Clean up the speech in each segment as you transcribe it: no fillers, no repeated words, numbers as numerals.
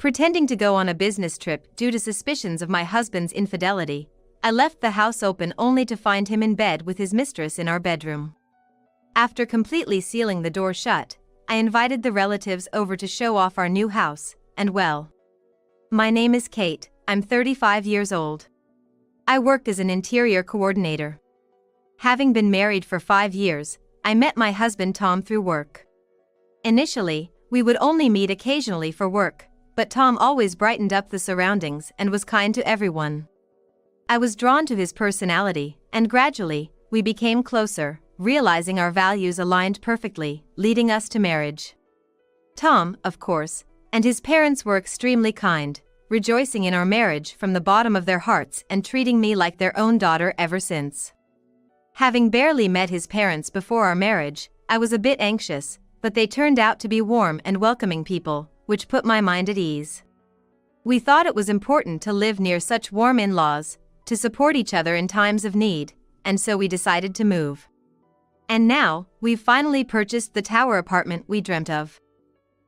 Pretending to go on a business trip due to suspicions of my husband's infidelity, I left the house open only to find him in bed with his mistress in our bedroom. After completely sealing the door shut, I invited the relatives over to show off our new house, and well. My name is Kate, I'm 35 years old. I worked as an interior coordinator. Having been married for 5 years, I met my husband Tom through work. Initially, we would only meet occasionally for work, but Tom always brightened up the surroundings and was kind to everyone. I was drawn to his personality, and gradually, we became closer, realizing our values aligned perfectly, leading us to marriage. Tom, of course, and his parents were extremely kind, rejoicing in our marriage from the bottom of their hearts and treating me like their own daughter ever since. Having barely met his parents before our marriage, I was a bit anxious, but they turned out to be warm and welcoming people, which put my mind at ease. We thought it was important to live near such warm in-laws, to support each other in times of need, and so we decided to move. And now, we've finally purchased the tower apartment we dreamt of.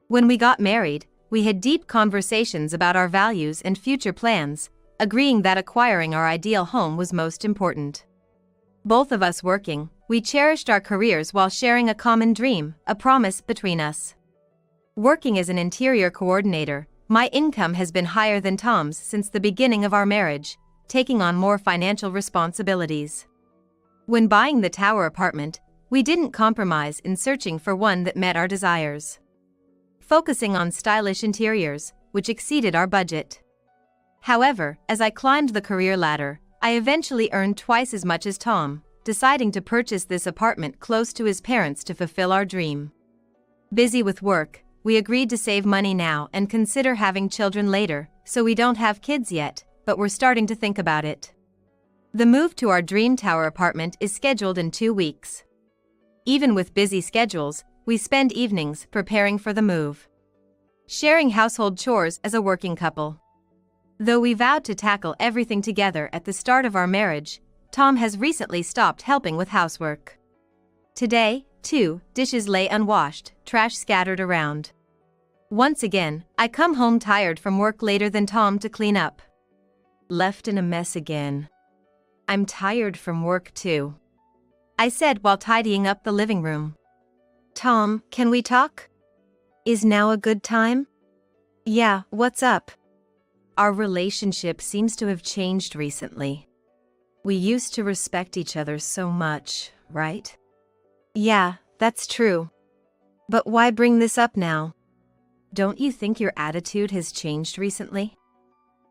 When we got married, we had deep conversations about our values and future plans, agreeing that acquiring our ideal home was most important. Both of us working, we cherished our careers while sharing a common dream, a promise between us. Working as an interior coordinator, my income has been higher than Tom's since the beginning of our marriage, taking on more financial responsibilities. When buying the tower apartment, we didn't compromise in searching for one that met our desires. Focusing on stylish interiors, which exceeded our budget. However, as I climbed the career ladder, I eventually earned twice as much as Tom, deciding to purchase this apartment close to his parents to fulfill our dream. Busy with work, we agreed to save money now and consider having children later, so we don't have kids yet, but we're starting to think about it. The move to our dream tower apartment is scheduled in 2 weeks. Even with busy schedules, we spend evenings preparing for the move. Sharing household chores as a working couple. Though we vowed to tackle everything together at the start of our marriage, Tom has recently stopped helping with housework. Today, too, dishes lay unwashed, trash scattered around. Once again, I come home tired from work later than Tom to clean up. Left in a mess again. I'm tired from work too, I said while tidying up the living room. Tom, can we talk? Is now a good time? Yeah, what's up? Our relationship seems to have changed recently. We used to respect each other so much, right? Yeah, that's true. But why bring this up now? Don't you think your attitude has changed recently?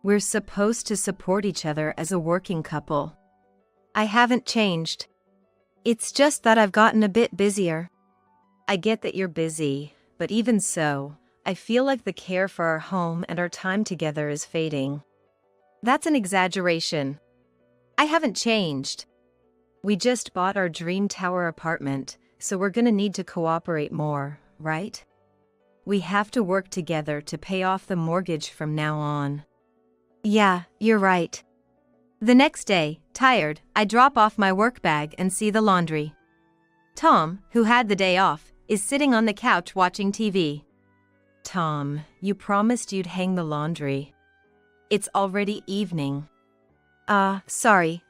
We're supposed to support each other as a working couple. I haven't changed. It's just that I've gotten a bit busier. I get that you're busy, but even so, I feel like the care for our home and our time together is fading. That's an exaggeration. I haven't changed. We just bought our dream tower apartment, so we're gonna need to cooperate more, right? We have to work together to pay off the mortgage from now on. Yeah, you're right. The next day, tired, I drop off my work bag and see the laundry. Tom, who had the day off, is sitting on the couch watching TV. Tom, you promised you'd hang the laundry. It's already evening. Sorry.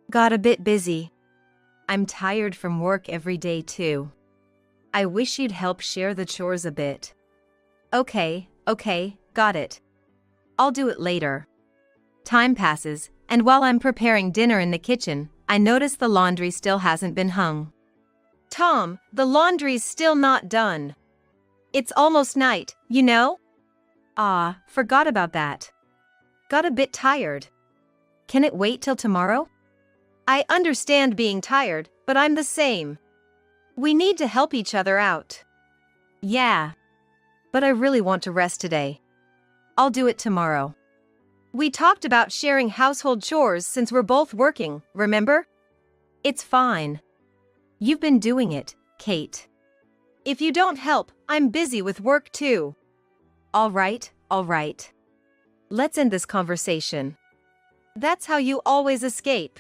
Got a bit busy. I'm tired from work every day too. I wish you'd help share the chores a bit. Okay, got it. I'll do it later. Time passes, and while I'm preparing dinner in the kitchen, I notice the laundry still hasn't been hung. Tom, the laundry's still not done. It's almost night, you know? Forgot about that. Got a bit tired. Can it wait till tomorrow? I understand being tired, but I'm the same. We need to help each other out. Yeah. But I really want to rest today. I'll do it tomorrow. We talked about sharing household chores since we're both working, remember? It's fine. You've been doing it, Kate. If you don't help, I'm busy with work too. All right. Let's end this conversation. That's how you always escape.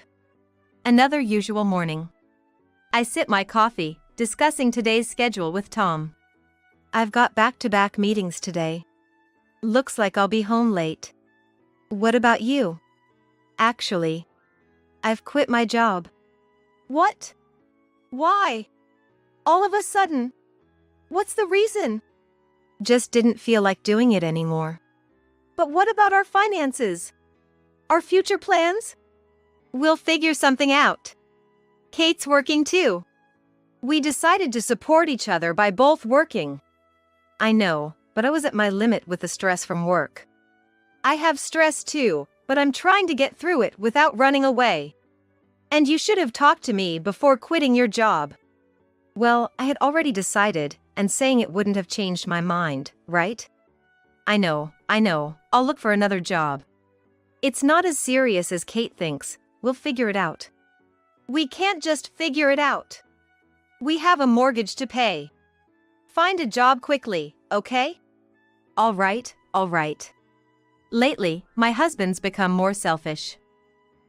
Another usual morning. I sip my coffee, discussing today's schedule with Tom. I've got back-to-back meetings today. Looks like I'll be home late. What about you? Actually, I've quit my job. What? Why? All of a sudden? What's the reason? Just didn't feel like doing it anymore. But what about our finances? Our future plans? We'll figure something out. Kate's working too. We decided to support each other by both working. I know, but I was at my limit with the stress from work. I have stress too, but I'm trying to get through it without running away. And you should have talked to me before quitting your job. Well, I had already decided, and saying it wouldn't have changed my mind, right? I know. I'll look for another job. It's not as serious as Kate thinks. We'll figure it out. We can't just figure it out. We have a mortgage to pay. Find a job quickly, okay? All right. Lately, my husband's become more selfish.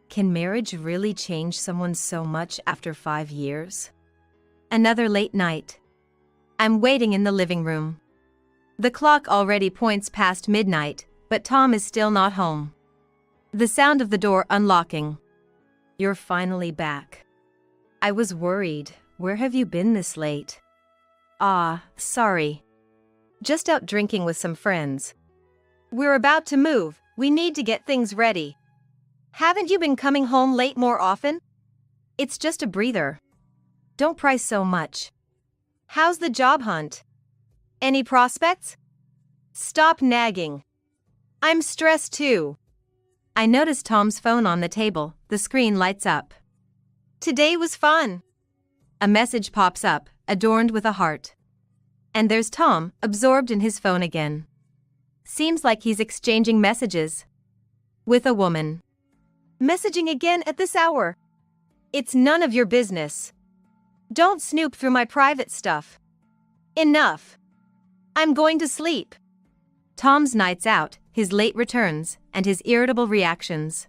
Can marriage really change someone so much after 5 years? Another late night. I'm waiting in the living room. The clock already points past midnight, but Tom is still not home. The sound of the door unlocking. You're finally back. I was worried. Where have you been this late? Sorry. Just out drinking with some friends. We're about to move. We need to get things ready. Haven't you been coming home late more often? It's just a breather. Don't pry so much. How's the job hunt? Any prospects? Stop nagging. I'm stressed too. I notice Tom's phone on the table. The screen lights up. Today was fun. A message pops up, adorned with a heart. And there's Tom, absorbed in his phone again. Seems like he's exchanging messages. With a woman. Messaging again at this hour. It's none of your business. Don't snoop through my private stuff. Enough. I'm going to sleep. Tom's nights out, his late returns, and his irritable reactions.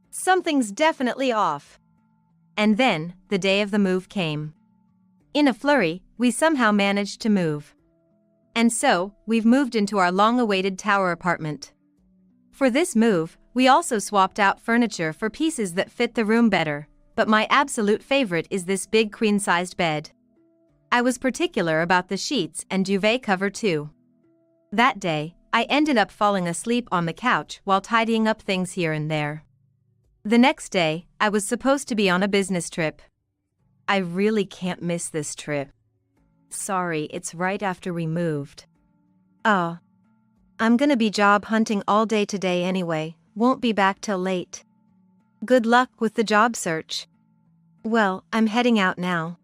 Something's definitely off. And then, the day of the move came. In a flurry, we somehow managed to move. And so, we've moved into our long-awaited tower apartment. For this move, we also swapped out furniture for pieces that fit the room better, but my absolute favorite is this big queen-sized bed. I was particular about the sheets and duvet cover too. That day, I ended up falling asleep on the couch while tidying up things here and there. The next day, I was supposed to be on a business trip. I really can't miss this trip. Sorry, it's right after we moved. Oh. I'm gonna be job hunting all day today anyway, won't be back till late. Good luck with the job search. Well, I'm heading out now.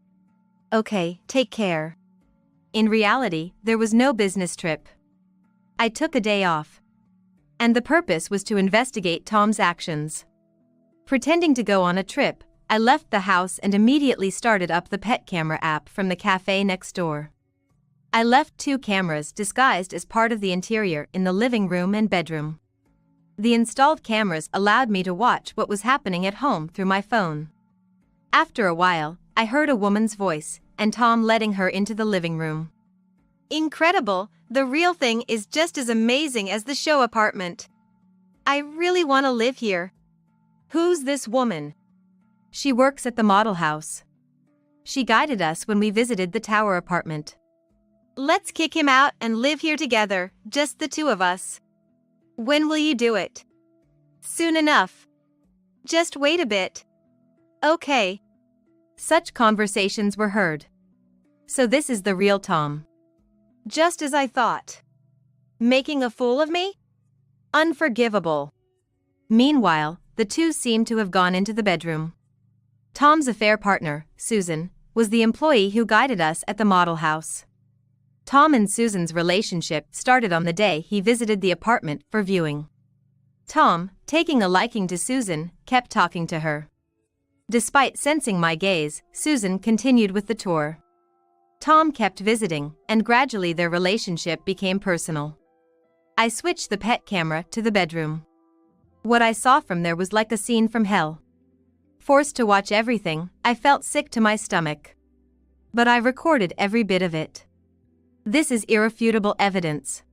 Okay, take care. In reality, there was no business trip. I took a day off. And the purpose was to investigate Tom's actions. Pretending to go on a trip, I left the house and immediately started up the pet camera app from the cafe next door. I left 2 cameras disguised as part of the interior in the living room and bedroom. The installed cameras allowed me to watch what was happening at home through my phone. After a while, I heard a woman's voice, and Tom letting her into the living room. Incredible, the real thing is just as amazing as the show apartment. I really want to live here. Who's this woman? She works at the model house. She guided us when we visited the tower apartment. Let's kick him out and live here together, just the 2 of us. When will you do it? Soon enough. Just wait a bit. Okay. Such conversations were heard. So this is the real Tom. Just as I thought. Making a fool of me? Unforgivable. Meanwhile, the 2 seemed to have gone into the bedroom. Tom's affair partner, Susan, was the employee who guided us at the model house. Tom and Susan's relationship started on the day he visited the apartment for viewing. Tom, taking a liking to Susan, kept talking to her. Despite sensing my gaze, Susan continued with the tour. Tom kept visiting, and gradually their relationship became personal. I switched the pet camera to the bedroom. What I saw from there was like a scene from hell. Forced to watch everything, I felt sick to my stomach. But I recorded every bit of it. This is irrefutable evidence.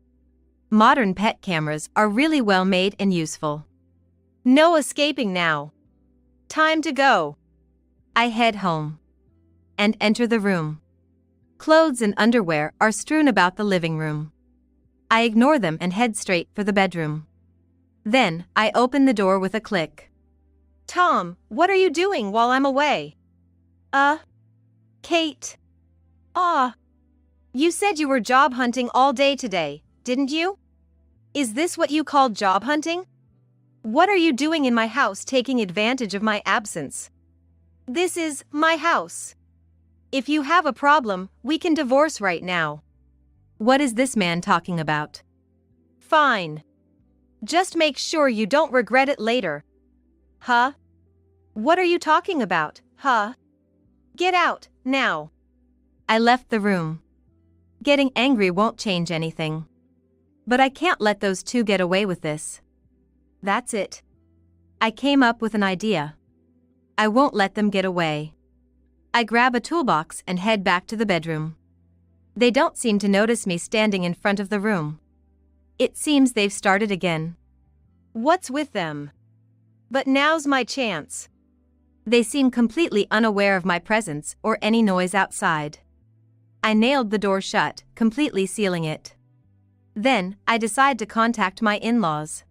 Modern pet cameras are really well made and useful. No escaping now. Time to go. I head home and enter the room. Clothes and underwear are strewn about the living room. I ignore them and head straight for the bedroom. Then, I open the door with a click. Tom, what are you doing while I'm away? Kate. You said you were job hunting all day today, didn't you? Is this what you call job hunting? What are you doing in my house taking advantage of my absence? This is my house. If you have a problem, we can divorce right now. What is this man talking about? Fine. Just make sure you don't regret it later. Huh? What are you talking about, huh? Get out, now. I left the room. Getting angry won't change anything. But I can't let those two get away with this. That's it. I came up with an idea. I won't let them get away. I grab a toolbox and head back to the bedroom. They don't seem to notice me standing in front of the room. It seems they've started again. What's with them? But now's my chance. They seem completely unaware of my presence or any noise outside. I nailed the door shut, completely sealing it. Then, I decide to contact my in-laws.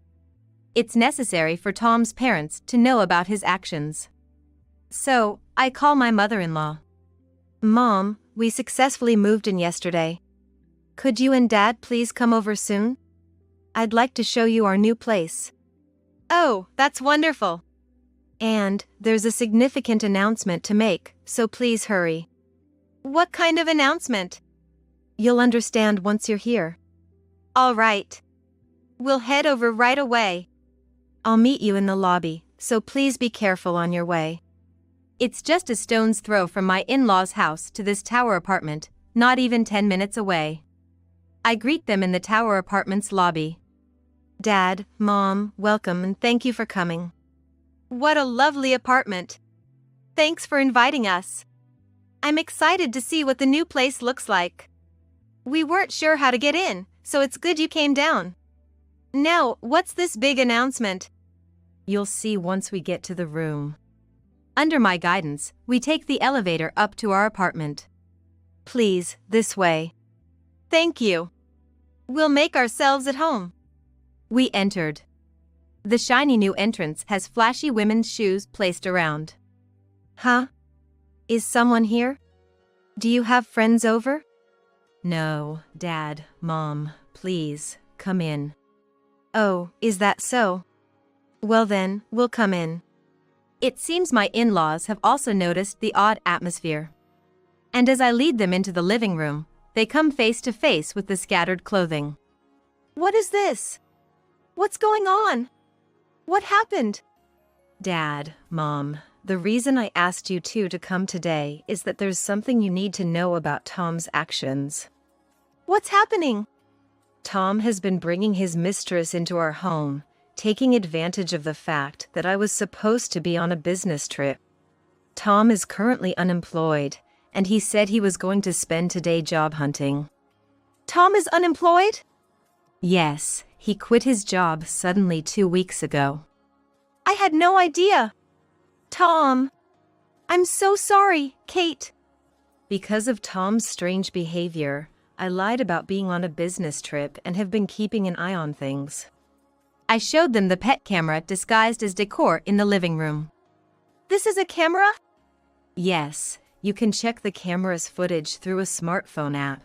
It's necessary for Tom's parents to know about his actions. So, I call my mother-in-law. Mom, we successfully moved in yesterday. Could you and Dad please come over soon? I'd like to show you our new place. Oh, that's wonderful. And, there's a significant announcement to make, so please hurry. What kind of announcement? You'll understand once you're here. All right. We'll head over right away. I'll meet you in the lobby, so please be careful on your way. It's just a stone's throw from my in-laws' house to this tower apartment, not even 10 minutes away. I greet them in the tower apartment's lobby. Dad, Mom, welcome and thank you for coming. What a lovely apartment. Thanks for inviting us. I'm excited to see what the new place looks like. We weren't sure how to get in, so it's good you came down. Now, what's this big announcement? You'll see once we get to the room. Under my guidance, we take the elevator up to our apartment. Please, this way. Thank you. We'll make ourselves at home. We entered. The shiny new entrance has flashy women's shoes placed around. Huh? Is someone here? Do you have friends over? No, Dad, Mom, please, come in. Oh, is that so? Well then, we'll come in. It seems my in-laws have also noticed the odd atmosphere. And as I lead them into the living room, they come face to face with the scattered clothing. What is this? What's going on? What happened? Dad, Mom, the reason I asked you two to come today is that there's something you need to know about Tom's actions. What's happening? Tom has been bringing his mistress into our home, taking advantage of the fact that I was supposed to be on a business trip. Tom is currently unemployed, and he said he was going to spend today job hunting. Tom is unemployed? Yes, he quit his job suddenly 2 weeks ago. I had no idea. Tom. I'm so sorry, Kate. Because of Tom's strange behavior, I lied about being on a business trip and have been keeping an eye on things. I showed them the pet camera disguised as decor in the living room. This is a camera? Yes, you can check the camera's footage through a smartphone app.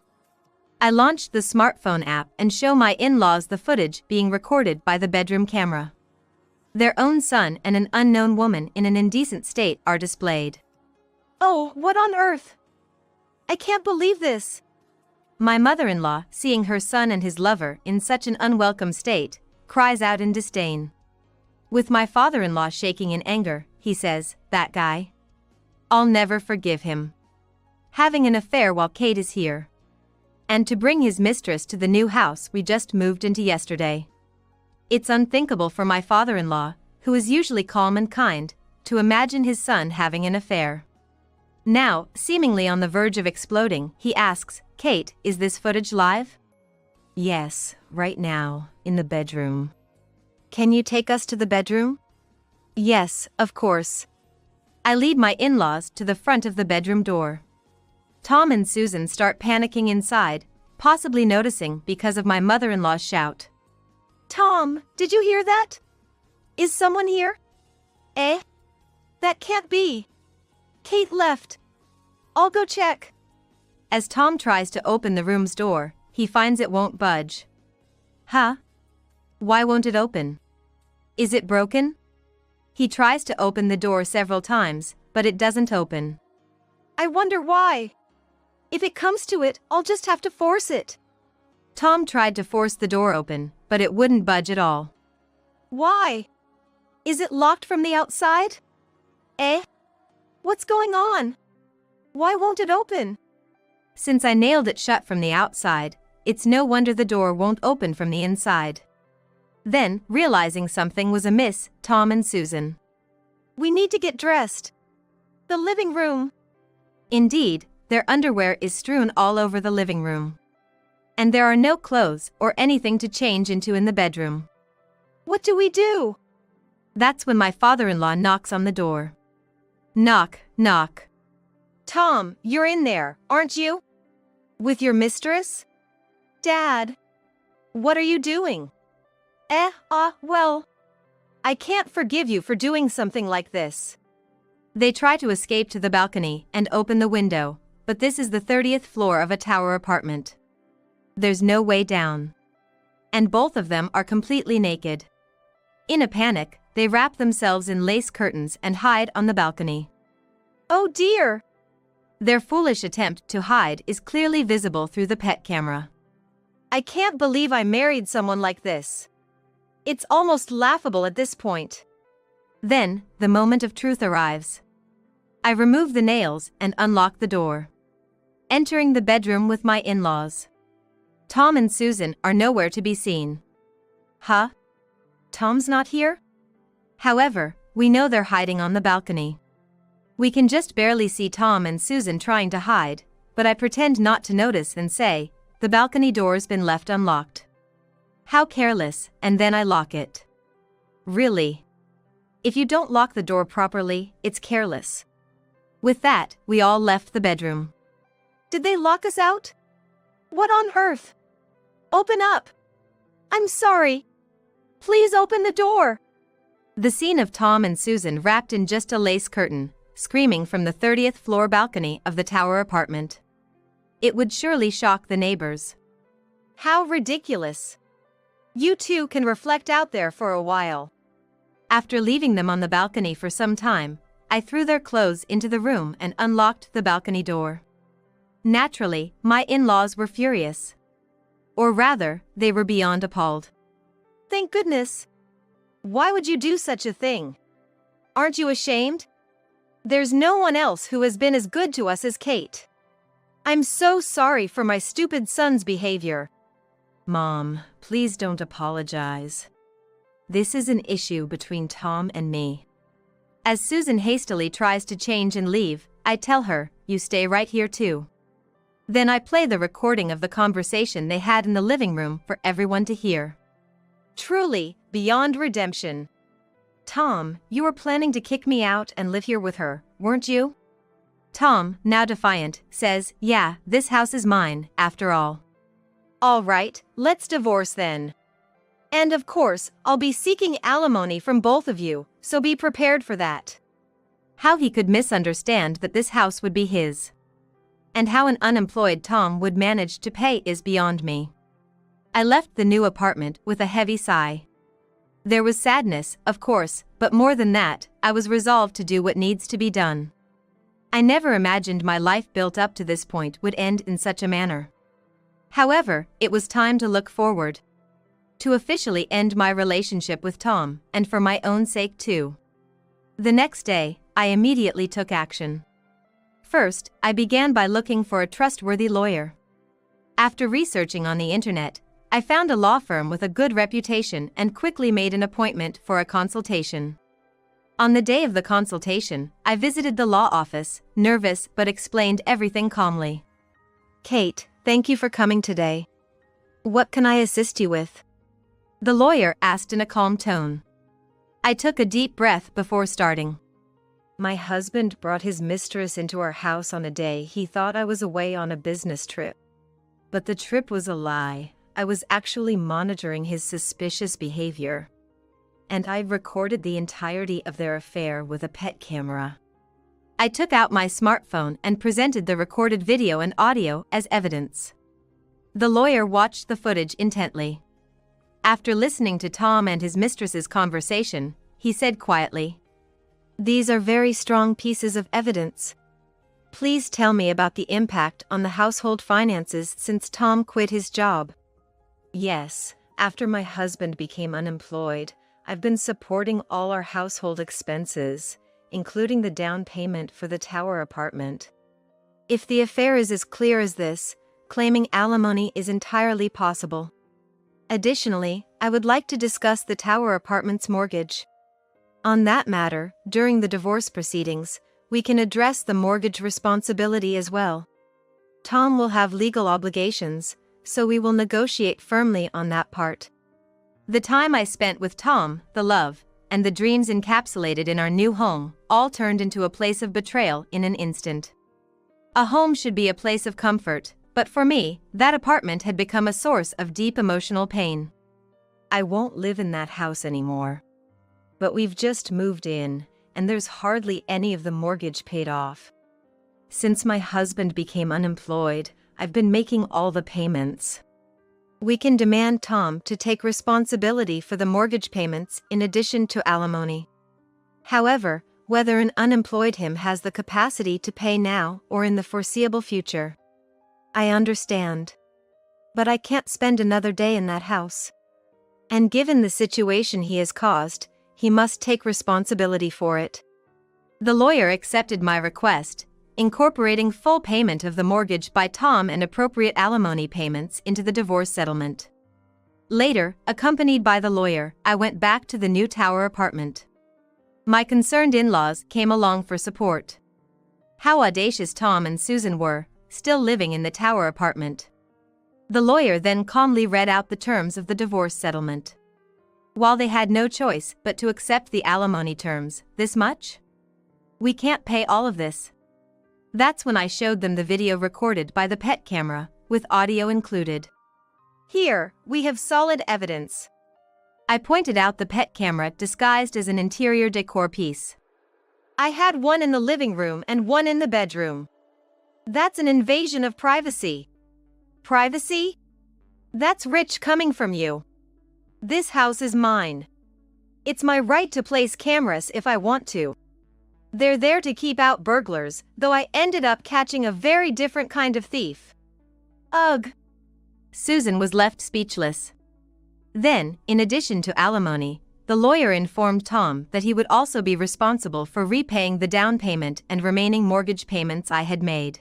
I launched the smartphone app and show my in-laws the footage being recorded by the bedroom camera. Their own son and an unknown woman in an indecent state are displayed. Oh, what on earth? I can't believe this. My mother-in-law, seeing her son and his lover in such an unwelcome state, cries out in disdain. With my father-in-law shaking in anger, he says, "That guy. I'll never forgive him. Having an affair while Kate is here. And to bring his mistress to the new house we just moved into yesterday. It's unthinkable for my father-in-law, who is usually calm and kind, to imagine his son having an affair." Now, seemingly on the verge of exploding, he asks, "Kate, is this footage live?" "Yes, right now, in the bedroom. Can you take us to the bedroom? Yes, of course. I lead my in-laws to the front of the bedroom door. Tom and Susan start panicking inside, possibly noticing because of my mother-in-law's shout. Tom, did you hear that? Is someone here? Eh? That can't be. Kate left. I'll go check. As Tom tries to open the room's door, he finds it won't budge. Huh? Why won't it open? Is it broken? He tries to open the door several times, but it doesn't open. I wonder why. If it comes to it, I'll just have to force it. Tom tried to force the door open, but it wouldn't budge at all. Why? Is it locked from the outside? Eh? What's going on? Why won't it open? Since I nailed it shut from the outside, it's no wonder the door won't open from the inside. Then, realizing something was amiss, Tom and Susan. We need to get dressed. The living room. Indeed, their underwear is strewn all over the living room. And there are no clothes or anything to change into in the bedroom. What do we do? That's when my father-in-law knocks on the door. Knock, knock. Tom, you're in there, aren't you? With your mistress? Dad. What are you doing? Well. I can't forgive you for doing something like this. They try to escape to the balcony and open the window, but this is the 30th floor of a tower apartment. There's no way down. And both of them are completely naked. In a panic, they wrap themselves in lace curtains and hide on the balcony. Oh dear! Their foolish attempt to hide is clearly visible through the pet camera. I can't believe I married someone like this. It's almost laughable at this point. Then, the moment of truth arrives. I remove the nails and unlock the door. Entering the bedroom with my in-laws. Tom and Susan are nowhere to be seen. Huh? Tom's not here? However, we know they're hiding on the balcony. We can just barely see Tom and Susan trying to hide, but I pretend not to notice and say, the balcony door's been left unlocked. How careless, and then I lock it. Really? If you don't lock the door properly, it's careless. With that, we all left the bedroom. Did they lock us out? What on earth? Open up! I'm sorry. Please open the door. The scene of Tom and Susan wrapped in just a lace curtain, screaming from the 30th floor balcony of the tower apartment. It would surely shock the neighbors. How ridiculous. You two can reflect out there for a while. After leaving them on the balcony for some time, I threw their clothes into the room and unlocked the balcony door. Naturally, my in-laws were furious. Or rather, they were beyond appalled. Thank goodness. Why would you do such a thing? Aren't you ashamed? There's no one else who has been as good to us as Kate. I'm so sorry for my stupid son's behavior. Mom, please don't apologize. This is an issue between Tom and me. As Susan hastily tries to change and leave, I tell her, you stay right here too. Then I play the recording of the conversation they had in the living room for everyone to hear. Truly, beyond redemption. Tom, you were planning to kick me out and live here with her, weren't you? Tom, now defiant, says, yeah, this house is mine, after all. All right, let's divorce then. And of course, I'll be seeking alimony from both of you, so be prepared for that. How he could misunderstand that this house would be his. And how an unemployed Tom would manage to pay is beyond me. I left the new apartment with a heavy sigh. There was sadness, of course, but more than that, I was resolved to do what needs to be done. I never imagined my life built up to this point would end in such a manner. However, it was time to look forward. To officially end my relationship with Tom, and for my own sake too. The next day, I immediately took action. First, I began by looking for a trustworthy lawyer. After researching on the internet, I found a law firm with a good reputation and quickly made an appointment for a consultation. On the day of the consultation, I visited the law office, nervous but explained everything calmly. Kate, thank you for coming today. What can I assist you with? The lawyer asked in a calm tone. I took a deep breath before starting. My husband brought his mistress into our house on a day he thought I was away on a business trip. But the trip was a lie. I was actually monitoring his suspicious behavior. And I recorded the entirety of their affair with a pet camera. I took out my smartphone and presented the recorded video and audio as evidence. The lawyer watched the footage intently. After listening to Tom and his mistress's conversation, he said quietly, "These are very strong pieces of evidence. Please tell me about the impact on the household finances since Tom quit his job." Yes, after my husband became unemployed, I've been supporting all our household expenses, including the down payment for the tower apartment. If the affair is as clear as this, claiming alimony is entirely possible. Additionally, I would like to discuss the tower apartment's mortgage. On that matter, during the divorce proceedings, we can address the mortgage responsibility as well. Tom will have legal obligations, so we will negotiate firmly on that part. The time I spent with Tom, the love, and the dreams encapsulated in our new home, all turned into a place of betrayal in an instant. A home should be a place of comfort, but for me, that apartment had become a source of deep emotional pain. I won't live in that house anymore. But we've just moved in, and there's hardly any of the mortgage paid off. Since my husband became unemployed, I've been making all the payments. We can demand Tom to take responsibility for the mortgage payments in addition to alimony. However, whether an unemployed him has the capacity to pay now or in the foreseeable future. I understand. But I can't spend another day in that house. And given the situation he has caused, he must take responsibility for it. The lawyer accepted my request, incorporating full payment of the mortgage by Tom and appropriate alimony payments into the divorce settlement. Later, accompanied by the lawyer, I went back to the new tower apartment. My concerned in-laws came along for support. How audacious Tom and Susan were, still living in the tower apartment. The lawyer then calmly read out the terms of the divorce settlement. While they had no choice but to accept the alimony terms, this much? We can't pay all of this. That's when I showed them the video recorded by the pet camera, with audio included. Here, we have solid evidence. I pointed out the pet camera disguised as an interior decor piece. I had one in the living room and one in the bedroom. That's an invasion of privacy. Privacy? That's rich coming from you. This house is mine. It's my right to place cameras if I want to. They're there to keep out burglars, though I ended up catching a very different kind of thief. Ugh. Susan was left speechless. Then, in addition to alimony, the lawyer informed Tom that he would also be responsible for repaying the down payment and remaining mortgage payments I had made.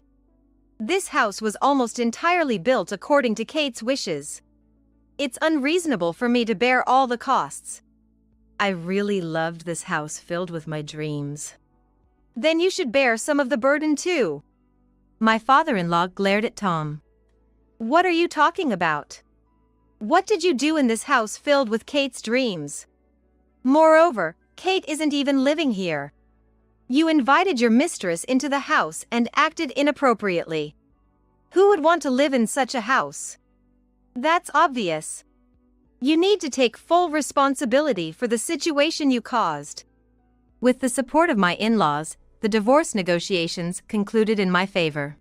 This house was almost entirely built according to Kate's wishes. It's unreasonable for me to bear all the costs. I really loved this house filled with my dreams. Then you should bear some of the burden too. My father-in-law glared at Tom. What are you talking about? What did you do in this house filled with Kate's dreams? Moreover, Kate isn't even living here. You invited your mistress into the house and acted inappropriately. Who would want to live in such a house? That's obvious. You need to take full responsibility for the situation you caused. With the support of my in-laws, the divorce negotiations concluded in my favor.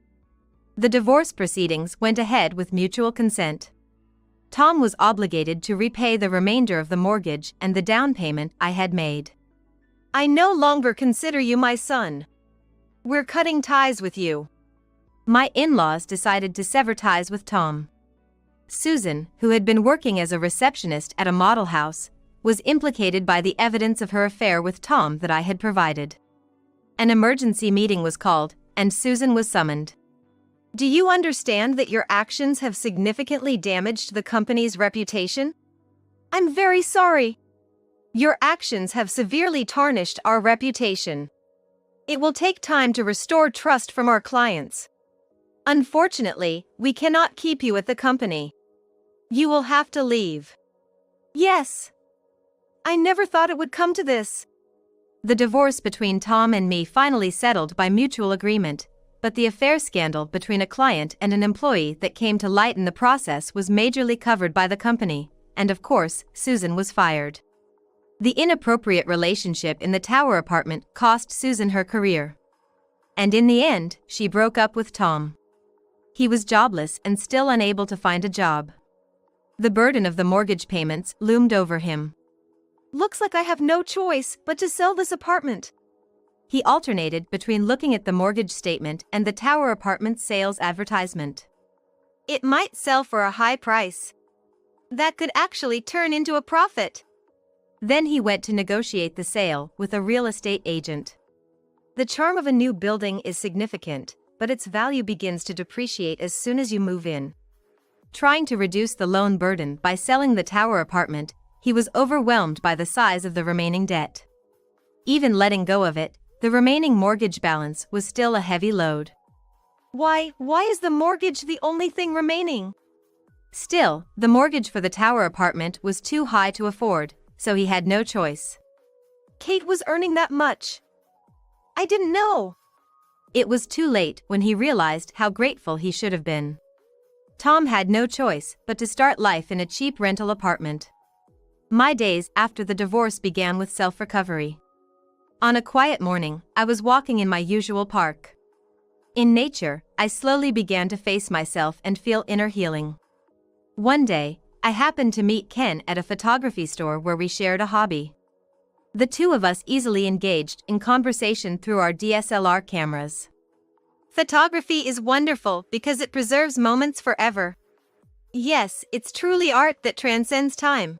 The divorce proceedings went ahead with mutual consent. Tom was obligated to repay the remainder of the mortgage and the down payment I had made. I no longer consider you my son. We're cutting ties with you. My in-laws decided to sever ties with Tom. Susan, who had been working as a receptionist at a model house, was implicated by the evidence of her affair with Tom that I had provided. An emergency meeting was called, and Susan was summoned. Do you understand that your actions have significantly damaged the company's reputation? I'm very sorry. Your actions have severely tarnished our reputation. It will take time to restore trust from our clients. Unfortunately, we cannot keep you at the company. You will have to leave. Yes. I never thought it would come to this. The divorce between Tom and me finally settled by mutual agreement, but the affair scandal between a client and an employee that came to light in the process was majorly covered by the company, and of course, Susan was fired. The inappropriate relationship in the tower apartment cost Susan her career. And in the end, she broke up with Tom. He was jobless and still unable to find a job. The burden of the mortgage payments loomed over him. Looks like I have no choice but to sell this apartment. He alternated between looking at the mortgage statement and the tower apartment sales advertisement. It might sell for a high price. That could actually turn into a profit. Then he went to negotiate the sale with a real estate agent. The charm of a new building is significant, but its value begins to depreciate as soon as you move in. Trying to reduce the loan burden by selling the tower apartment, he was overwhelmed by the size of the remaining debt. Even letting go of it, the remaining mortgage balance was still a heavy load. Why is the mortgage the only thing remaining? Still, the mortgage for the tower apartment was too high to afford, so he had no choice. Kate was earning that much. I didn't know. It was too late when he realized how grateful he should have been. Tom had no choice but to start life in a cheap rental apartment. My days after the divorce began with self-recovery. On a quiet morning, I was walking in my usual park. In nature, I slowly began to face myself and feel inner healing. One day, I happened to meet Ken at a photography store where we shared a hobby. The two of us easily engaged in conversation through our DSLR cameras. Photography is wonderful because it preserves moments forever. Yes, it's truly art that transcends time.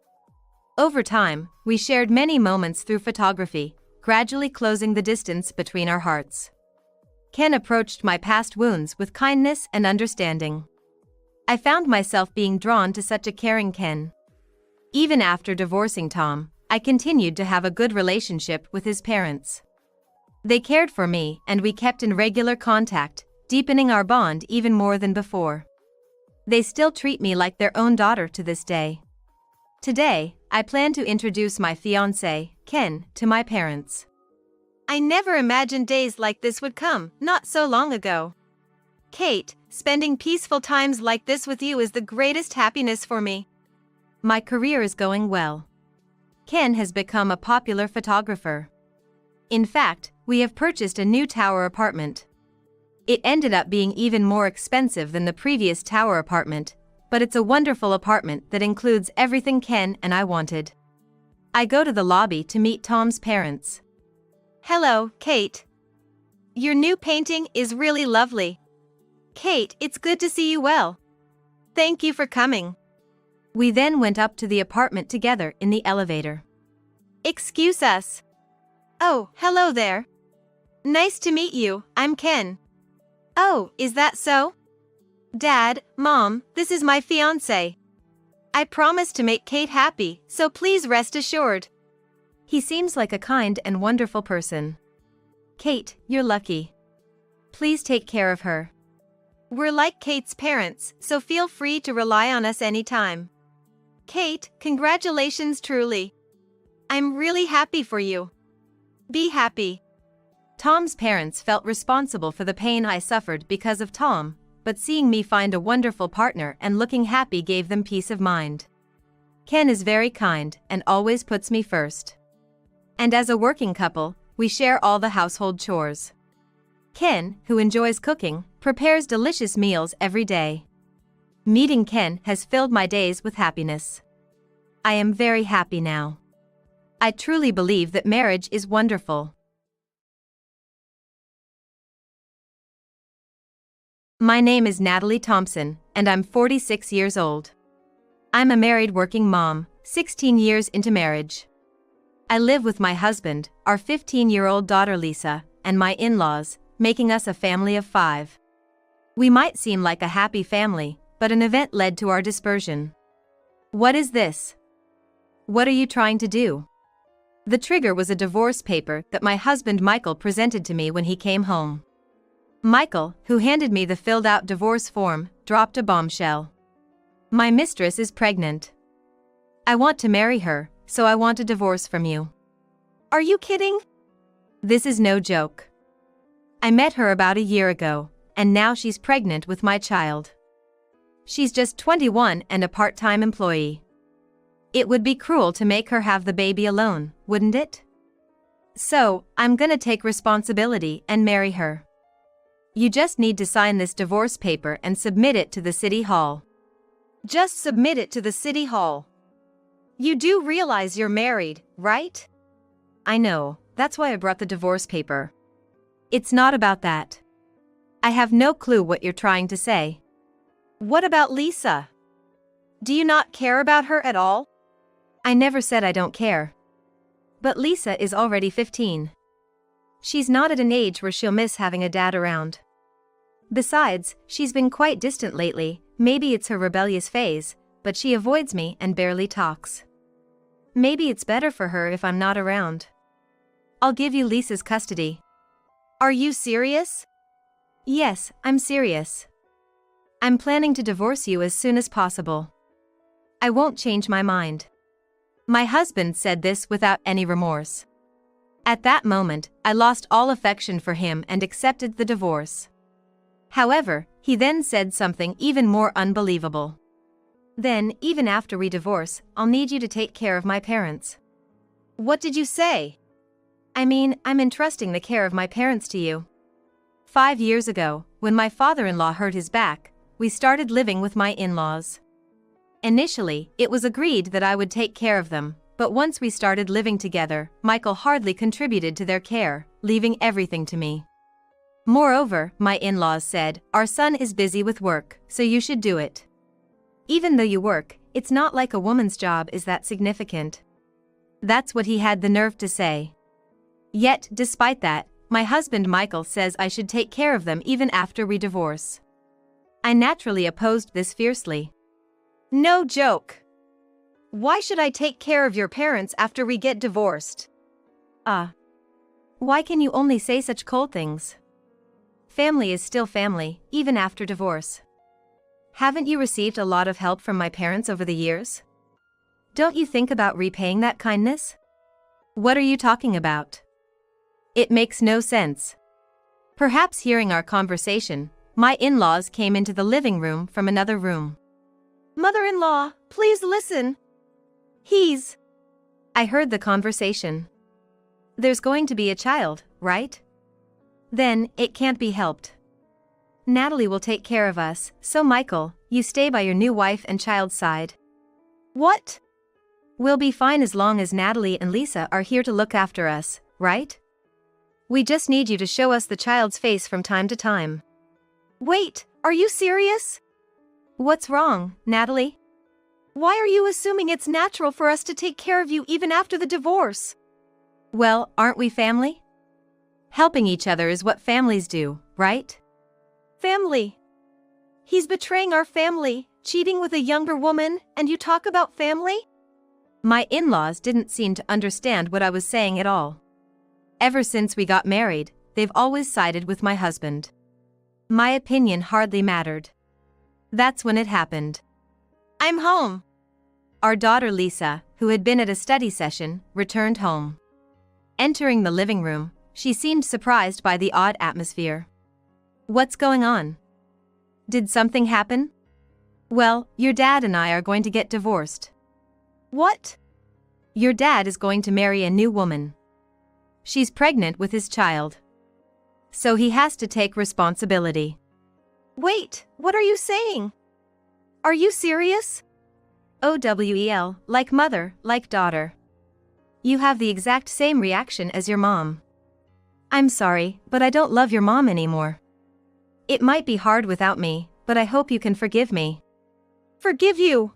Over time, we shared many moments through photography, gradually closing the distance between our hearts. Ken approached my past wounds with kindness and understanding. I found myself being drawn to such a caring Ken. Even after divorcing Tom, I continued to have a good relationship with his parents. They cared for me and we kept in regular contact, deepening our bond even more than before. They still treat me like their own daughter to this day. Today, I plan to introduce my fiancé, Ken, to my parents. I never imagined days like this would come, not so long ago. Kate, spending peaceful times like this with you is the greatest happiness for me. My career is going well. Ken has become a popular photographer. In fact, we have purchased a new tower apartment. It ended up being even more expensive than the previous tower apartment, but it's a wonderful apartment that includes everything Ken and I wanted. I go to the lobby to meet Tom's parents. Hello, Kate. Your new painting is really lovely. Kate, it's good to see you well. Thank you for coming. We then went up to the apartment together in the elevator. Excuse us. Oh, hello there. Nice to meet you, I'm Ken. Oh, is that so? Dad, Mom, this is my fiancé. I promise to make Kate happy, so please rest assured. He seems like a kind and wonderful person. Kate, you're lucky. Please take care of her. We're like Kate's parents, so feel free to rely on us anytime. Kate, congratulations truly. I'm really happy for you. Be happy. Tom's parents felt responsible for the pain I suffered because of Tom, but seeing me find a wonderful partner and looking happy gave them peace of mind. Ken is very kind and always puts me first. And as a working couple, we share all the household chores. Ken, who enjoys cooking, prepares delicious meals every day. Meeting Ken has filled my days with happiness. I am very happy now. I truly believe that marriage is wonderful. My name is Natalie Thompson, and I'm 46 years old. I'm a married working mom, 16 years into marriage. I live with my husband, our 15-year-old daughter Lisa, and my in-laws, making us a family of 5. We might seem like a happy family, but an event led to our dispersion. What is this? What are you trying to do? The trigger was a divorce paper that my husband Michael presented to me when he came home. Michael, who handed me the filled-out divorce form, dropped a bombshell. My mistress is pregnant. I want to marry her, so I want a divorce from you. Are you kidding? This is no joke. I met her about a year ago, and now she's pregnant with my child. She's just 21 and a part-time employee. It would be cruel to make her have the baby alone, wouldn't it? So, I'm gonna take responsibility and marry her. You just need to sign this divorce paper and submit it to the city hall. Just submit it to the city hall. You do realize you're married, right? I know, that's why I brought the divorce paper. It's not about that. I have no clue what you're trying to say. What about Lisa? Do you not care about her at all? I never said I don't care. But Lisa is already 15. She's not at an age where she'll miss having a dad around. Besides, she's been quite distant lately. Maybe it's her rebellious phase, but she avoids me and barely talks. Maybe it's better for her if I'm not around. I'll give you Lisa's custody. Are you serious? Yes, I'm serious. I'm planning to divorce you as soon as possible. I won't change my mind. My husband said this without any remorse. At that moment, I lost all affection for him and accepted the divorce. However, he then said something even more unbelievable. Then, even after we divorce, I'll need you to take care of my parents. What did you say? I mean, I'm entrusting the care of my parents to you. 5 years ago, when my father-in-law hurt his back, we started living with my in-laws. Initially, it was agreed that I would take care of them, but once we started living together, Michael hardly contributed to their care, leaving everything to me. Moreover, my in-laws said, "Our son is busy with work, so you should do it. Even though you work, it's not like a woman's job is that significant." That's what he had the nerve to say. Yet, despite that, my husband Michael says I should take care of them even after we divorce. I naturally opposed this fiercely. No joke. Why should I take care of your parents after we get divorced? Why can you only say such cold things? Family is still family, even after divorce. Haven't you received a lot of help from my parents over the years? Don't you think about repaying that kindness? What are you talking about? It makes no sense. Perhaps hearing our conversation, my in-laws came into the living room from another room. Mother-in-law, please listen. I heard the conversation. There's going to be a child, right? Then, it can't be helped. Natalie will take care of us, so Michael, you stay by your new wife and child's side. What? We'll be fine as long as Natalie and Lisa are here to look after us, right? We just need you to show us the child's face from time to time. Wait, are you serious? What's wrong, Natalie? Why are you assuming it's natural for us to take care of you even after the divorce? Well, aren't we family? Helping each other is what families do, right? Family? He's betraying our family, cheating with a younger woman, and you talk about family? My in-laws didn't seem to understand what I was saying at all. Ever since we got married, they've always sided with my husband. My opinion hardly mattered. That's when it happened. I'm home. Our daughter Lisa, who had been at a study session, returned home. Entering the living room, she seemed surprised by the odd atmosphere. What's going on? Did something happen? Well, your dad and I are going to get divorced. What? Your dad is going to marry a new woman. She's pregnant with his child. So he has to take responsibility. Wait, what are you saying? Are you serious? OWEL, like mother, like daughter. You have the exact same reaction as your mom. I'm sorry, but I don't love your mom anymore. It might be hard without me, but I hope you can forgive me. Forgive you?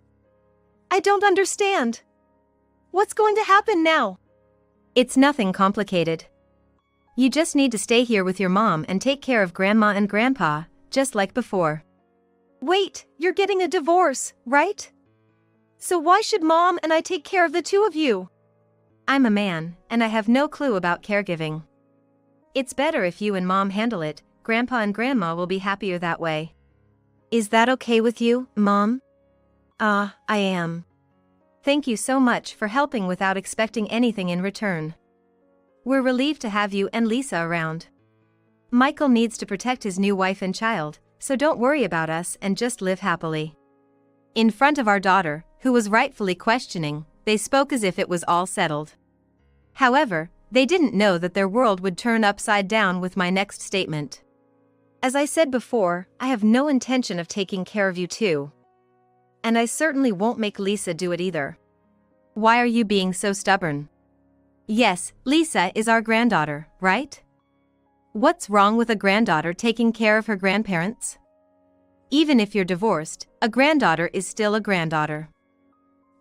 I don't understand. What's going to happen now? It's nothing complicated. You just need to stay here with your mom and take care of grandma and grandpa, just like before. Wait, you're getting a divorce, right? So why should mom and I take care of the two of you? I'm a man, and I have no clue about caregiving. It's better if you and mom handle it. Grandpa and grandma will be happier that way. Is that okay with you, mom? I am. Thank you so much for helping without expecting anything in return. We're relieved to have you and Lisa around. Michael needs to protect his new wife and child, so don't worry about us and just live happily. In front of our daughter, who was rightfully questioning, they spoke as if it was all settled. However, they didn't know that their world would turn upside down with my next statement. As I said before, I have no intention of taking care of you too. And I certainly won't make Lisa do it either. Why are you being so stubborn? Yes, Lisa is our granddaughter, right? What's wrong with a granddaughter taking care of her grandparents? Even if you're divorced, a granddaughter is still a granddaughter.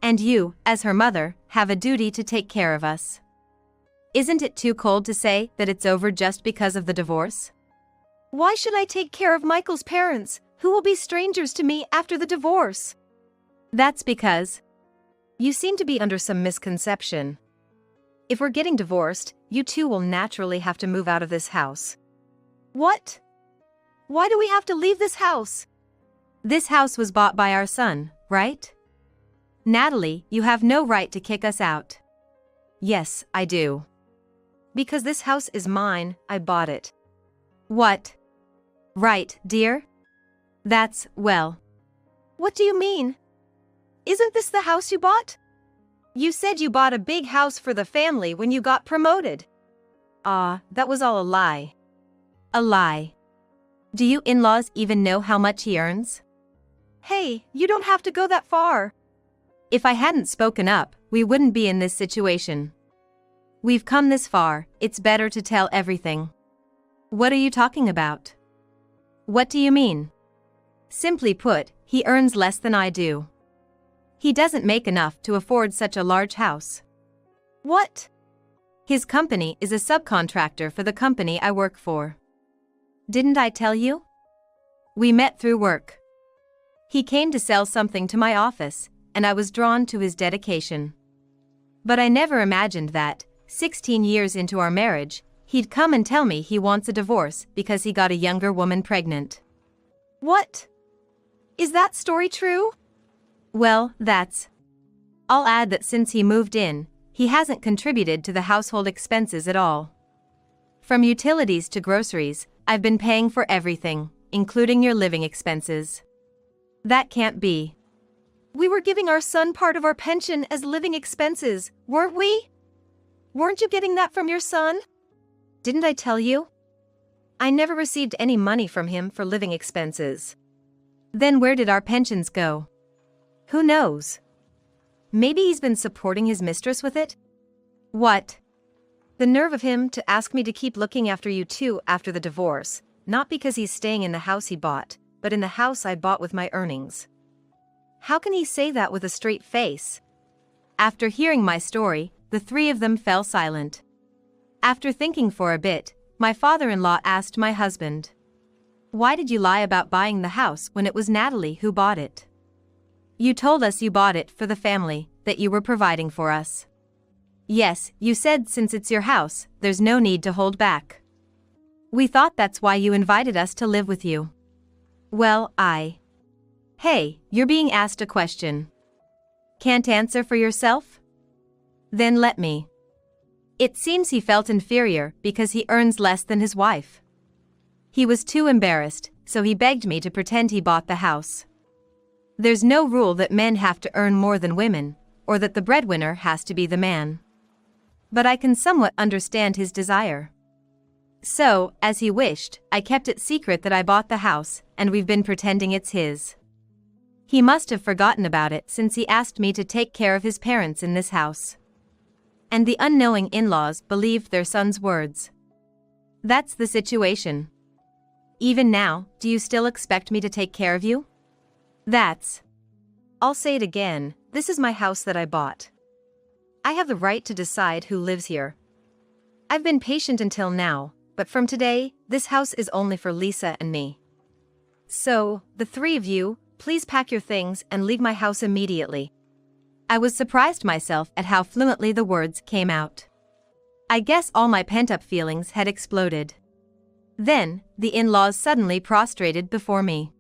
And you, as her mother, have a duty to take care of us. Isn't it too cold to say that it's over just because of the divorce? Why should I take care of Michael's parents, who will be strangers to me after the divorce? That's because you seem to be under some misconception. If we're getting divorced, you two will naturally have to move out of this house. What? Why do we have to leave this house? This house was bought by our son, right? Natalie, you have no right to kick us out. Yes, I do. Because this house is mine, I bought it. What? Right, dear? That's, well. What do you mean? Isn't this the house you bought? You said you bought a big house for the family when you got promoted. That was all a lie. A lie. Do you in-laws even know how much he earns? Hey, you don't have to go that far. If I hadn't spoken up, we wouldn't be in this situation. We've come this far, it's better to tell everything. What are you talking about? What do you mean? Simply put, he earns less than I do. He doesn't make enough to afford such a large house. What? His company is a subcontractor for the company I work for. Didn't I tell you? We met through work. He came to sell something to my office, and I was drawn to his dedication. But I never imagined that, 16 years into our marriage, he'd come and tell me he wants a divorce because he got a younger woman pregnant. What? Is that story true? Well, that's. I'll add that since he moved in, he hasn't contributed to the household expenses at all. From utilities to groceries, I've been paying for everything, including your living expenses. That can't be. We were giving our son part of our pension as living expenses, weren't we? Weren't you getting that from your son? Didn't I tell you? I never received any money from him for living expenses. Then where did our pensions go? Who knows? Maybe he's been supporting his mistress with it? What? The nerve of him to ask me to keep looking after you two after the divorce, not because he's staying in the house he bought, but in the house I bought with my earnings. How can he say that with a straight face? After hearing my story, the three of them fell silent. After thinking for a bit, my father-in-law asked my husband, "Why did you lie about buying the house when it was Natalie who bought it? You told us you bought it for the family, that you were providing for us. Yes, you said since it's your house, there's no need to hold back. We thought that's why you invited us to live with you." Well, Hey, you're being asked a question. Can't answer for yourself? Then let me. It seems he felt inferior because he earns less than his wife. He was too embarrassed, so he begged me to pretend he bought the house. There's no rule that men have to earn more than women, or that the breadwinner has to be the man. But I can somewhat understand his desire. So, as he wished, I kept it secret that I bought the house, and we've been pretending it's his. He must have forgotten about it since he asked me to take care of his parents in this house. And the unknowing in-laws believed their son's words. That's the situation. Even now, do you still expect me to take care of you? That's. I'll say it again, this is my house that I bought. I have the right to decide who lives here. I've been patient until now, but from today, this house is only for Lisa and me. So, the three of you, please pack your things and leave my house immediately. I was surprised myself at how fluently the words came out. I guess all my pent-up feelings had exploded. Then, the in-laws suddenly prostrated before me.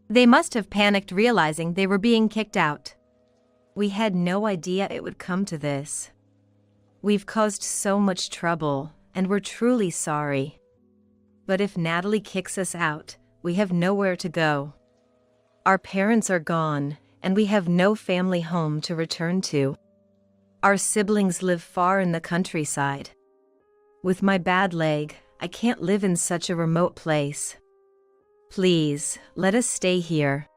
They must have panicked realizing they were being kicked out. We had no idea it would come to this. We've caused so much trouble, and we're truly sorry. But if Natalie kicks us out, we have nowhere to go. Our parents are gone, and we have no family home to return to. Our siblings live far in the countryside. With my bad leg, I can't live in such a remote place. Please, let us stay here.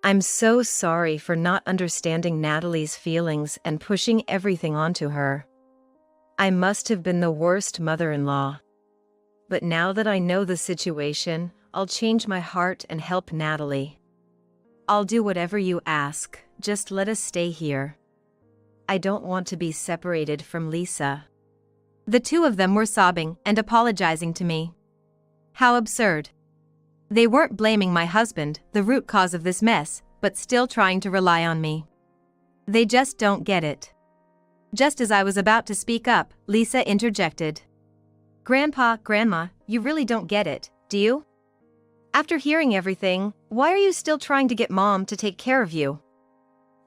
I'm so sorry for not understanding Natalie's feelings and pushing everything onto her. I must have been the worst mother-in-law. But now that I know the situation, I'll change my heart and help Natalie. I'll do whatever you ask, just let us stay here. I don't want to be separated from Lisa. The two of them were sobbing and apologizing to me. How absurd. They weren't blaming my husband, the root cause of this mess, but still trying to rely on me. They just don't get it. Just as I was about to speak up, Lisa interjected. Grandpa, Grandma, you really don't get it, do you? After hearing everything, why are you still trying to get Mom to take care of you?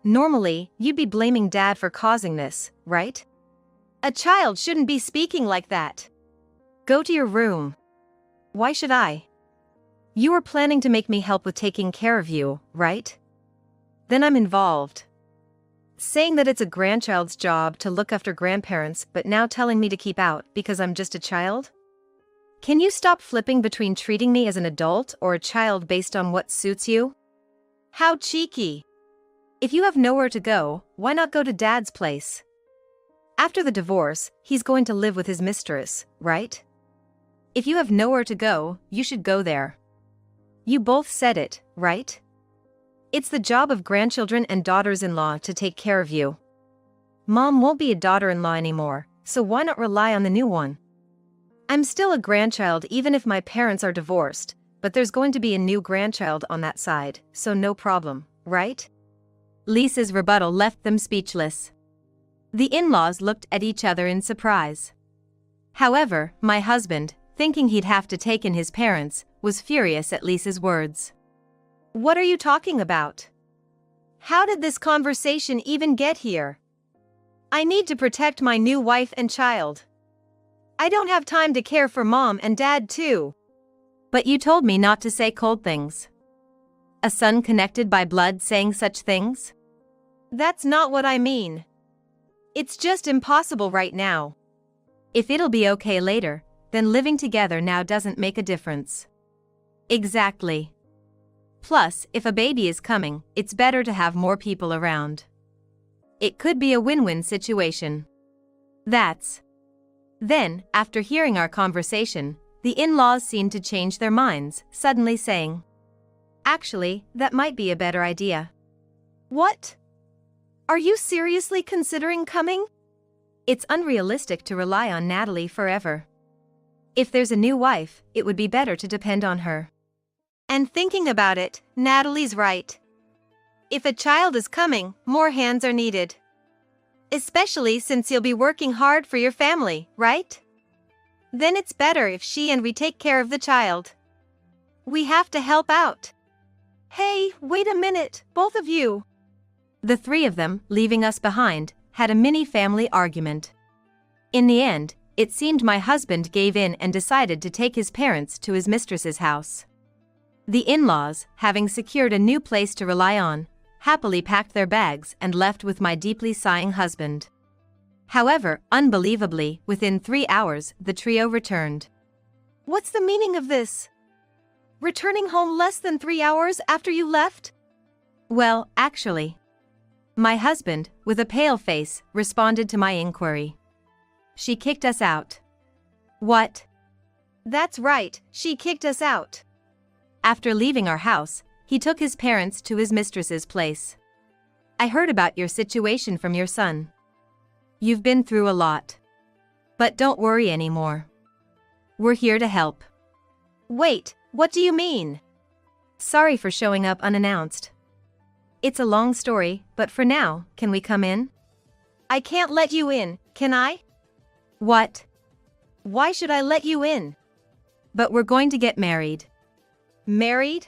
Normally, you'd be blaming Dad for causing this, right? A child shouldn't be speaking like that. Go to your room. Why should I? You were planning to make me help with taking care of you, right? Then I'm involved. Saying that it's a grandchild's job to look after grandparents, but now telling me to keep out because I'm just a child? Can you stop flipping between treating me as an adult or a child based on what suits you? How cheeky. If you have nowhere to go, why not go to Dad's place? After the divorce, he's going to live with his mistress, right? If you have nowhere to go, you should go there. You both said it, right? It's the job of grandchildren and daughters-in-law to take care of you. Mom won't be a daughter-in-law anymore, so why not rely on the new one? I'm still a grandchild even if my parents are divorced, but there's going to be a new grandchild on that side, so no problem, right? Lisa's rebuttal left them speechless. The in-laws looked at each other in surprise. However, my husband, thinking he'd have to take in his parents, was furious at Lisa's words. What are you talking about? How did this conversation even get here? I need to protect my new wife and child. I don't have time to care for Mom and Dad too. But you told me not to say cold things. A son connected by blood saying such things? That's not what I mean. It's just impossible right now. If it'll be okay later, then living together now doesn't make a difference. Exactly. Plus, if a baby is coming, it's better to have more people around. It could be a win-win situation. Then, after hearing our conversation, the in-laws seemed to change their minds, suddenly saying, Actually, that might be a better idea. What? Are you seriously considering coming? It's unrealistic to rely on Natalie forever. If there's a new wife, it would be better to depend on her. And thinking about it, Natalie's right. If a child is coming, more hands are needed. Especially since you'll be working hard for your family, right? Then it's better if she and we take care of the child. We have to help out. Hey, wait a minute, both of you. The three of them, leaving us behind, had a mini-family argument. In the end, it seemed my husband gave in and decided to take his parents to his mistress's house. The in-laws, having secured a new place to rely on, happily packed their bags and left with my deeply sighing husband. However, unbelievably, within 3 hours, the trio returned. What's the meaning of this? Returning home less than 3 hours after you left? Well, actually. My husband, with a pale face, responded to my inquiry. She kicked us out. What? That's right, she kicked us out. After leaving our house, he took his parents to his mistress's place. I heard about your situation from your son. You've been through a lot. But don't worry anymore. We're here to help. Wait, what do you mean? Sorry for showing up unannounced. It's a long story, but for now, can we come in? I can't let you in, can I? What? Why should I let you in? But we're going to get married. Married?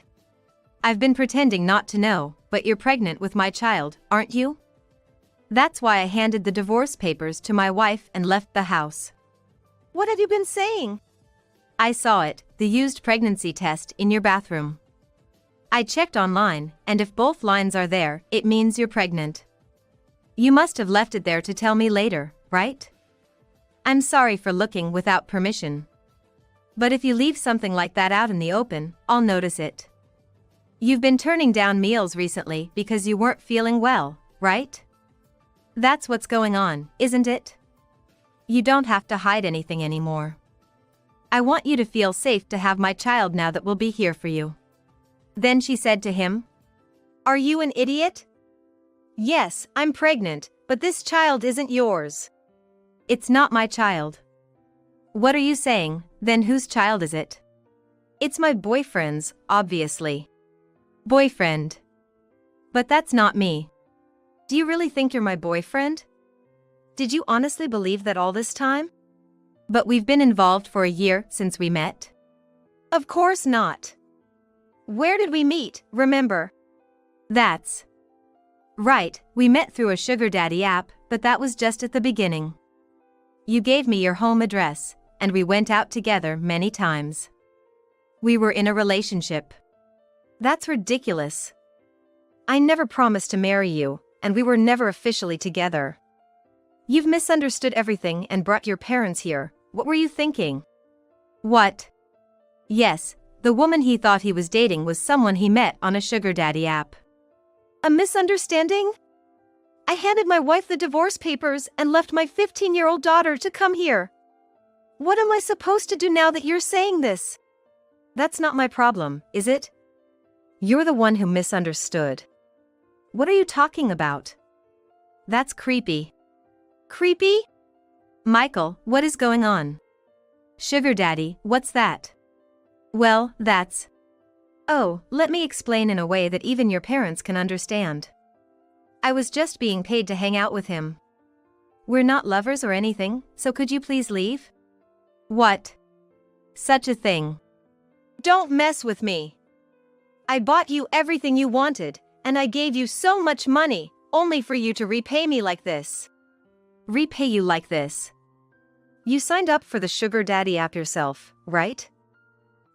I've been pretending not to know, but you're pregnant with my child, aren't you? That's why I handed the divorce papers to my wife and left the house. What have you been saying? I saw it, the used pregnancy test, in your bathroom. I checked online, and if both lines are there, it means you're pregnant. You must have left it there to tell me later, right? I'm sorry for looking without permission. But if you leave something like that out in the open, I'll notice it. You've been turning down meals recently because you weren't feeling well, right? That's what's going on, isn't it? You don't have to hide anything anymore. I want you to feel safe to have my child now that we'll be here for you. Then she said to him, Are you an idiot? Yes, I'm pregnant, but this child isn't yours. It's not my child. What are you saying? Then whose child is it? It's my boyfriend's, obviously. Boyfriend. But that's not me. Do you really think you're my boyfriend? Did you honestly believe that all this time? But we've been involved for a year since we met. Of course not. Where did we meet, remember? That's right, we met through a sugar daddy app, but that was just at the beginning. You gave me your home address, and we went out together many times. We were in a relationship. That's ridiculous. I never promised to marry you, and we were never officially together. You've misunderstood everything and brought your parents here. What were you thinking? What? Yes, the woman he thought he was dating was someone he met on a sugar daddy app. A misunderstanding? I handed my wife the divorce papers and left my 15-year-old daughter to come here. What am I supposed to do now that you're saying this? That's not my problem, is it? You're the one who misunderstood. What are you talking about? That's creepy. Creepy? Michael, what is going on? Sugar daddy, what's that? Well, that's... Oh, let me explain in a way that even your parents can understand. I was just being paid to hang out with him. We're not lovers or anything, so could you please leave? What? Such a thing. Don't mess with me. I bought you everything you wanted, and I gave you so much money, only for you to repay me like this. Repay you like this? You signed up for the sugar daddy app yourself, right?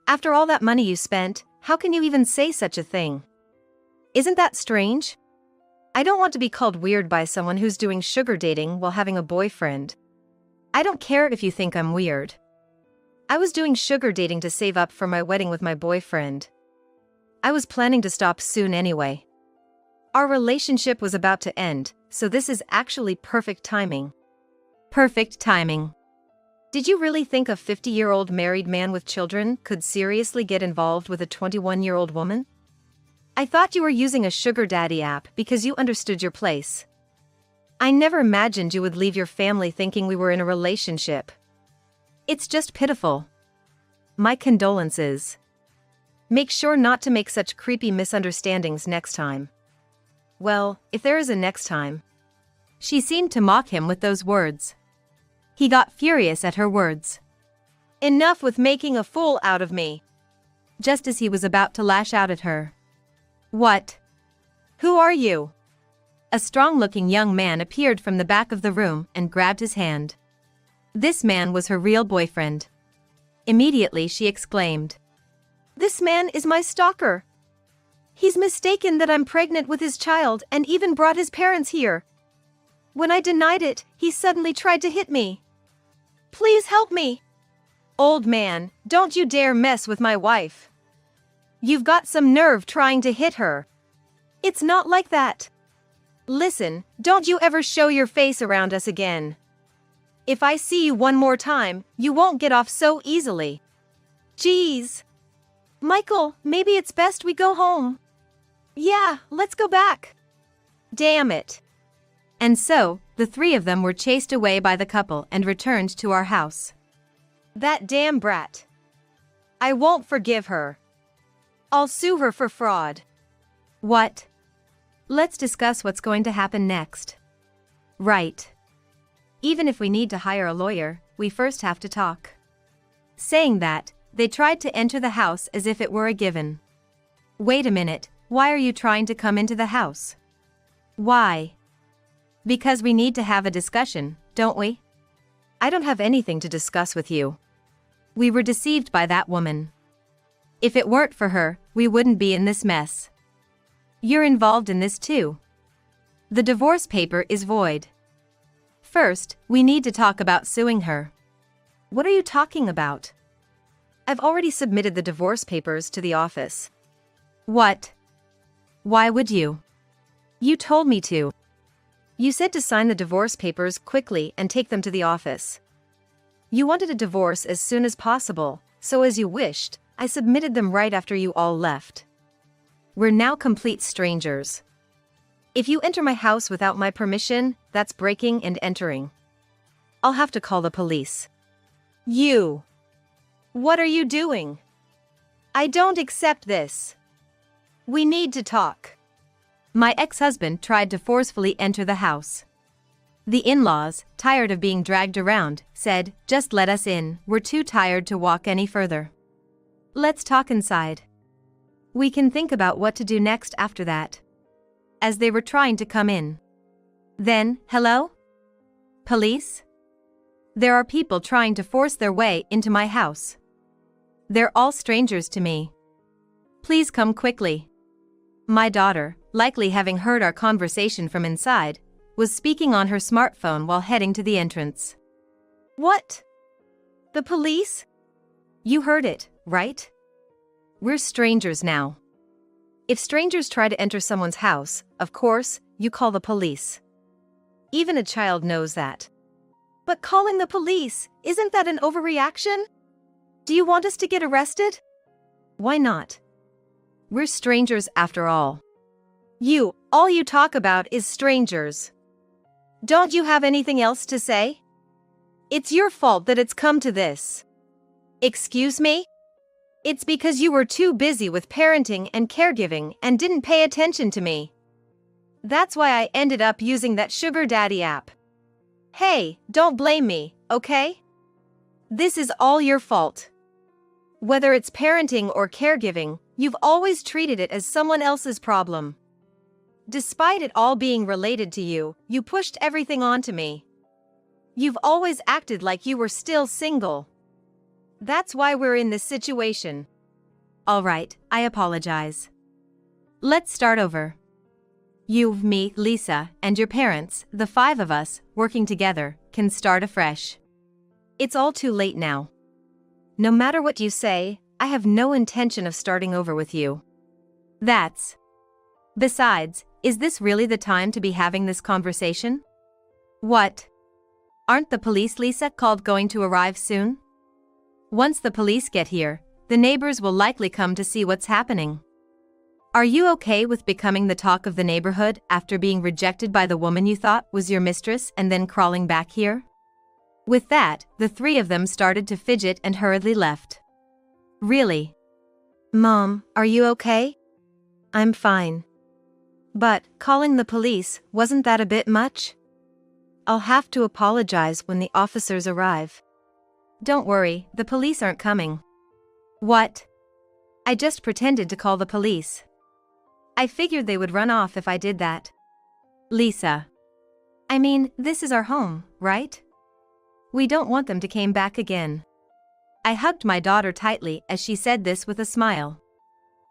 After all that money you spent, how can you even say such a thing? Isn't that strange? I don't want to be called weird by someone who's doing sugar dating while having a boyfriend. I don't care if you think I'm weird. I was doing sugar dating to save up for my wedding with my boyfriend. I was planning to stop soon anyway. Our relationship was about to end, so this is actually perfect timing. Perfect timing. Did you really think a 50-year-old married man with children could seriously get involved with a 21-year-old woman? I thought you were using a sugar daddy app because you understood your place. I never imagined you would leave your family thinking we were in a relationship. It's just pitiful. My condolences. Make sure not to make such creepy misunderstandings next time. Well, if there is a next time. She seemed to mock him with those words. He got furious at her words. Enough with making a fool out of me. Just as he was about to lash out at her. What? Who are you? A strong-looking young man appeared from the back of the room and grabbed his hand. This man was her real boyfriend. Immediately she exclaimed. This man is my stalker. He's mistaken that I'm pregnant with his child and even brought his parents here. When I denied it, he suddenly tried to hit me. Please help me. Old man, don't you dare mess with my wife. You've got some nerve trying to hit her. It's not like that. Listen, don't you ever show your face around us again. If I see you one more time, you won't get off so easily. Jeez. Michael, maybe it's best we go home. Yeah, let's go back. Damn it. And so, the three of them were chased away by the couple and returned to our house. That damn brat. I won't forgive her. I'll sue her for fraud. What? Let's discuss what's going to happen next. Right. Even if we need to hire a lawyer, we first have to talk. Saying that, they tried to enter the house as if it were a given. Wait a minute, why are you trying to come into the house? Why? Because we need to have a discussion, don't we? I don't have anything to discuss with you. We were deceived by that woman. If it weren't for her, we wouldn't be in this mess. You're involved in this too. The divorce paper is void. First, we need to talk about suing her. What are you talking about? I've already submitted the divorce papers to the office. What? Why would you? You told me to. You said to sign the divorce papers quickly and take them to the office. You wanted a divorce as soon as possible, so as you wished, I submitted them right after you all left. We're now complete strangers. If you enter my house without my permission, that's breaking and entering. I'll have to call the police. You! What are you doing? I don't accept this. We need to talk. My ex-husband tried to forcefully enter the house. The in-laws, tired of being dragged around, said, "Just let us in, we're too tired to walk any further. Let's talk inside. We can think about what to do next after that." As they were trying to come in. Then, hello? Police? There are people trying to force their way into my house. They're all strangers to me. Please come quickly. My daughter, likely having heard our conversation from inside, was speaking on her smartphone while heading to the entrance. What? The police? You heard it, right? We're strangers now. If strangers try to enter someone's house, of course, you call the police. Even a child knows that. But calling the police, isn't that an overreaction? Do you want us to get arrested? Why not? We're strangers after all. All you talk about is strangers. Don't you have anything else to say? It's your fault that it's come to this. Excuse me? It's because you were too busy with parenting and caregiving and didn't pay attention to me. That's why I ended up using that sugar daddy app. Hey, don't blame me, okay? This is all your fault. Whether it's parenting or caregiving, you've always treated it as someone else's problem. Despite it all being related to you, you pushed everything onto me. You've always acted like you were still single. That's why we're in this situation. All right, I apologize. Let's start over. You, me, Lisa, and your parents, the 5 of us, working together, can start afresh. It's all too late now. No matter what you say, I have no intention of starting over with you. Besides, is this really the time to be having this conversation? What? Aren't the police, Lisa, going to arrive soon? Once the police get here, the neighbors will likely come to see what's happening. Are you okay with becoming the talk of the neighborhood after being rejected by the woman you thought was your mistress and then crawling back here? With that, the 3 of them started to fidget and hurriedly left. Really? Mom, are you okay? I'm fine. But, calling the police, wasn't that a bit much? I'll have to apologize when the officers arrive. Don't worry, the police aren't coming. What? I just pretended to call the police. I figured they would run off if I did that. Lisa. I mean, this is our home, right? We don't want them to come back again. I hugged my daughter tightly as she said this with a smile.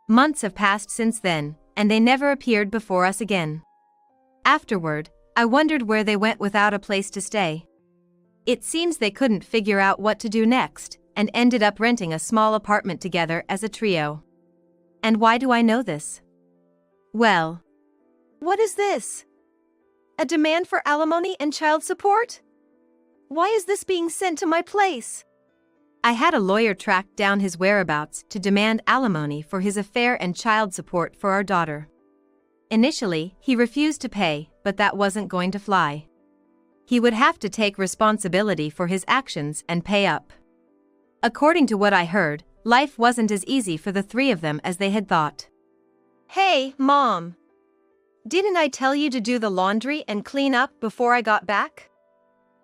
Months have passed since then, and they never appeared before us again. Afterward, I wondered where they went without a place to stay. It seems they couldn't figure out what to do next, and ended up renting a small apartment together as a trio. And why do I know this? Well, what is this? A demand for alimony and child support? Why is this being sent to my place? I had a lawyer track down his whereabouts to demand alimony for his affair and child support for our daughter. Initially, he refused to pay, but that wasn't going to fly. He would have to take responsibility for his actions and pay up. According to what I heard, life wasn't as easy for the 3 of them as they had thought. Hey, Mom! Didn't I tell you to do the laundry and clean up before I got back?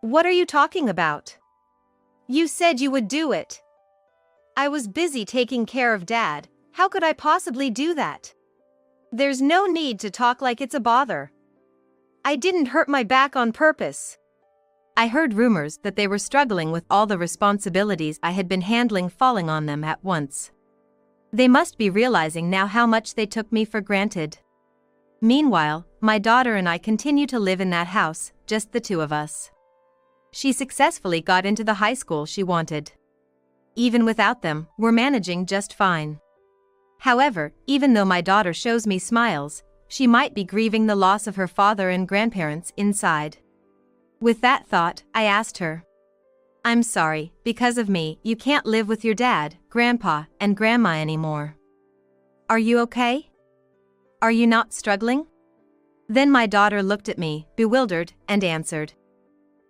What are you talking about? You said you would do it. I was busy taking care of Dad, How could I possibly do that? There's no need to talk like it's a bother. I didn't hurt my back on purpose. I heard rumors that they were struggling with all the responsibilities I had been handling falling on them at once. They must be realizing now how much they took me for granted. Meanwhile, my daughter and I continue to live in that house, just the two of us. She successfully got into the high school she wanted. Even without them, we're managing just fine. However, even though my daughter shows me smiles, she might be grieving the loss of her father and grandparents inside. With that thought, I asked her, "I'm sorry, because of me, you can't live with your dad, grandpa, and grandma anymore. Are you okay? Are you not struggling?" Then my daughter looked at me, bewildered, and answered,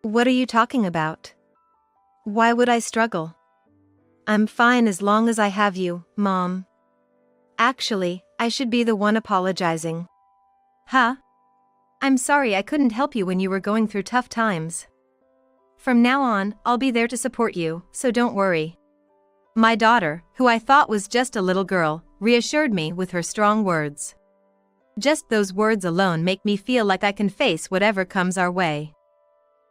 "What are you talking about? Why would I struggle? I'm fine as long as I have you, Mom. Actually, I should be the one apologizing." "Huh? I'm sorry I couldn't help you when you were going through tough times. From now on, I'll be there to support you, so don't worry." My daughter, who I thought was just a little girl, reassured me with her strong words. Just those words alone make me feel like I can face whatever comes our way.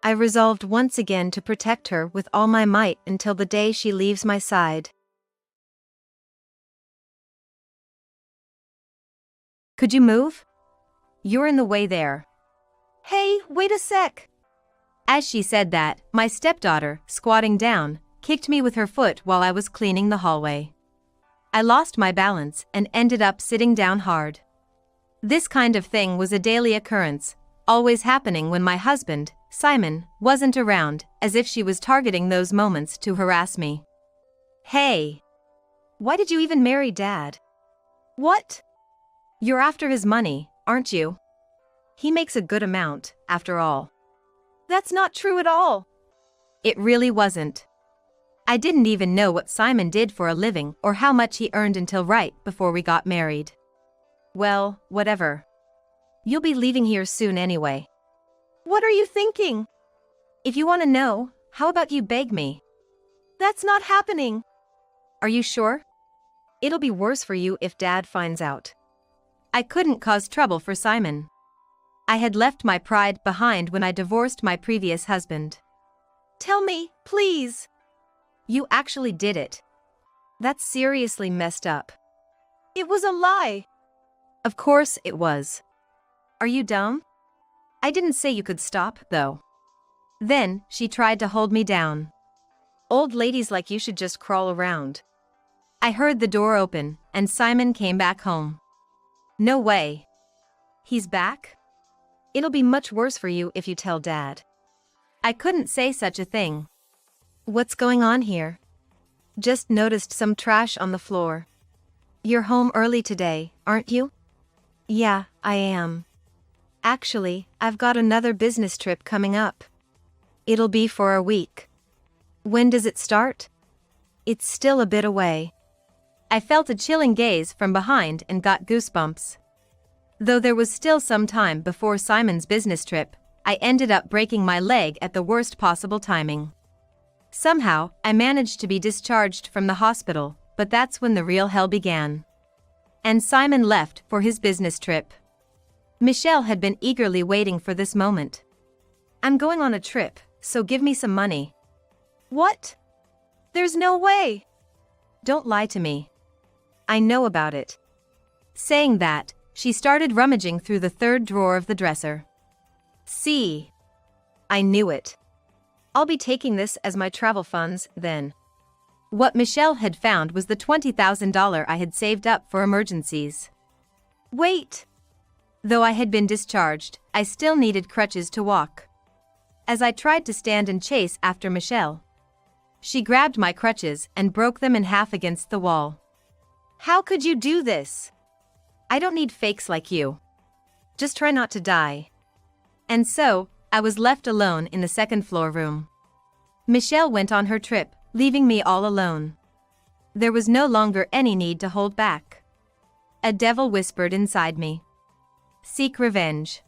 I resolved once again to protect her with all my might until the day she leaves my side. "Could you move? You're in the way there." "Hey, wait a sec." As she said that, my stepdaughter, squatting down, kicked me with her foot while I was cleaning the hallway. I lost my balance and ended up sitting down hard. This kind of thing was a daily occurrence, always happening when my husband, Simon, wasn't around, as if she was targeting those moments to harass me. "Hey, why did you even marry Dad?" "What? You're after his money, aren't you? He makes a good amount, after all." "That's not true at all." It really wasn't. I didn't even know what Simon did for a living or how much he earned until right before we got married. "Well, whatever. You'll be leaving here soon anyway." "What are you thinking?" "If you want to know, how about you beg me?" "That's not happening." "Are you sure?" "It'll be worse for you if Dad finds out." I couldn't cause trouble for Simon. I had left my pride behind when I divorced my previous husband. "Tell me, please." "You actually did it." "That's seriously messed up." "It was a lie." "Of course it was. Are you dumb? I didn't say you could stop, though." Then, she tried to hold me down. "Old ladies like you should just crawl around." I heard the door open, and Simon came back home. No way. He's back? "It'll be much worse for you if you tell Dad." I couldn't say such a thing. "What's going on here?" "Just noticed some trash on the floor." "You're home early today, aren't you?" "Yeah, I am. Actually, I've got another business trip coming up. It'll be for a week." "When does it start?" "It's still a bit away." I felt a chilling gaze from behind and got goosebumps. Though there was still some time before Simon's business trip, I ended up breaking my leg at the worst possible timing. Somehow, I managed to be discharged from the hospital, but that's when the real hell began. And Simon left for his business trip. Michelle had been eagerly waiting for this moment. "I'm going on a trip, so give me some money." "What? There's no way." "Don't lie to me. I know about it." Saying that, she started rummaging through the third drawer of the dresser. "See? I knew it. I'll be taking this as my travel funds, then." What Michelle had found was the $20,000 I had saved up for emergencies. "Wait." Though I had been discharged, I still needed crutches to walk. As I tried to stand and chase after Michelle, she grabbed my crutches and broke them in half against the wall. "How could you do this?" "I don't need fakes like you. Just try not to die." And so, I was left alone in the second floor room. Michelle went on her trip, leaving me all alone. There was no longer any need to hold back. A devil whispered inside me. Seek revenge.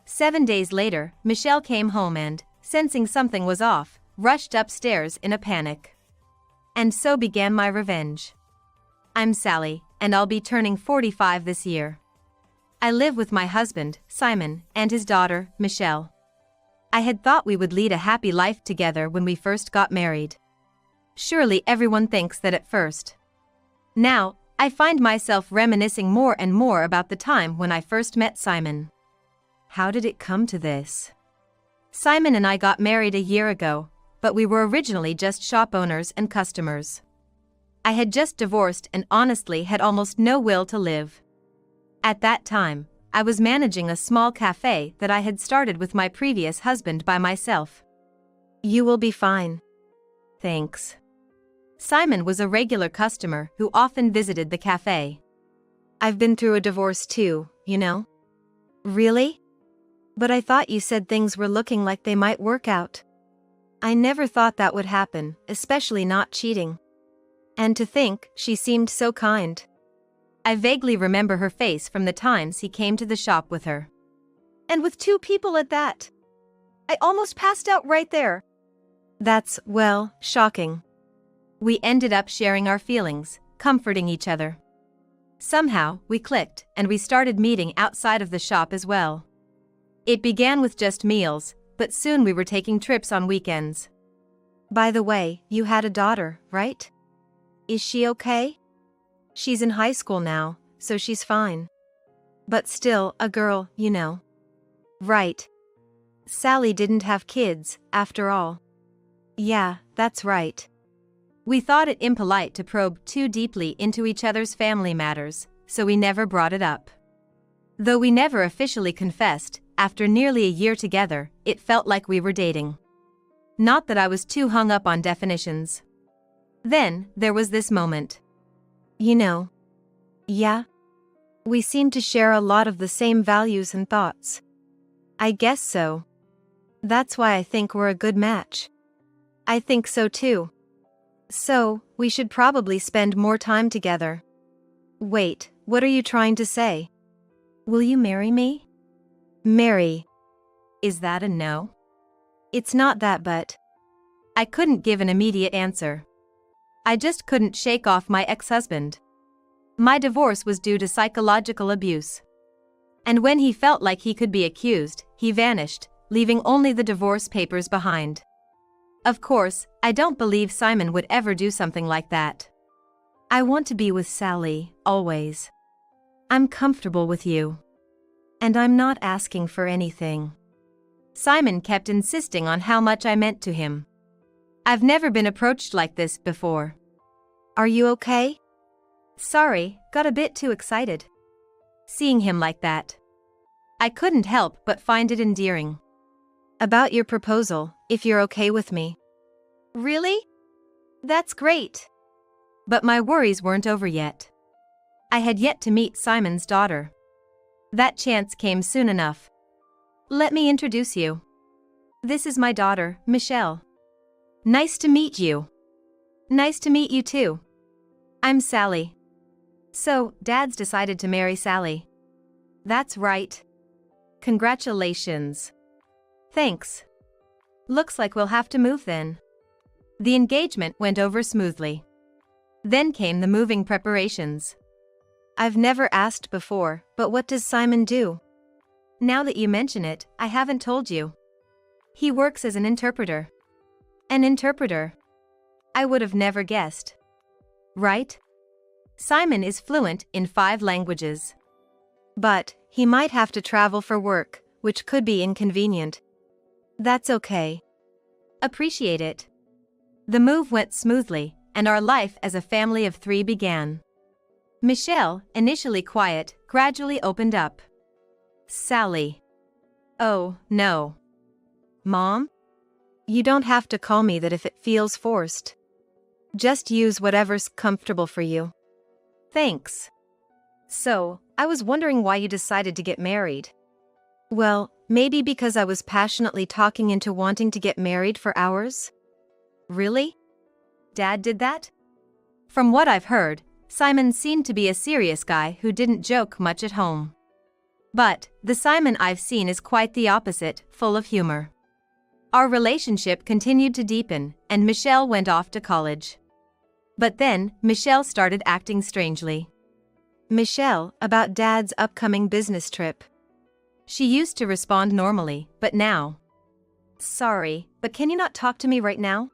7 days later, Michelle came home and, sensing something was off, rushed upstairs in a panic. And so began my revenge. I'm Sally, and I'll be turning 45 this year. I live with my husband, Simon, and his daughter, Michelle. I had thought we would lead a happy life together when we first got married. Surely everyone thinks that at first. Now, I find myself reminiscing more and more about the time when I first met Simon. How did it come to this? Simon and I got married a year ago, but we were originally just shop owners and customers. I had just divorced and honestly had almost no will to live. At that time, I was managing a small cafe that I had started with my previous husband by myself. You will be fine. Thanks. Simon was a regular customer who often visited the cafe. I've been through a divorce too, you know. Really? But I thought you said things were looking like they might work out. I never thought that would happen, especially not cheating. And to think, she seemed so kind. I vaguely remember her face from the times he came to the shop with her. And with 2 people at that. I almost passed out right there. That's, well, shocking. We ended up sharing our feelings, comforting each other. Somehow, we clicked, and we started meeting outside of the shop as well. It began with just meals, but soon we were taking trips on weekends. By the way, you had a daughter, right? Is she okay? She's in high school now, so she's fine. But still, a girl, you know. Right. Sally didn't have kids, after all. Yeah, that's right. We thought it impolite to probe too deeply into each other's family matters, so we never brought it up. Though we never officially confessed, after nearly a year together, it felt like we were dating. Not that I was too hung up on definitions. Then, there was this moment. You know. Yeah? We seem to share a lot of the same values and thoughts. I guess so. That's why I think we're a good match. I think so too. So, we should probably spend more time together. Wait, what are you trying to say? Will you marry me? Marry. Is that a no? It's not that, but... I couldn't give an immediate answer. I just couldn't shake off my ex-husband. My divorce was due to psychological abuse. And when he felt like he could be accused, he vanished, leaving only the divorce papers behind. Of course, I don't believe Simon would ever do something like that. I want to be with Sally, always. I'm comfortable with you. And I'm not asking for anything. Simon kept insisting on how much I meant to him. I've never been approached like this before. Are you okay? Sorry, got a bit too excited. Seeing him like that. I couldn't help but find it endearing. About your proposal, if you're okay with me. Really? That's great. But my worries weren't over yet. I had yet to meet Simon's daughter. That chance came soon enough. Let me introduce you. This is my daughter, Michelle. Nice to meet you. Nice to meet you too. I'm Sally. So, Dad's decided to marry Sally. That's right. Congratulations. Thanks. Looks like we'll have to move then. The engagement went over smoothly. Then came the moving preparations. I've never asked before, but what does Simon do? Now that you mention it, I haven't told you. He works as an interpreter. An interpreter. I would have never guessed. Right? Simon is fluent in 5 languages. But, he might have to travel for work, which could be inconvenient. That's okay. Appreciate it. The move went smoothly, and our life as a family of 3 began. Michelle, initially quiet, gradually opened up. Sally. Oh, no. Mom? You don't have to call me that if it feels forced. Just use whatever's comfortable for you. Thanks. So, I was wondering why you decided to get married. Well, maybe because I was passionately talking into wanting to get married for hours? Really? Dad did that? From what I've heard, Simon seemed to be a serious guy who didn't joke much at home. But, the Simon I've seen is quite the opposite, full of humor. Our relationship continued to deepen, and Michelle went off to college. But then, Michelle started acting strangely. Michelle, about Dad's upcoming business trip. She used to respond normally, but now. Sorry, but can you not talk to me right now?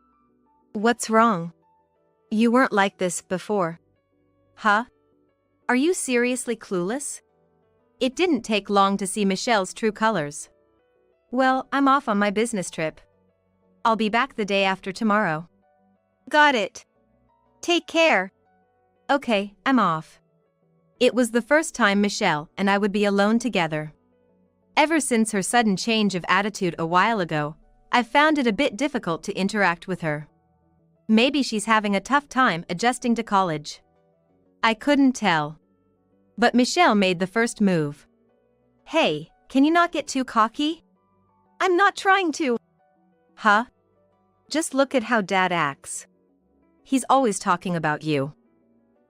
What's wrong? You weren't like this before. Huh? Are you seriously clueless? It didn't take long to see Michelle's true colors. Well, I'm off on my business trip. I'll be back the day after tomorrow. Got it. Take care. Okay, I'm off. It was the first time Michelle and I would be alone together. Ever since her sudden change of attitude a while ago, I've found it a bit difficult to interact with her. Maybe she's having a tough time adjusting to college. I couldn't tell. But Michelle made the first move. Hey, can you not get too cocky? I'm not trying to. Huh? Just look at how Dad acts. He's always talking about you.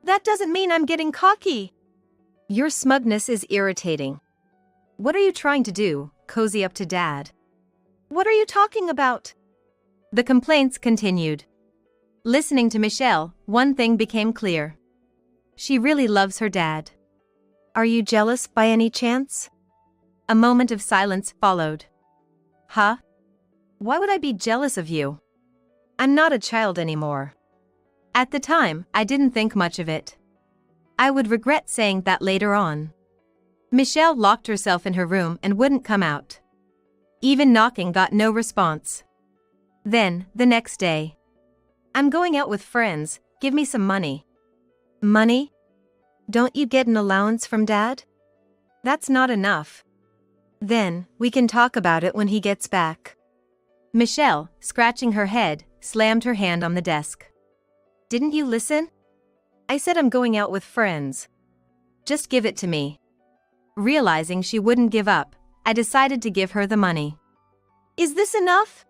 That doesn't mean I'm getting cocky. Your smugness is irritating. What are you trying to do, cozy up to Dad? What are you talking about? The complaints continued. Listening to Michelle, one thing became clear. She really loves her dad. Are you jealous by any chance? A moment of silence followed. Huh? Why would I be jealous of you? I'm not a child anymore. At the time, I didn't think much of it. I would regret saying that later on. Michelle locked herself in her room and wouldn't come out. Even knocking got no response. Then, the next day. I'm going out with friends, give me some money. Money? Don't you get an allowance from Dad? That's not enough. Then, we can talk about it when he gets back. Michelle, scratching her head, slammed her hand on the desk. Didn't you listen? I said I'm going out with friends. Just give it to me. Realizing she wouldn't give up, I decided to give her the money. Is this enough?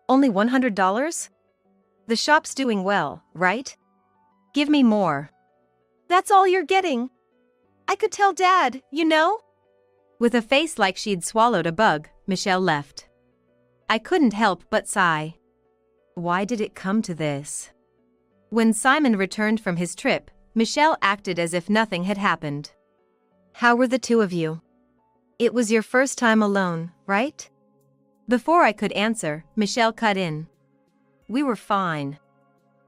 Only $100? The shop's doing well, right? Give me more. That's all you're getting. I could tell Dad, you know? With a face like she'd swallowed a bug, Michelle left. I couldn't help but sigh. Why did it come to this? When Simon returned from his trip, Michelle acted as if nothing had happened. How were the two of you? It was your first time alone, right? Before I could answer, Michelle cut in. We were fine.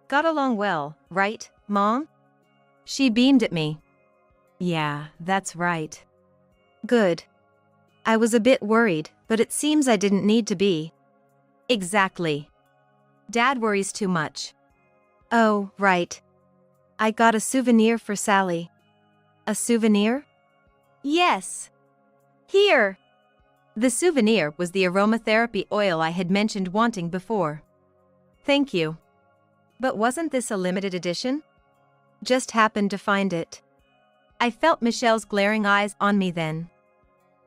Got along well, right, Mom? She beamed at me. Yeah, that's right. Good. I was a bit worried, but it seems I didn't need to be. Exactly. Dad worries too much. Oh, right. I got a souvenir for Sally. A souvenir? Yes. Here. The souvenir was the aromatherapy oil I had mentioned wanting before. Thank you. But wasn't this a limited edition? Just happened to find it. I felt Michelle's glaring eyes on me then.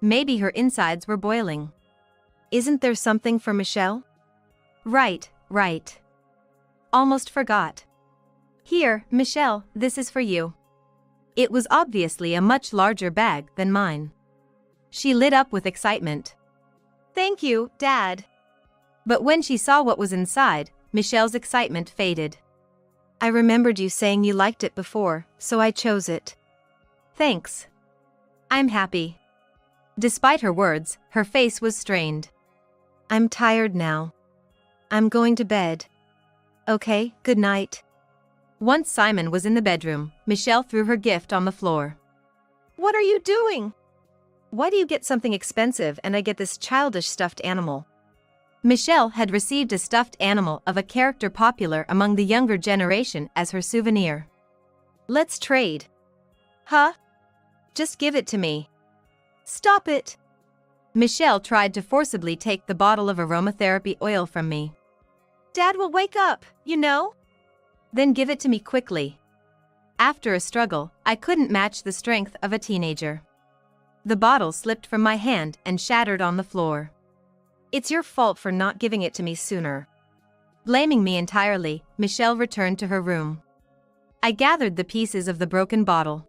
Maybe her insides were boiling. Isn't there something for Michelle? Right. Almost forgot. Here, Michelle, this is for you. It was obviously a much larger bag than mine. She lit up with excitement. Thank you, Dad. But when she saw what was inside, Michelle's excitement faded. I remembered you saying you liked it before, so I chose it. Thanks. I'm happy. Despite her words, her face was strained. I'm tired now. I'm going to bed. Okay, good night. Once Simon was in the bedroom, Michelle threw her gift on the floor. What are you doing? Why do you get something expensive and I get this childish stuffed animal? Michelle had received a stuffed animal of a character popular among the younger generation as her souvenir. Let's trade. Huh? Just give it to me. Stop it. Michelle tried to forcibly take the bottle of aromatherapy oil from me. Dad will wake up, you know? Then give it to me quickly. After a struggle, I couldn't match the strength of a teenager. The bottle slipped from my hand and shattered on the floor. It's your fault for not giving it to me sooner. Blaming me entirely, Michelle returned to her room. I gathered the pieces of the broken bottle.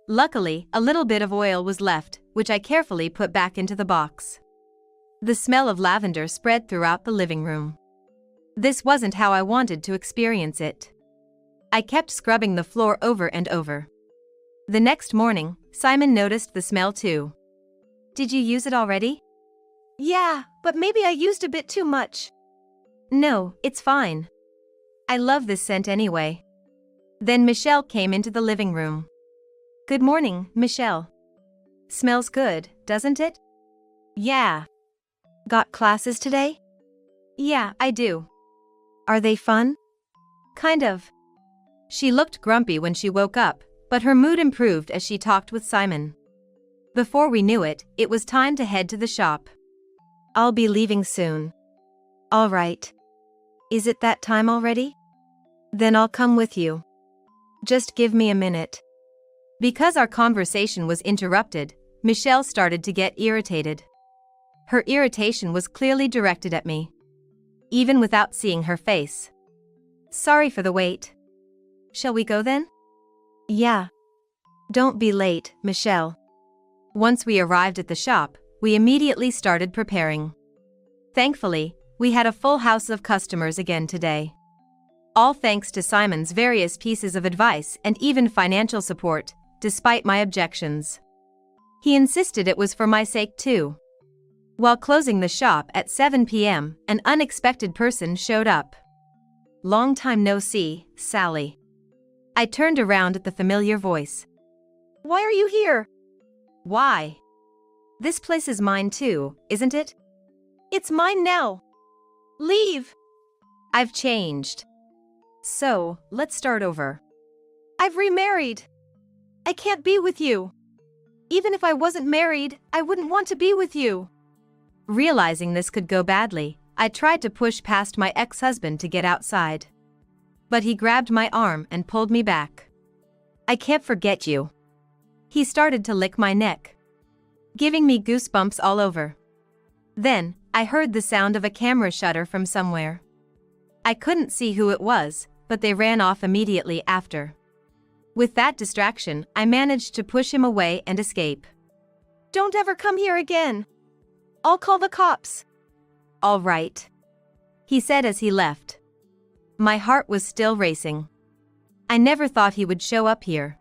Luckily, a little bit of oil was left, which I carefully put back into the box. The smell of lavender spread throughout the living room. This wasn't how I wanted to experience it. I kept scrubbing the floor over and over. The next morning, Simon noticed the smell too. Did you use it already? Yeah, but maybe I used a bit too much. No, it's fine. I love this scent anyway. Then Michelle came into the living room. Good morning, Michelle. Smells good, doesn't it? Yeah. Got classes today? Yeah, I do. Are they fun? Kind of. She looked grumpy when she woke up, but her mood improved as she talked with Simon. Before we knew it, it was time to head to the shop. I'll be leaving soon. All right. Is it that time already? Then I'll come with you. Just give me a minute. Because our conversation was interrupted, Michelle started to get irritated. Her irritation was clearly directed at me, even without seeing her face. Sorry for the wait. Shall we go then? Yeah. Don't be late, Michelle. Once we arrived at the shop, we immediately started preparing. Thankfully, we had a full house of customers again today. All thanks to Simon's various pieces of advice and even financial support, despite my objections. He insisted it was for my sake too. While closing the shop at 7 p.m., an unexpected person showed up. Long time no see, Sally. I turned around at the familiar voice. Why are you here? Why? This place is mine too, isn't it? It's mine now. Leave. I've changed. So, let's start over. I've remarried. I can't be with you. Even if I wasn't married, I wouldn't want to be with you. Realizing this could go badly, I tried to push past my ex-husband to get outside. But he grabbed my arm and pulled me back. I can't forget you. He started to lick my neck, giving me goosebumps all over. Then, I heard the sound of a camera shutter from somewhere. I couldn't see who it was, but they ran off immediately after. With that distraction, I managed to push him away and escape. Don't ever come here again. I'll call the cops. All right, he said as he left. My heart was still racing. I never thought he would show up here.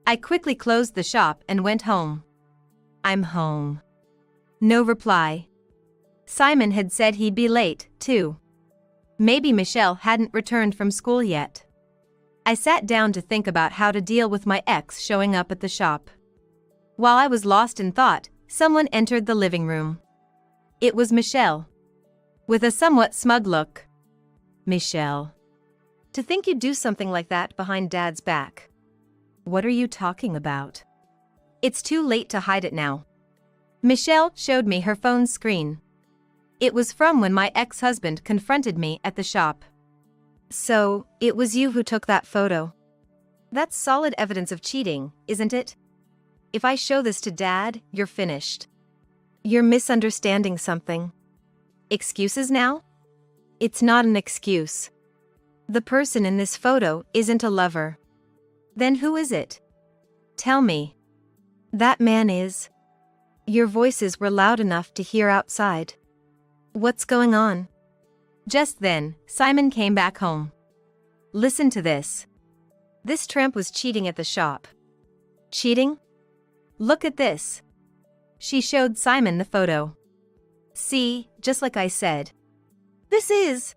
I quickly closed the shop and went home. I'm home. No reply. Simon had said he'd be late, too. Maybe Michelle hadn't returned from school yet. I sat down to think about how to deal with my ex showing up at the shop. While I was lost in thought, someone entered the living room. It was Michelle. With a somewhat smug look. Michelle. To think you'd do something like that behind Dad's back. What are you talking about? It's too late to hide it now. Michelle showed me her phone's screen. It was from when my ex-husband confronted me at the shop. So, it was you who took that photo. That's solid evidence of cheating, isn't it? If I show this to Dad, you're finished. You're misunderstanding something. Excuses now? It's not an excuse. The person in this photo isn't a lover. Then who is it? Tell me. That man is. Your voices were loud enough to hear outside. What's going on? Just then, Simon came back home. Listen to this. This tramp was cheating at the shop. Cheating? Look at this. She showed Simon the photo. See, just like I said. This is.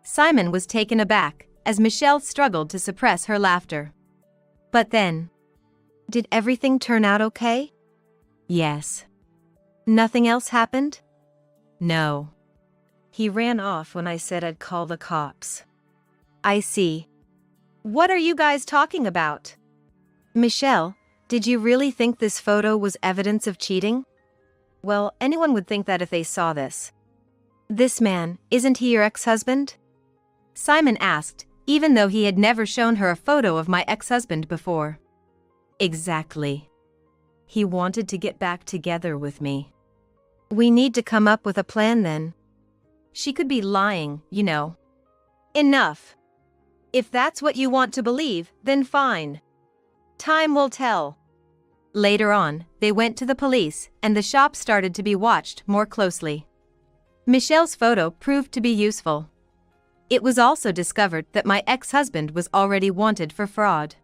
Simon was taken aback, as Michelle struggled to suppress her laughter. But then. Did everything turn out okay? Yes. Nothing else happened? No. He ran off when I said I'd call the cops. I see. What are you guys talking about? Michelle, did you really think this photo was evidence of cheating? Well, anyone would think that if they saw this. This man, isn't he your ex-husband? Simon asked, even though he had never shown her a photo of my ex-husband before. Exactly. He wanted to get back together with me. We need to come up with a plan then. She could be lying, you know. Enough. If that's what you want to believe, then fine. Time will tell. Later on, they went to the police, and the shop started to be watched more closely. Michelle's photo proved to be useful. It was also discovered that my ex-husband was already wanted for fraud.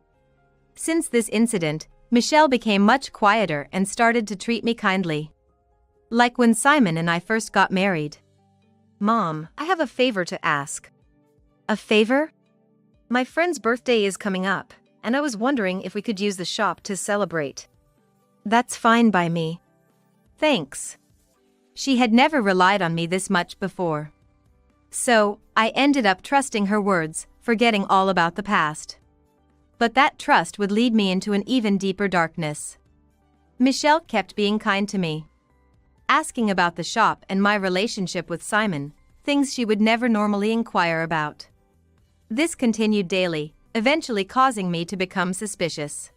Since this incident, Michelle became much quieter and started to treat me kindly. Like when Simon and I first got married. Mom, I have a favor to ask. A favor? My friend's birthday is coming up, and I was wondering if we could use the shop to celebrate. That's fine by me. Thanks. She had never relied on me this much before. So, I ended up trusting her words, forgetting all about the past. But that trust would lead me into an even deeper darkness. Michelle kept being kind to me, asking about the shop and my relationship with Simon, things she would never normally inquire about. This continued daily, eventually causing me to become suspicious.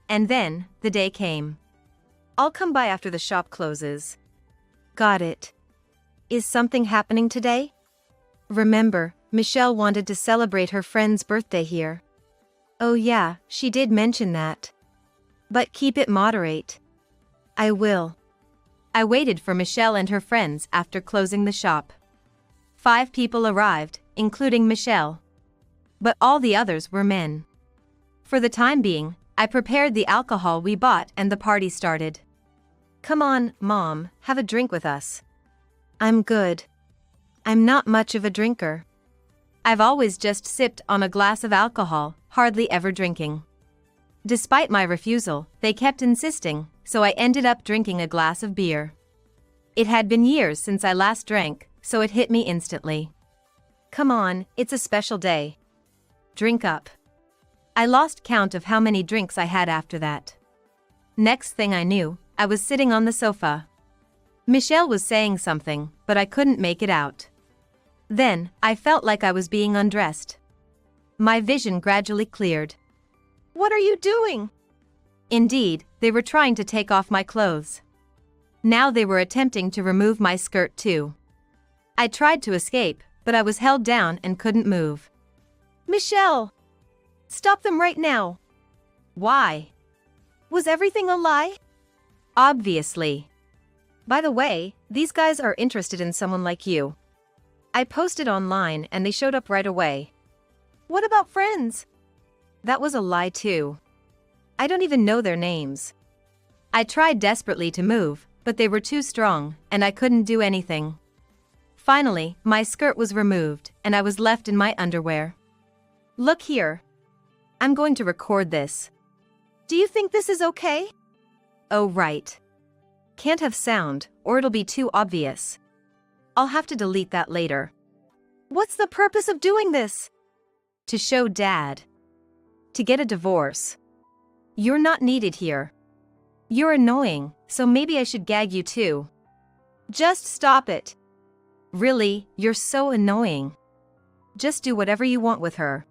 And then, the day came. I'll come by after the shop closes. Got it. Is something happening today? Remember, Michelle wanted to celebrate her friend's birthday here. Oh yeah, she did mention that. But keep it moderate. I will. I waited for Michelle and her friends after closing the shop. 5 people arrived, including Michelle. But all the others were men. For the time being, I prepared the alcohol we bought and the party started. Come on, Mom, have a drink with us. I'm good. I'm not much of a drinker. I've always just sipped on a glass of alcohol, hardly ever drinking. Despite my refusal, they kept insisting, so I ended up drinking a glass of beer. It had been years since I last drank, so it hit me instantly. Come on, it's a special day. Drink up. I lost count of how many drinks I had after that. Next thing I knew, I was sitting on the sofa. Michelle was saying something, but I couldn't make it out. Then, I felt like I was being undressed. My vision gradually cleared. What are you doing? Indeed, they were trying to take off my clothes. Now they were attempting to remove my skirt too. I tried to escape, but I was held down and couldn't move. Michelle! Stop them right now. Why? Was everything a lie? Obviously. By the way, these guys are interested in someone like you. I posted online and they showed up right away. What about friends? That was a lie too. I don't even know their names. I tried desperately to move, but they were too strong, and I couldn't do anything. Finally, my skirt was removed, and I was left in my underwear. Look here. I'm going to record this. Do you think this is okay? Oh right. Can't have sound, or it'll be too obvious. I'll have to delete that later. What's the purpose of doing this? To show Dad. To get a divorce. You're not needed here. You're annoying, so maybe I should gag you too. Just stop it. Really, you're so annoying. Just do whatever you want with her.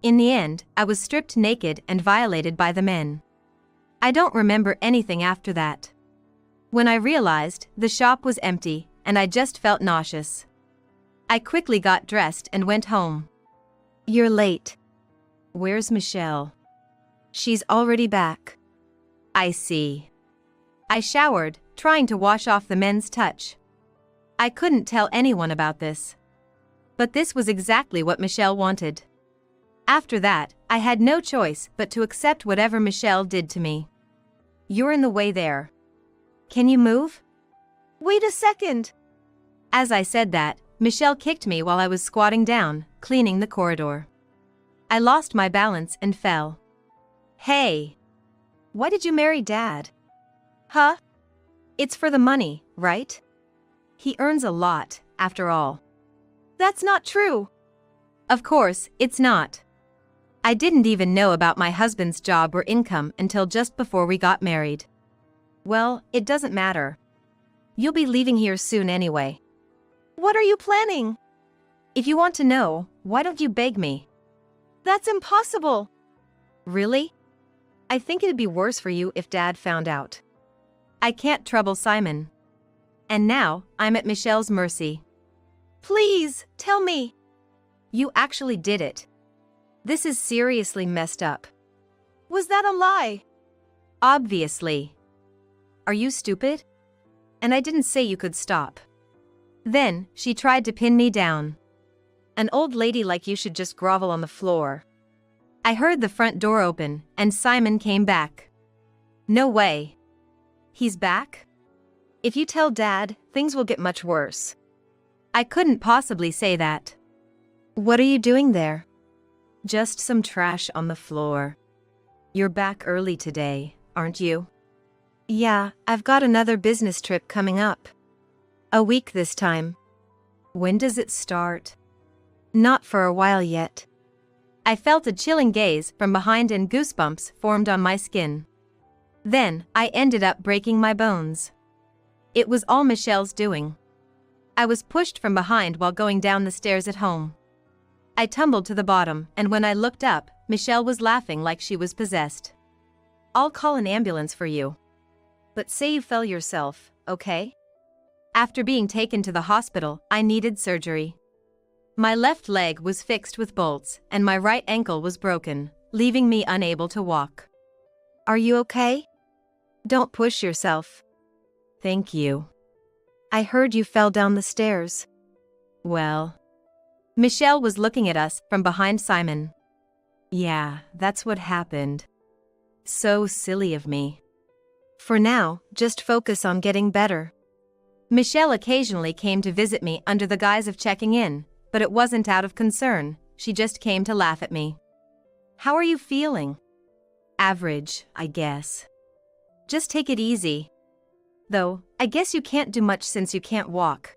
In the end, I was stripped naked and violated by the men. I don't remember anything after that. When I realized, the shop was empty, and I just felt nauseous. I quickly got dressed and went home. You're late. Where's Michelle? She's already back. I see. I showered, trying to wash off the men's touch. I couldn't tell anyone about this. But this was exactly what Michelle wanted. After that, I had no choice but to accept whatever Michelle did to me. You're in the way there. Can you move? Wait a second. As I said that, Michelle kicked me while I was squatting down, cleaning the corridor. I lost my balance and fell. Hey! Why did you marry Dad? Huh? It's for the money, right? He earns a lot, after all. That's not true. Of course, it's not. I didn't even know about my husband's job or income until just before we got married. Well, it doesn't matter. You'll be leaving here soon anyway. What are you planning? If you want to know, why don't you beg me? That's impossible. Really? I think it'd be worse for you if Dad found out. I can't trouble Simon. And now, I'm at Michelle's mercy. Please, tell me. You actually did it. This is seriously messed up. Was that a lie? Obviously. Are you stupid? And I didn't say you could stop. Then, she tried to pin me down. An old lady like you should just grovel on the floor. I heard the front door open, and Simon came back. No way. He's back? If you tell Dad, things will get much worse. I couldn't possibly say that. What are you doing there? Just some trash on the floor. You're back early today, aren't you? Yeah, I've got another business trip coming up. A week this time. When does it start? Not for a while yet. I felt a chilling gaze from behind and goosebumps formed on my skin. Then, I ended up breaking my bones. It was all Michelle's doing. I was pushed from behind while going down the stairs at home. I tumbled to the bottom, and when I looked up, Michelle was laughing like she was possessed. I'll call an ambulance for you. But say you fell yourself, okay? After being taken to the hospital, I needed surgery. My left leg was fixed with bolts, and my right ankle was broken, leaving me unable to walk. Are you okay? Don't push yourself. Thank you. I heard you fell down the stairs. Well. Michelle was looking at us from behind Simon. Yeah, that's what happened. So silly of me. For now, just focus on getting better. Michelle occasionally came to visit me under the guise of checking in, but it wasn't out of concern, she just came to laugh at me. How are you feeling? Average, I guess. Just take it easy. Though, I guess you can't do much since you can't walk.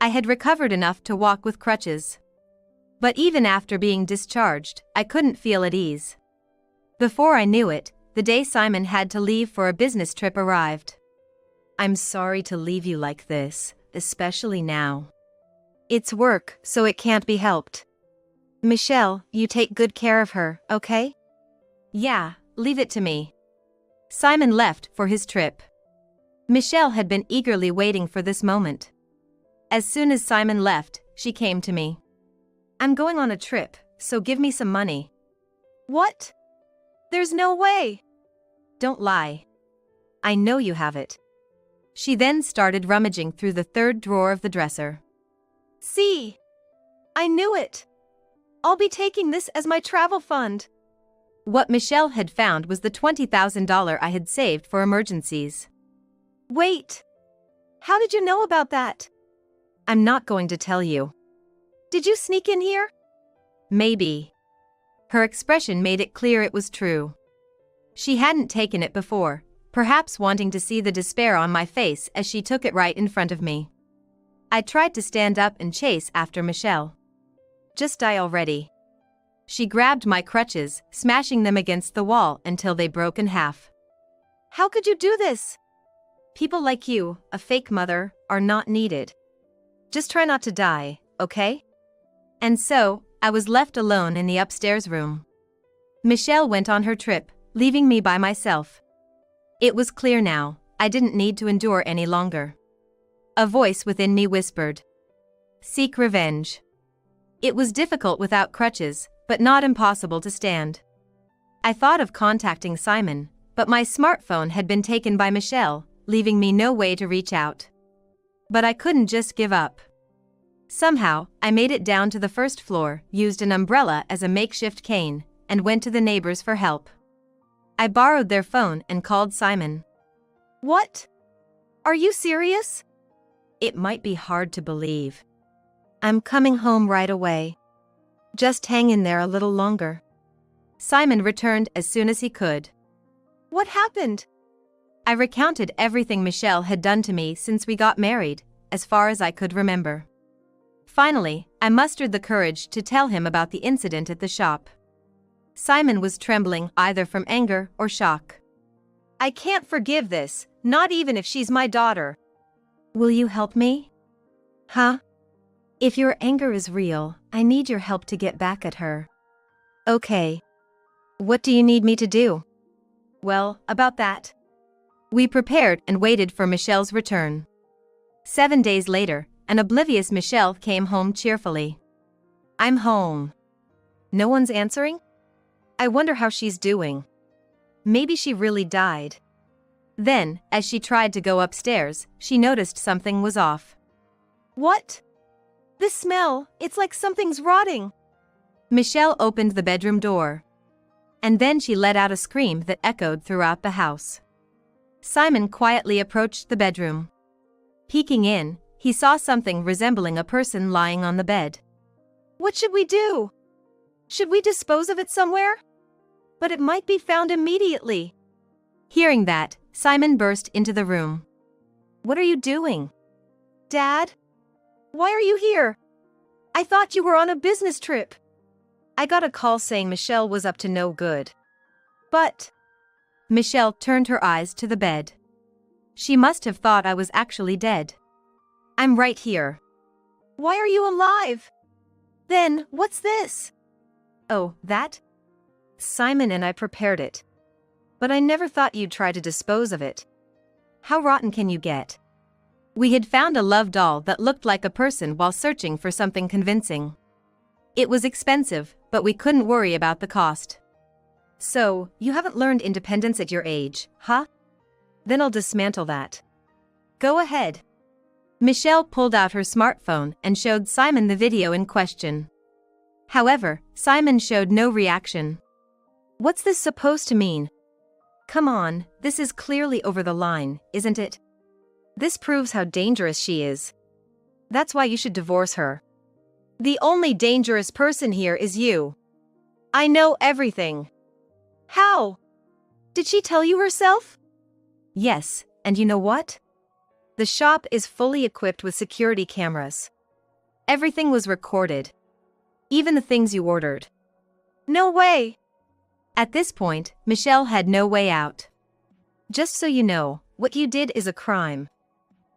I had recovered enough to walk with crutches. But even after being discharged, I couldn't feel at ease. Before I knew it, the day Simon had to leave for a business trip arrived. I'm sorry to leave you like this, especially now. It's work, so it can't be helped. Michelle, you take good care of her, okay? Yeah, leave it to me. Simon left for his trip. Michelle had been eagerly waiting for this moment. As soon as Simon left, she came to me. I'm going on a trip, so give me some money. What? There's no way. Don't lie. I know you have it. She then started rummaging through the third drawer of the dresser. See? I knew it. I'll be taking this as my travel fund. What Michelle had found was the $20,000 I had saved for emergencies. Wait. How did you know about that? I'm not going to tell you. Did you sneak in here? Maybe. Her expression made it clear it was true. She hadn't taken it before, perhaps wanting to see the despair on my face as she took it right in front of me. I tried to stand up and chase after Michelle. Just die already. She grabbed my crutches, smashing them against the wall until they broke in half. How could you do this? People like you, a fake mother, are not needed. Just try not to die, okay? And so, I was left alone in the upstairs room. Michelle went on her trip, leaving me by myself. It was clear now, I didn't need to endure any longer. A voice within me whispered, "Seek revenge." It was difficult without crutches, but not impossible to stand. I thought of contacting Simon, but my smartphone had been taken by Michelle, leaving me no way to reach out. But I couldn't just give up. Somehow, I made it down to the first floor, used an umbrella as a makeshift cane, and went to the neighbors for help. I borrowed their phone and called Simon. What? Are you serious? It might be hard to believe. I'm coming home right away. Just hang in there a little longer. Simon returned as soon as he could. What happened? I recounted everything Michelle had done to me since we got married, as far as I could remember. Finally, I mustered the courage to tell him about the incident at the shop. Simon was trembling either from anger or shock. I can't forgive this, not even if she's my daughter. Will you help me? Huh? If your anger is real, I need your help to get back at her. Okay. What do you need me to do? Well, about that. We prepared and waited for Michelle's return. 7 days later, an oblivious Michelle came home cheerfully. I'm home. No one's answering? I wonder how she's doing. Maybe she really died. Then, as she tried to go upstairs, she noticed something was off. What? The smell, it's like something's rotting. Michelle opened the bedroom door. And then she let out a scream that echoed throughout the house. Simon quietly approached the bedroom. Peeking in, he saw something resembling a person lying on the bed. What should we do? Should we dispose of it somewhere? But it might be found immediately. Hearing that, Simon burst into the room. What are you doing? Dad? Why are you here? I thought you were on a business trip. I got a call saying Michelle was up to no good. But... Michelle turned her eyes to the bed. She must have thought I was actually dead. I'm right here. Why are you alive? Then, what's this? Oh, that? Simon and I prepared it. But I never thought you'd try to dispose of it. How rotten can you get? We had found a love doll that looked like a person while searching for something convincing. It was expensive, but we couldn't worry about the cost. So, you haven't learned independence at your age, huh? Then I'll dismantle that. Go ahead. Michelle pulled out her smartphone and showed Simon the video in question. However, Simon showed no reaction. What's this supposed to mean? Come on, this is clearly over the line, isn't it? This proves how dangerous she is. That's why you should divorce her. The only dangerous person here is you. I know everything. How? Did she tell you herself? Yes, and you know what? The shop is fully equipped with security cameras. Everything was recorded. Even the things you ordered. No way. At this point, Michelle had no way out. Just so you know, what you did is a crime.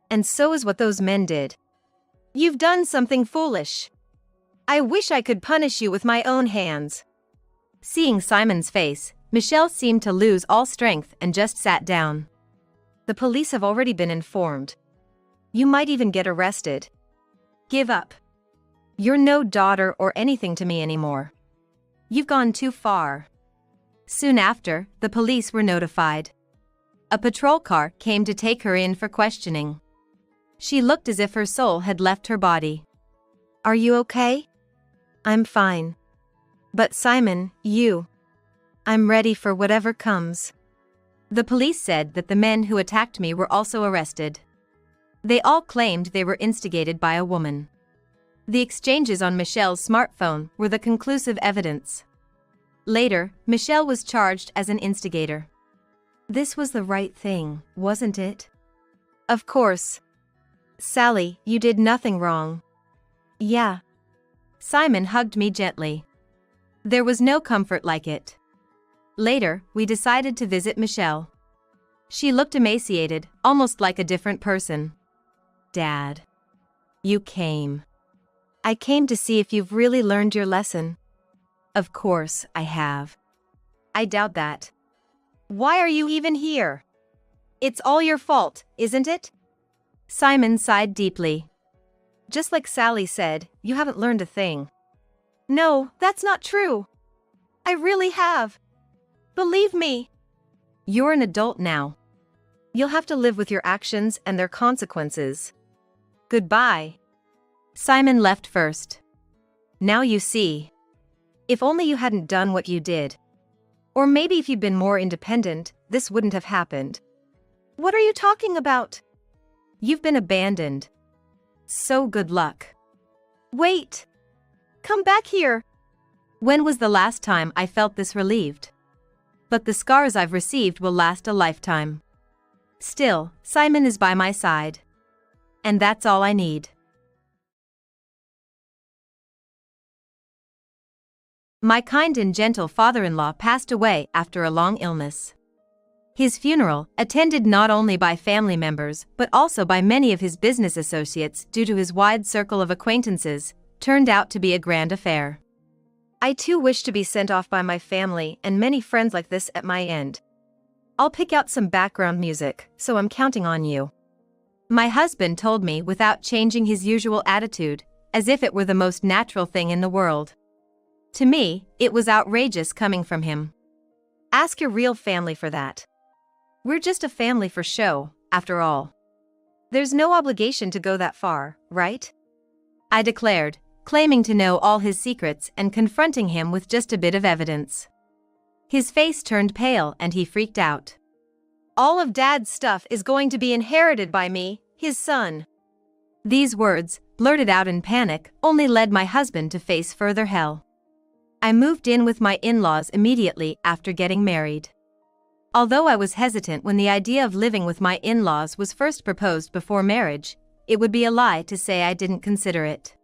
And so is what those men did. You've done something foolish. I wish I could punish you with my own hands. Seeing Simon's face, Michelle seemed to lose all strength and just sat down. The police have already been informed. You might even get arrested. Give up. You're no daughter or anything to me anymore. You've gone too far. Soon after, the police were notified. A patrol car came to take her in for questioning. She looked as if her soul had left her body. Are you okay? I'm fine. But Simon, I'm ready for whatever comes. The police said that the men who attacked me were also arrested. They all claimed they were instigated by a woman. The exchanges on Michelle's smartphone were the conclusive evidence. Later, Michelle was charged as an instigator. This was the right thing, wasn't it? Of course. Sally, you did nothing wrong. Yeah. Simon hugged me gently. There was no comfort like it. Later, we decided to visit Michelle. She looked emaciated, almost like a different person. Dad. You came. I came to see if you've really learned your lesson. Of course, I have. I doubt that. Why are you even here? It's all your fault, isn't it? Simon sighed deeply. Just like Sally said, you haven't learned a thing. No, that's not true. I really have. Believe me. You're an adult now. You'll have to live with your actions and their consequences. Goodbye. Simon left first. Now you see. If only you hadn't done what you did. Or maybe if you'd been more independent, this wouldn't have happened. What are you talking about? You've been abandoned. So good luck. Wait. Come back here. When was the last time I felt this relieved? But the scars I've received will last a lifetime. Still, Simon is by my side. And that's all I need. My kind and gentle father-in-law passed away after a long illness. His funeral, attended not only by family members but also by many of his business associates due to his wide circle of acquaintances, turned out to be a grand affair. I too wish to be sent off by my family and many friends like this at my end. I'll pick out some background music, so I'm counting on you. My husband told me without changing his usual attitude, as if it were the most natural thing in the world. To me, it was outrageous coming from him. Ask your real family for that. We're just a family for show, after all. There's no obligation to go that far, right? I declared, claiming to know all his secrets and confronting him with just a bit of evidence. His face turned pale and he freaked out. All of Dad's stuff is going to be inherited by me, his son. These words, blurted out in panic, only led my husband to face further hell. I moved in with my in-laws immediately after getting married. Although I was hesitant when the idea of living with my in-laws was first proposed before marriage, it would be a lie to say I didn't consider it.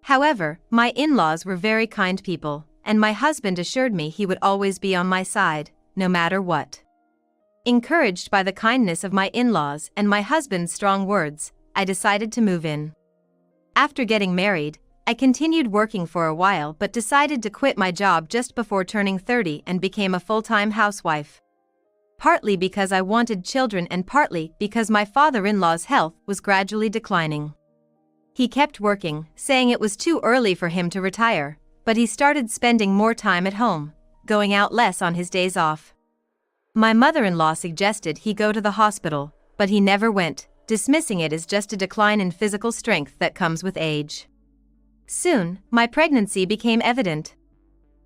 However, my in-laws were very kind people, and my husband assured me he would always be on my side, no matter what. Encouraged by the kindness of my in-laws and my husband's strong words, I decided to move in. After getting married, I continued working for a while but decided to quit my job just before turning 30 and became a full-time housewife. Partly because I wanted children and partly because my father-in-law's health was gradually declining. He kept working, saying it was too early for him to retire, but he started spending more time at home, going out less on his days off. My mother-in-law suggested he go to the hospital, but he never went, dismissing it as just a decline in physical strength that comes with age. Soon, my pregnancy became evident.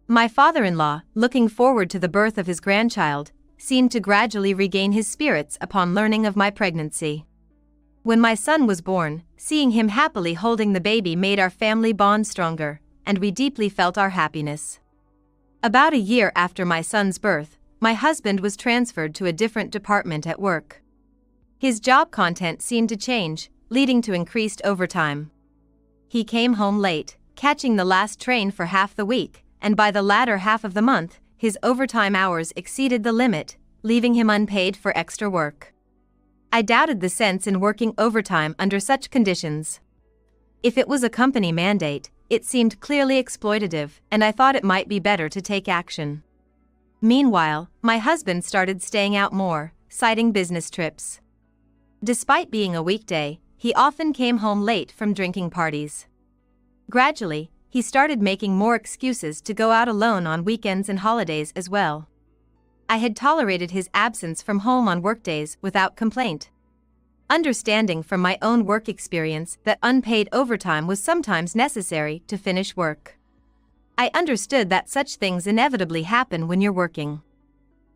My father-in-law, looking forward to the birth of his grandchild, seemed to gradually regain his spirits upon learning of my pregnancy. When my son was born, seeing him happily holding the baby made our family bond stronger, and we deeply felt our happiness. About a year after my son's birth, my husband was transferred to a different department at work. His job content seemed to change, leading to increased overtime. He came home late, catching the last train for half the week, and by the latter half of the month, his overtime hours exceeded the limit, leaving him unpaid for extra work. I doubted the sense in working overtime under such conditions. If it was a company mandate, it seemed clearly exploitative, and I thought it might be better to take action. Meanwhile, my husband started staying out more, citing business trips. Despite being a weekday, he often came home late from drinking parties. Gradually, he started making more excuses to go out alone on weekends and holidays as well. I had tolerated his absence from home on workdays without complaint, understanding from my own work experience that unpaid overtime was sometimes necessary to finish work. I understood that such things inevitably happen when you're working.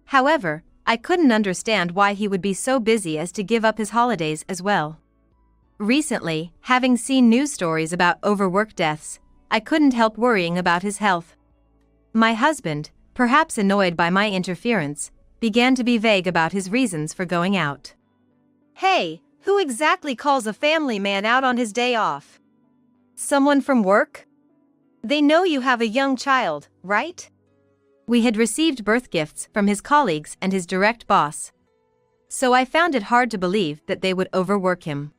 However, I couldn't understand why he would be so busy as to give up his holidays as well. Recently, having seen news stories about overwork deaths, I couldn't help worrying about his health. My husband, perhaps annoyed by my interference, began to be vague about his reasons for going out. Hey, who exactly calls a family man out on his day off? Someone from work? They know you have a young child, right? We had received birth gifts from his colleagues and his direct boss, so I found it hard to believe that they would overwork him.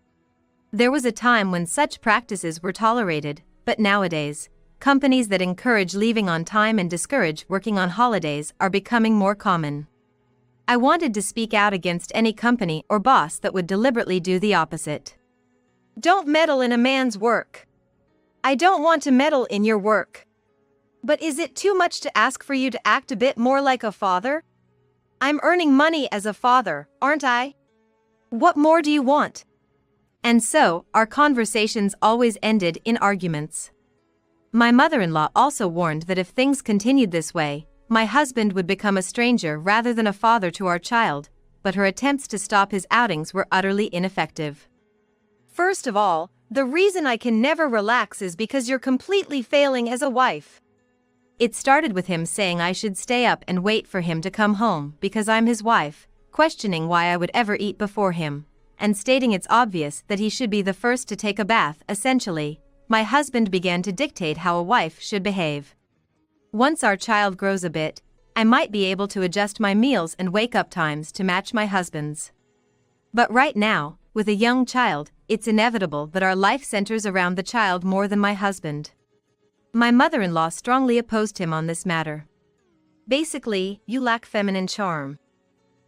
There was a time when such practices were tolerated, but nowadays, companies that encourage leaving on time and discourage working on holidays are becoming more common. I wanted to speak out against any company or boss that would deliberately do the opposite. Don't meddle in a man's work. I don't want to meddle in your work. But is it too much to ask for you to act a bit more like a father? I'm earning money as a father, aren't I? What more do you want? And so, our conversations always ended in arguments. My mother-in-law also warned that if things continued this way, my husband would become a stranger rather than a father to our child, but her attempts to stop his outings were utterly ineffective. First of all, the reason I can never relax is because you're completely failing as a wife. It started with him saying I should stay up and wait for him to come home because I'm his wife, questioning why I would ever eat before him, and stating it's obvious that he should be the first to take a bath. Essentially, my husband began to dictate how a wife should behave. Once our child grows a bit, I might be able to adjust my meals and wake-up times to match my husband's. But right now, with a young child, it's inevitable that our life centers around the child more than my husband. My mother-in-law strongly opposed him on this matter. Basically, you lack feminine charm.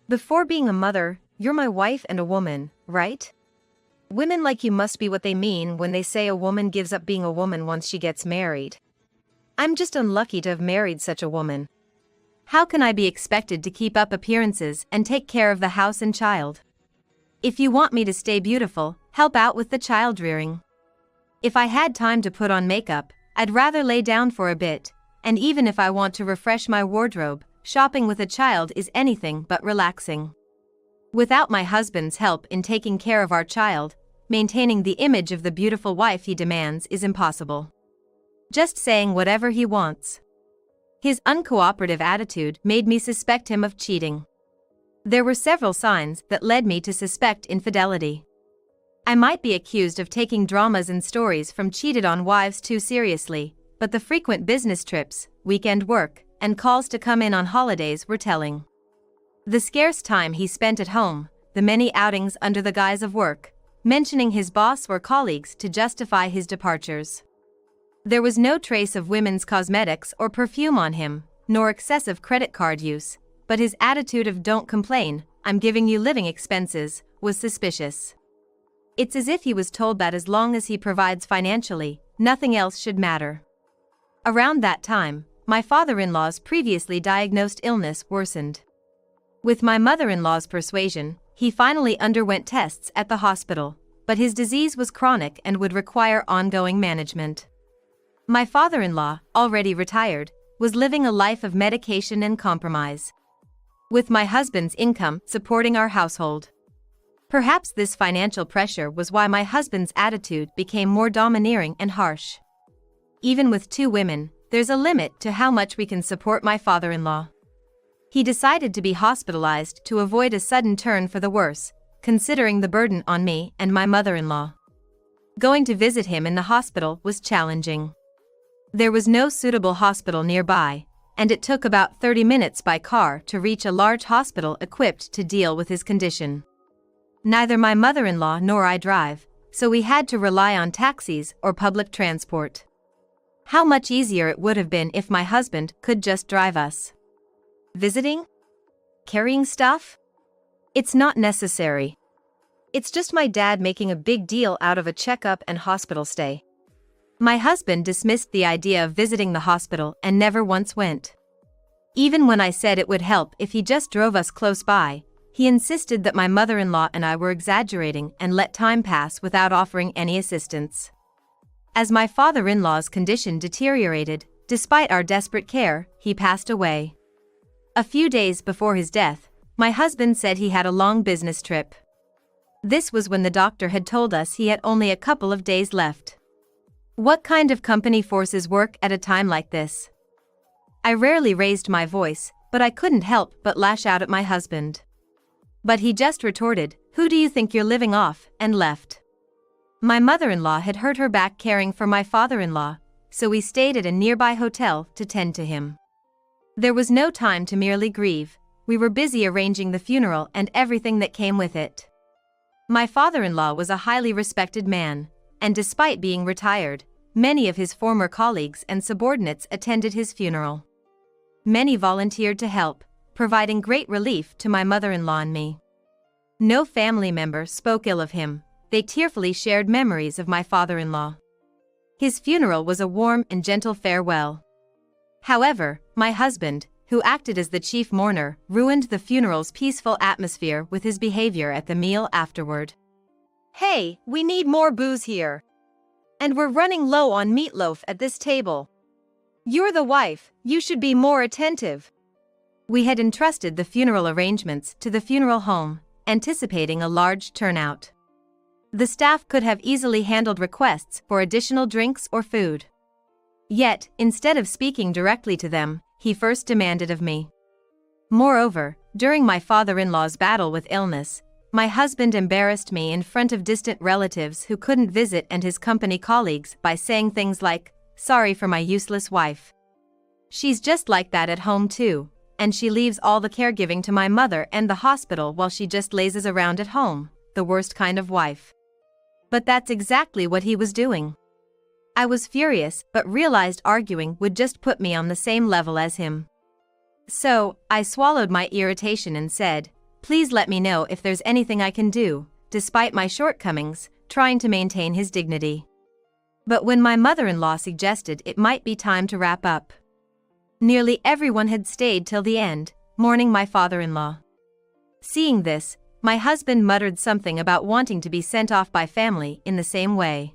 Before being a mother, you're my wife and a woman, right? Women like you must be what they mean when they say a woman gives up being a woman once she gets married. I'm just unlucky to have married such a woman. How can I be expected to keep up appearances and take care of the house and child? If you want me to stay beautiful, help out with the child rearing. If I had time to put on makeup, I'd rather lay down for a bit, and even if I want to refresh my wardrobe, shopping with a child is anything but relaxing. Without my husband's help in taking care of our child, maintaining the image of the beautiful wife he demands is impossible. Just saying whatever he wants. His uncooperative attitude made me suspect him of cheating. There were several signs that led me to suspect infidelity. I might be accused of taking dramas and stories from cheated-on wives too seriously, but the frequent business trips, weekend work, and calls to come in on holidays were telling. The scarce time he spent at home, the many outings under the guise of work, mentioning his boss or colleagues to justify his departures. There was no trace of women's cosmetics or perfume on him, nor excessive credit card use, but his attitude of "don't complain, I'm giving you living expenses," was suspicious. It's as if he was told that as long as he provides financially, nothing else should matter. Around that time, my father-in-law's previously diagnosed illness worsened. With my mother-in-law's persuasion, he finally underwent tests at the hospital, but his disease was chronic and would require ongoing management. My father-in-law, already retired, was living a life of medication and compromise, with my husband's income supporting our household. Perhaps this financial pressure was why my husband's attitude became more domineering and harsh. Even with two women, there's a limit to how much we can support my father-in-law. He decided to be hospitalized to avoid a sudden turn for the worse, considering the burden on me and my mother-in-law. Going to visit him in the hospital was challenging. There was no suitable hospital nearby, and it took about 30 minutes by car to reach a large hospital equipped to deal with his condition. Neither my mother-in-law nor I drive, so we had to rely on taxis or public transport. How much easier it would have been if my husband could just drive us. Visiting? Carrying stuff? It's not necessary. It's just my dad making a big deal out of a checkup and hospital stay. My husband dismissed the idea of visiting the hospital and never once went. Even when I said it would help if he just drove us close by, he insisted that my mother-in-law and I were exaggerating and let time pass without offering any assistance. As my father-in-law's condition deteriorated, despite our desperate care, he passed away. A few days before his death, my husband said he had a long business trip. This was when the doctor had told us he had only a couple of days left. What kind of company forces work at a time like this? I rarely raised my voice, but I couldn't help but lash out at my husband. But he just retorted, "Who do you think you're living off?" and left. My mother-in-law had hurt her back caring for my father-in-law, so we stayed at a nearby hotel to tend to him. There was no time to merely grieve, we were busy arranging the funeral and everything that came with it. My father-in-law was a highly respected man, and despite being retired, many of his former colleagues and subordinates attended his funeral. Many volunteered to help, providing great relief to my mother-in-law and me. No family member spoke ill of him, they tearfully shared memories of my father-in-law. His funeral was a warm and gentle farewell. However, my husband, who acted as the chief mourner, ruined the funeral's peaceful atmosphere with his behavior at the meal afterward. "Hey, we need more booze here. And we're running low on meatloaf at this table. You're the wife, you should be more attentive." We had entrusted the funeral arrangements to the funeral home, anticipating a large turnout. The staff could have easily handled requests for additional drinks or food. Yet, instead of speaking directly to them, he first demanded of me. Moreover, during my father-in-law's battle with illness, my husband embarrassed me in front of distant relatives who couldn't visit and his company colleagues by saying things like, "Sorry for my useless wife. She's just like that at home too, and she leaves all the caregiving to my mother and the hospital while she just lazes around at home, the worst kind of wife." But that's exactly what he was doing. I was furious but realized arguing would just put me on the same level as him. So, I swallowed my irritation and said, "Please let me know if there's anything I can do," despite my shortcomings, trying to maintain his dignity. But when my mother-in-law suggested it might be time to wrap up, nearly everyone had stayed till the end, mourning my father-in-law. Seeing this, my husband muttered something about wanting to be sent off by family in the same way.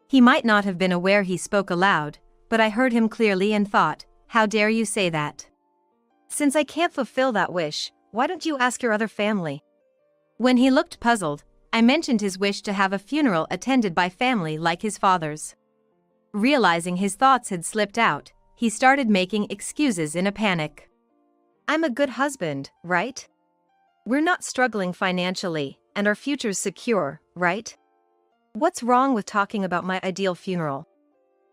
He might not have been aware he spoke aloud, but I heard him clearly and thought, "How dare you say that? Since I can't fulfill that wish, why don't you ask your other family? When he looked puzzled, I mentioned his wish to have a funeral attended by family like his father's. Realizing his thoughts had slipped out, he started making excuses in a panic. I'm a good husband, right? We're not struggling financially, and our future's secure, right? What's wrong with talking about my ideal funeral?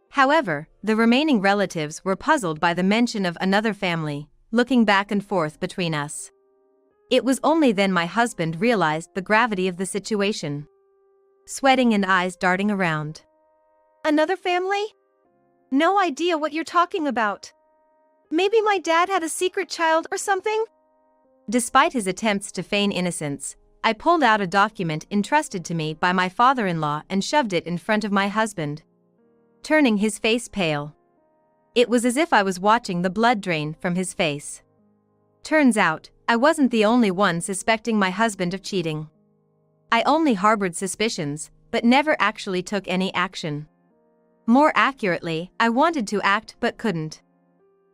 However, the remaining relatives were puzzled by the mention of another family, looking back and forth between us. It was only then my husband realized the gravity of the situation. Sweating and eyes darting around. Another family? No idea what you're talking about. Maybe my dad had a secret child or something? Despite his attempts to feign innocence, I pulled out a document entrusted to me by my father-in-law and shoved it in front of my husband, turning his face pale. It was as if I was watching the blood drain from his face. Turns out, I wasn't the only one suspecting my husband of cheating. I only harbored suspicions, but never actually took any action. More accurately, I wanted to act but couldn't.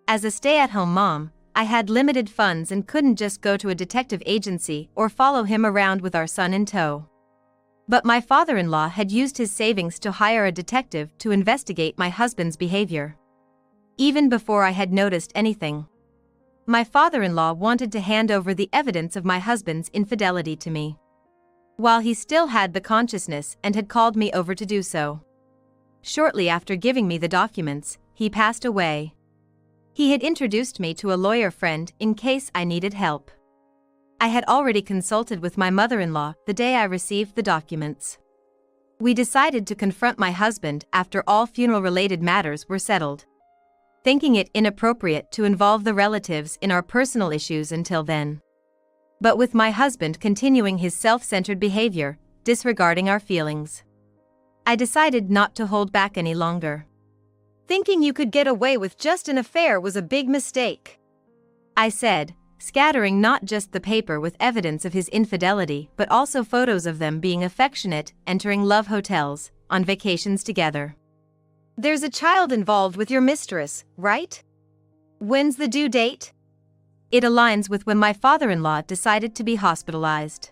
As a stay-at-home mom, I had limited funds and couldn't just go to a detective agency or follow him around with our son in tow. But my father-in-law had used his savings to hire a detective to investigate my husband's behavior. Even before I had noticed anything, my father-in-law wanted to hand over the evidence of my husband's infidelity to me, while he still had the consciousness and had called me over to do so. Shortly after giving me the documents, he passed away. He had introduced me to a lawyer friend in case I needed help. I had already consulted with my mother-in-law the day I received the documents. We decided to confront my husband after all funeral-related matters were settled, thinking it inappropriate to involve the relatives in our personal issues until then. But with my husband continuing his self-centered behavior, disregarding our feelings, I decided not to hold back any longer. Thinking you could get away with just an affair was a big mistake, I said, scattering not just the paper with evidence of his infidelity but also photos of them being affectionate, entering love hotels, on vacations together. There's a child involved with your mistress, right? When's the due date? It aligns with when my father-in-law decided to be hospitalized.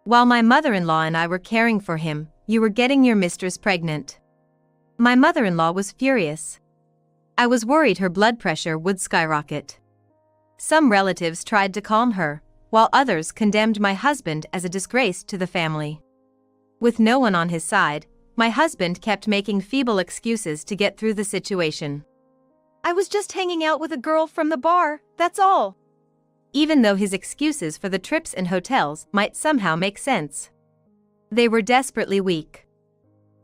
While my mother-in-law and I were caring for him, you were getting your mistress pregnant. My mother-in-law was furious. I was worried her blood pressure would skyrocket. Some relatives tried to calm her, while others condemned my husband as a disgrace to the family. With no one on his side, my husband kept making feeble excuses to get through the situation. I was just hanging out with a girl from the bar, that's all. Even though his excuses for the trips and hotels might somehow make sense, they were desperately weak.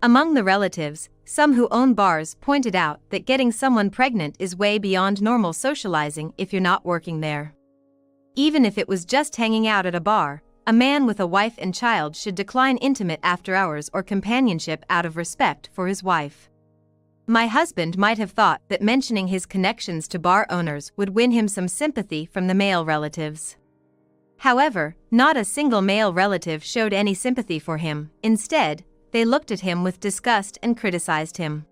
Among the relatives, some who own bars pointed out that getting someone pregnant is way beyond normal socializing if you're not working there. Even if it was just hanging out at a bar, a man with a wife and child should decline intimate after-hours or companionship out of respect for his wife. My husband might have thought that mentioning his connections to bar owners would win him some sympathy from the male relatives. However, not a single male relative showed any sympathy for him. Instead, they looked at him with disgust and criticized him.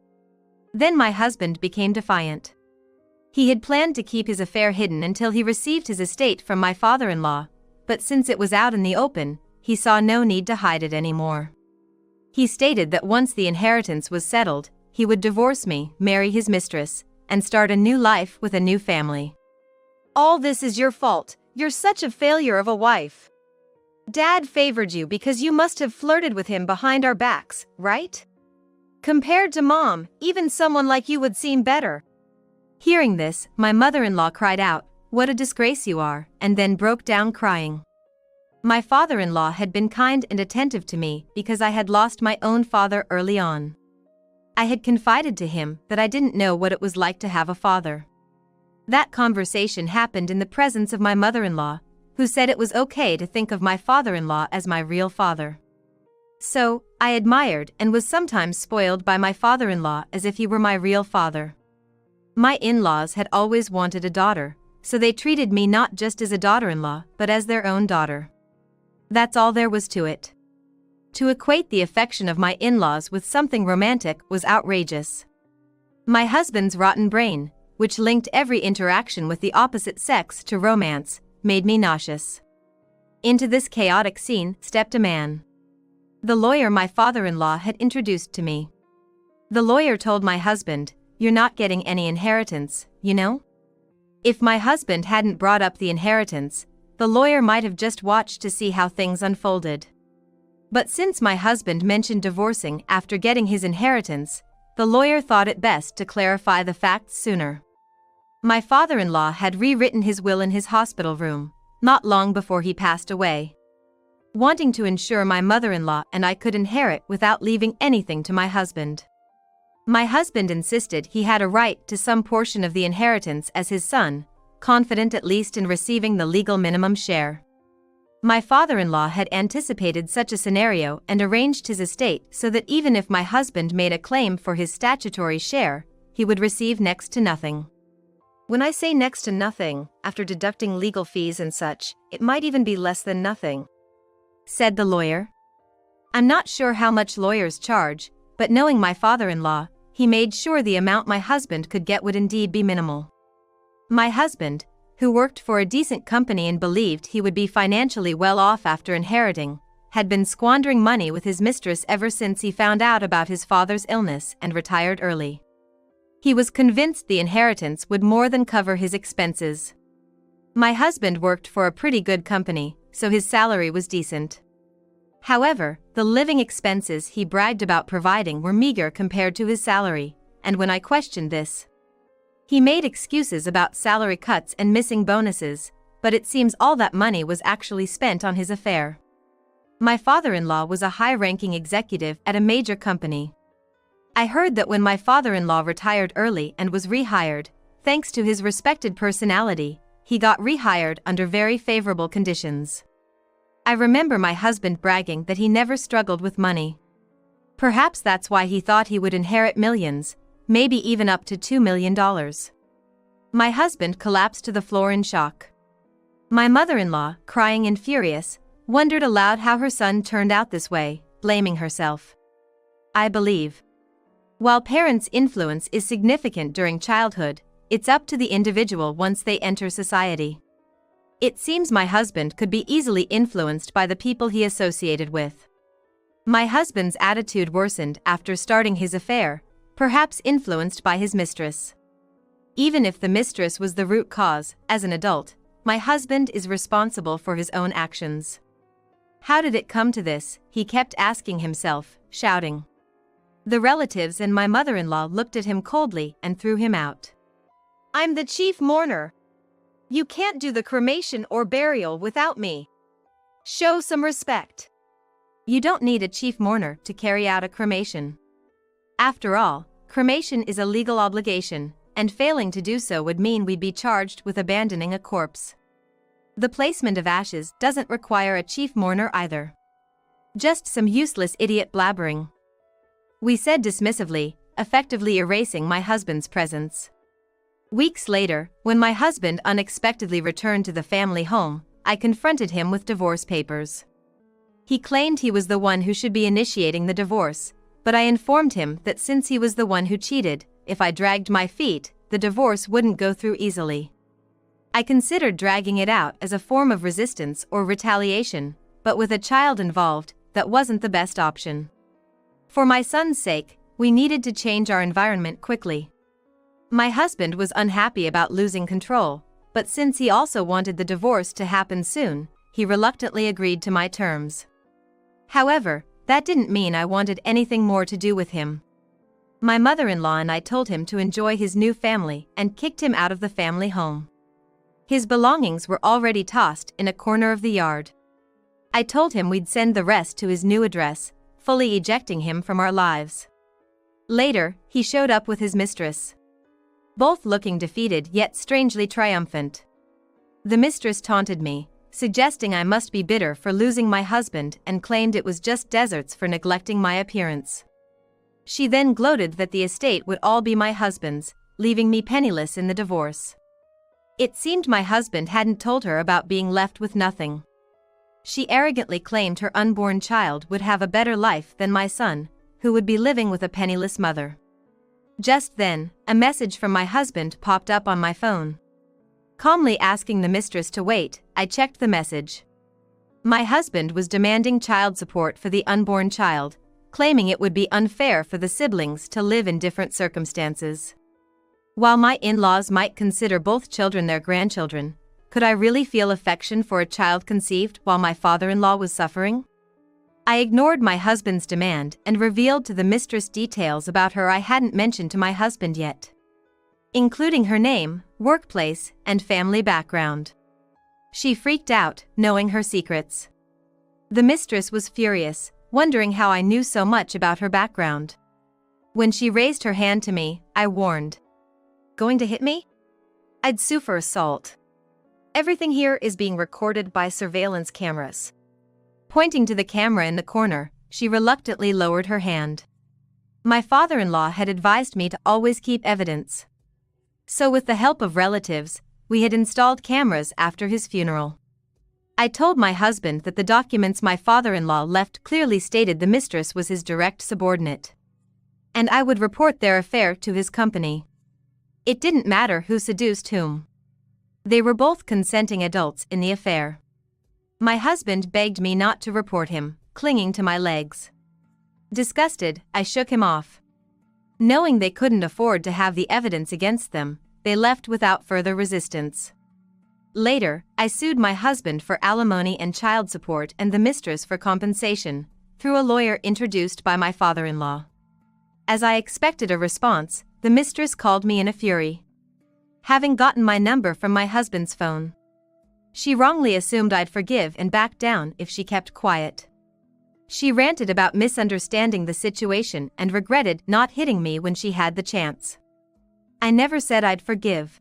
Then my husband became defiant. He had planned to keep his affair hidden until he received his estate from my father-in-law, but since it was out in the open, he saw no need to hide it anymore. He stated that once the inheritance was settled, he would divorce me, marry his mistress, and start a new life with a new family. All this is your fault. You're such a failure of a wife. Dad favored you because you must have flirted with him behind our backs, right? Compared to Mom, even someone like you would seem better. Hearing this, my mother-in-law cried out, "What a disgrace you are," and then broke down crying. My father-in-law had been kind and attentive to me because I had lost my own father early on. I had confided to him that I didn't know what it was like to have a father. That conversation happened in the presence of my mother-in-law, who said it was okay to think of my father-in-law as my real father. So, I admired and was sometimes spoiled by my father-in-law as if he were my real father. My in-laws had always wanted a daughter, so they treated me not just as a daughter-in-law but as their own daughter. That's all there was to it. To equate the affection of my in-laws with something romantic was outrageous. My husband's rotten brain, which linked every interaction with the opposite sex to romance, made me nauseous. Into this chaotic scene stepped a man. The lawyer my father-in-law had introduced to me. The lawyer told my husband, "You're not getting any inheritance, you know?" If my husband hadn't brought up the inheritance, the lawyer might have just watched to see how things unfolded. But since my husband mentioned divorcing after getting his inheritance, the lawyer thought it best to clarify the facts sooner. My father-in-law had rewritten his will in his hospital room, not long before he passed away, wanting to ensure my mother-in-law and I could inherit without leaving anything to my husband. My husband insisted he had a right to some portion of the inheritance as his son, confident at least in receiving the legal minimum share. My father-in-law had anticipated such a scenario and arranged his estate so that even if my husband made a claim for his statutory share, he would receive next to nothing. When I say next to nothing, after deducting legal fees and such, it might even be less than nothing, said the lawyer. I'm not sure how much lawyers charge, but knowing my father-in-law, he made sure the amount my husband could get would indeed be minimal. My husband, who worked for a decent company and believed he would be financially well off after inheriting, had been squandering money with his mistress ever since he found out about his father's illness and retired early. He was convinced the inheritance would more than cover his expenses. My husband worked for a pretty good company, so his salary was decent. However, the living expenses he bragged about providing were meager compared to his salary, and when I questioned this, he made excuses about salary cuts and missing bonuses, but it seems all that money was actually spent on his affair. My father-in-law was a high-ranking executive at a major company. I heard that when my father-in-law retired early and was rehired, thanks to his respected personality, he got rehired under very favorable conditions. I remember my husband bragging that he never struggled with money. Perhaps that's why he thought he would inherit millions, maybe even up to $2 million. My husband collapsed to the floor in shock. My mother-in-law, crying and furious, wondered aloud how her son turned out this way, blaming herself. I believe, while parents' influence is significant during childhood, it's up to the individual once they enter society. It seems my husband could be easily influenced by the people he associated with. My husband's attitude worsened after starting his affair, perhaps influenced by his mistress. Even if the mistress was the root cause, as an adult, my husband is responsible for his own actions. How did it come to this? He kept asking himself, shouting. The relatives and my mother-in-law looked at him coldly and threw him out. I'm the chief mourner. You can't do the cremation or burial without me. Show some respect. You don't need a chief mourner to carry out a cremation. After all, cremation is a legal obligation, and failing to do so would mean we'd be charged with abandoning a corpse. The placement of ashes doesn't require a chief mourner either. Just some useless idiot blabbering, we said dismissively, effectively erasing my husband's presence. Weeks later, when my husband unexpectedly returned to the family home, I confronted him with divorce papers. He claimed he was the one who should be initiating the divorce, but I informed him that since he was the one who cheated, if I dragged my feet, the divorce wouldn't go through easily. I considered dragging it out as a form of resistance or retaliation, but with a child involved, that wasn't the best option. For my son's sake, we needed to change our environment quickly. My husband was unhappy about losing control, but since he also wanted the divorce to happen soon, he reluctantly agreed to my terms. However, that didn't mean I wanted anything more to do with him. My mother-in-law and I told him to enjoy his new family and kicked him out of the family home. His belongings were already tossed in a corner of the yard. I told him we'd send the rest to his new address, fully ejecting him from our lives. Later, he showed up with his mistress, both looking defeated yet strangely triumphant. The mistress taunted me, suggesting I must be bitter for losing my husband and claimed it was just deserts for neglecting my appearance. She then gloated that the estate would all be my husband's, leaving me penniless in the divorce. It seemed my husband hadn't told her about being left with nothing. She arrogantly claimed her unborn child would have a better life than my son, who would be living with a penniless mother. Just then, a message from my husband popped up on my phone. Calmly asking the mistress to wait, I checked the message. My husband was demanding child support for the unborn child, claiming it would be unfair for the siblings to live in different circumstances. While my in-laws might consider both children their grandchildren, could I really feel affection for a child conceived while my father-in-law was suffering? I ignored my husband's demand and revealed to the mistress details about her I hadn't mentioned to my husband yet, including her name, workplace, and family background. She freaked out, knowing her secrets. The mistress was furious, wondering how I knew so much about her background. When she raised her hand to me, I warned. Going to hit me? I'd sue for assault. Everything here is being recorded by surveillance cameras. Pointing to the camera in the corner, she reluctantly lowered her hand. My father-in-law had advised me to always keep evidence. So with the help of relatives, we had installed cameras after his funeral. I told my husband that the documents my father-in-law left clearly stated the mistress was his direct subordinate, and I would report their affair to his company. It didn't matter who seduced whom. They were both consenting adults in the affair. My husband begged me not to report him, clinging to my legs. Disgusted, I shook him off. Knowing they couldn't afford to have the evidence against them, they left without further resistance. Later, I sued my husband for alimony and child support and the mistress for compensation, through a lawyer introduced by my father-in-law. As I expected a response, the mistress called me in a fury. Having gotten my number from my husband's phone, she wrongly assumed I'd forgive and back down if she kept quiet. She ranted about misunderstanding the situation and regretted not hitting me when she had the chance. I never said I'd forgive.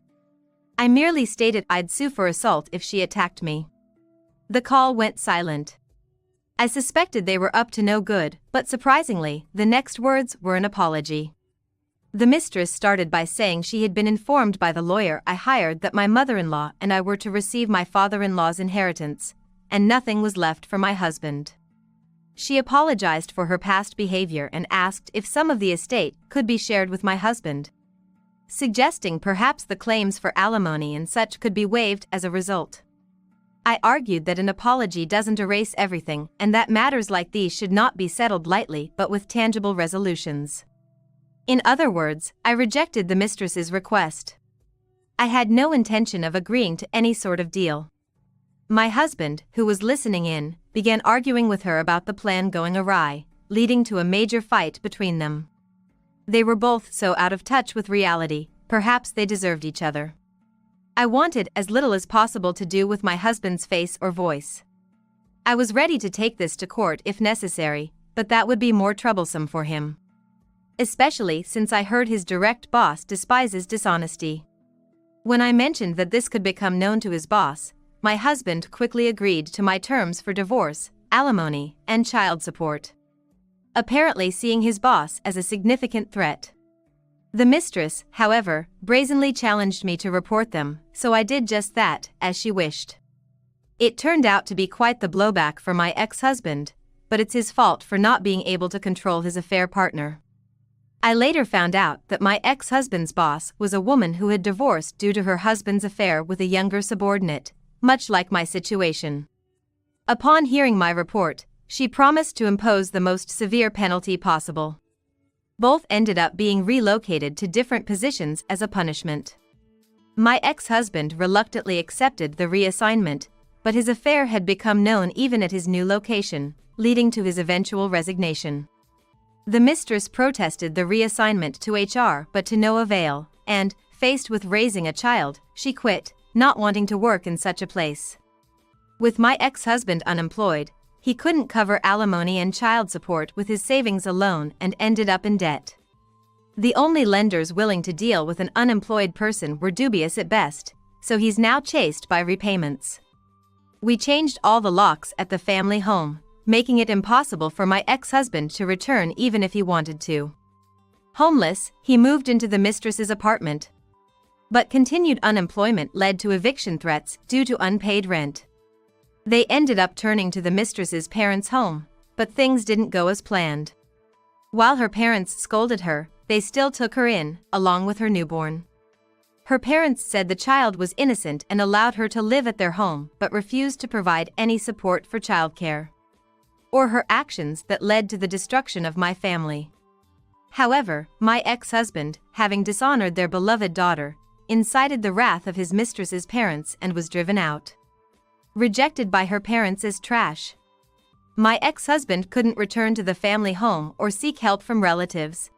I merely stated I'd sue for assault if she attacked me. The call went silent. I suspected they were up to no good, but surprisingly, the next words were an apology. The mistress started by saying she had been informed by the lawyer I hired that my mother-in-law and I were to receive my father-in-law's inheritance, and nothing was left for my husband. She apologized for her past behavior and asked if some of the estate could be shared with my husband, suggesting perhaps the claims for alimony and such could be waived as a result. I argued that an apology doesn't erase everything and that matters like these should not be settled lightly but with tangible resolutions. In other words, I rejected the mistress's request. I had no intention of agreeing to any sort of deal. My husband, who was listening in, began arguing with her about the plan going awry, leading to a major fight between them. They were both so out of touch with reality, perhaps they deserved each other. I wanted as little as possible to do with my husband's face or voice. I was ready to take this to court if necessary, but that would be more troublesome for him, especially since I heard his direct boss despises dishonesty. When I mentioned that this could become known to his boss, my husband quickly agreed to my terms for divorce, alimony, and child support, apparently seeing his boss as a significant threat. The mistress, however, brazenly challenged me to report them, so I did just that, as she wished. It turned out to be quite the blowback for my ex-husband, but it's his fault for not being able to control his affair partner. I later found out that my ex-husband's boss was a woman who had divorced due to her husband's affair with a younger subordinate, much like my situation. Upon hearing my report, she promised to impose the most severe penalty possible. Both ended up being relocated to different positions as a punishment. My ex-husband reluctantly accepted the reassignment, but his affair had become known even at his new location, leading to his eventual resignation. The mistress protested the reassignment to HR but to no avail, and, faced with raising a child, she quit, not wanting to work in such a place. With my ex-husband unemployed, he couldn't cover alimony and child support with his savings alone and ended up in debt. The only lenders willing to deal with an unemployed person were dubious at best, so he's now chased by repayments. We changed all the locks at the family home, making it impossible for my ex-husband to return even if he wanted to. Homeless, he moved into the mistress's apartment, but continued unemployment led to eviction threats due to unpaid rent. They ended up turning to the mistress's parents' home, but things didn't go as planned. While her parents scolded her, they still took her in, along with her newborn. Her parents said the child was innocent and allowed her to live at their home but refused to provide any support for childcare or her actions that led to the destruction of my family. However, my ex-husband, having dishonored their beloved daughter, incited the wrath of his mistress's parents and was driven out. Rejected by her parents as trash. My ex-husband couldn't return to the family home or seek help from relatives.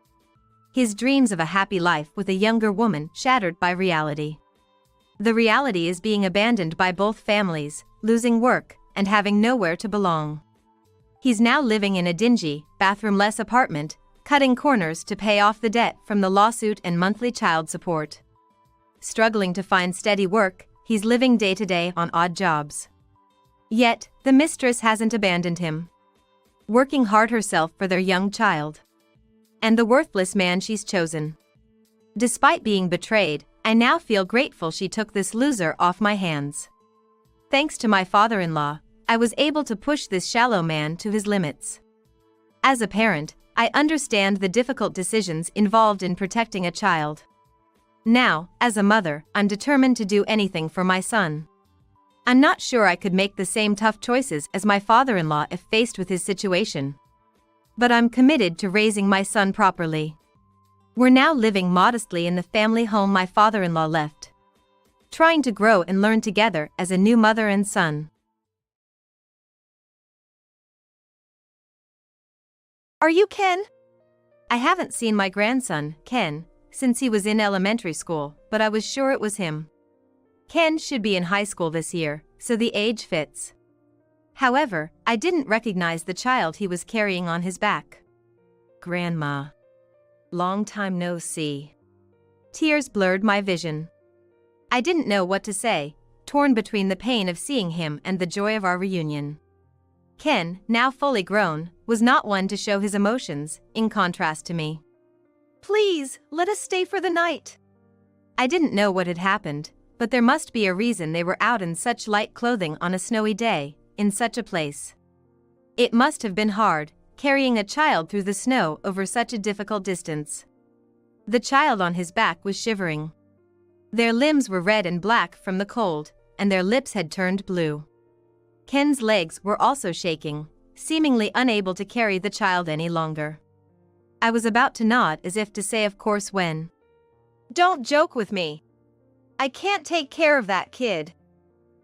His dreams of a happy life with a younger woman shattered by reality. The reality is being abandoned by both families, losing work, and having nowhere to belong. He's now living in a dingy, bathroom-less apartment, cutting corners to pay off the debt from the lawsuit and monthly child support. Struggling to find steady work, he's living day to day on odd jobs. Yet, the mistress hasn't abandoned him. Working hard herself for their young child. And the worthless man she's chosen. Despite being betrayed, I now feel grateful she took this loser off my hands. Thanks to my father-in-law, I was able to push this shallow man to his limits. As a parent, I understand the difficult decisions involved in protecting a child. Now, as a mother, I'm determined to do anything for my son. I'm not sure I could make the same tough choices as my father-in-law if faced with his situation. But I'm committed to raising my son properly. We're now living modestly in the family home my father-in-law left. Trying to grow and learn together as a new mother and son. Are you Ken? I haven't seen my grandson, Ken, since he was in elementary school, but I was sure it was him. Ken should be in high school this year, so the age fits. However, I didn't recognize the child he was carrying on his back. Grandma. Long time no see. Tears blurred my vision. I didn't know what to say, torn between the pain of seeing him and the joy of our reunion. Ken, now fully grown, was not one to show his emotions, in contrast to me. Please, let us stay for the night. I didn't know what had happened, but there must be a reason they were out in such light clothing on a snowy day, in such a place. It must have been hard, carrying a child through the snow over such a difficult distance. The child on his back was shivering. Their limbs were red and black from the cold, and their lips had turned blue. Ken's legs were also shaking, seemingly unable to carry the child any longer. I was about to nod as if to say of course when. Don't joke with me. I can't take care of that kid.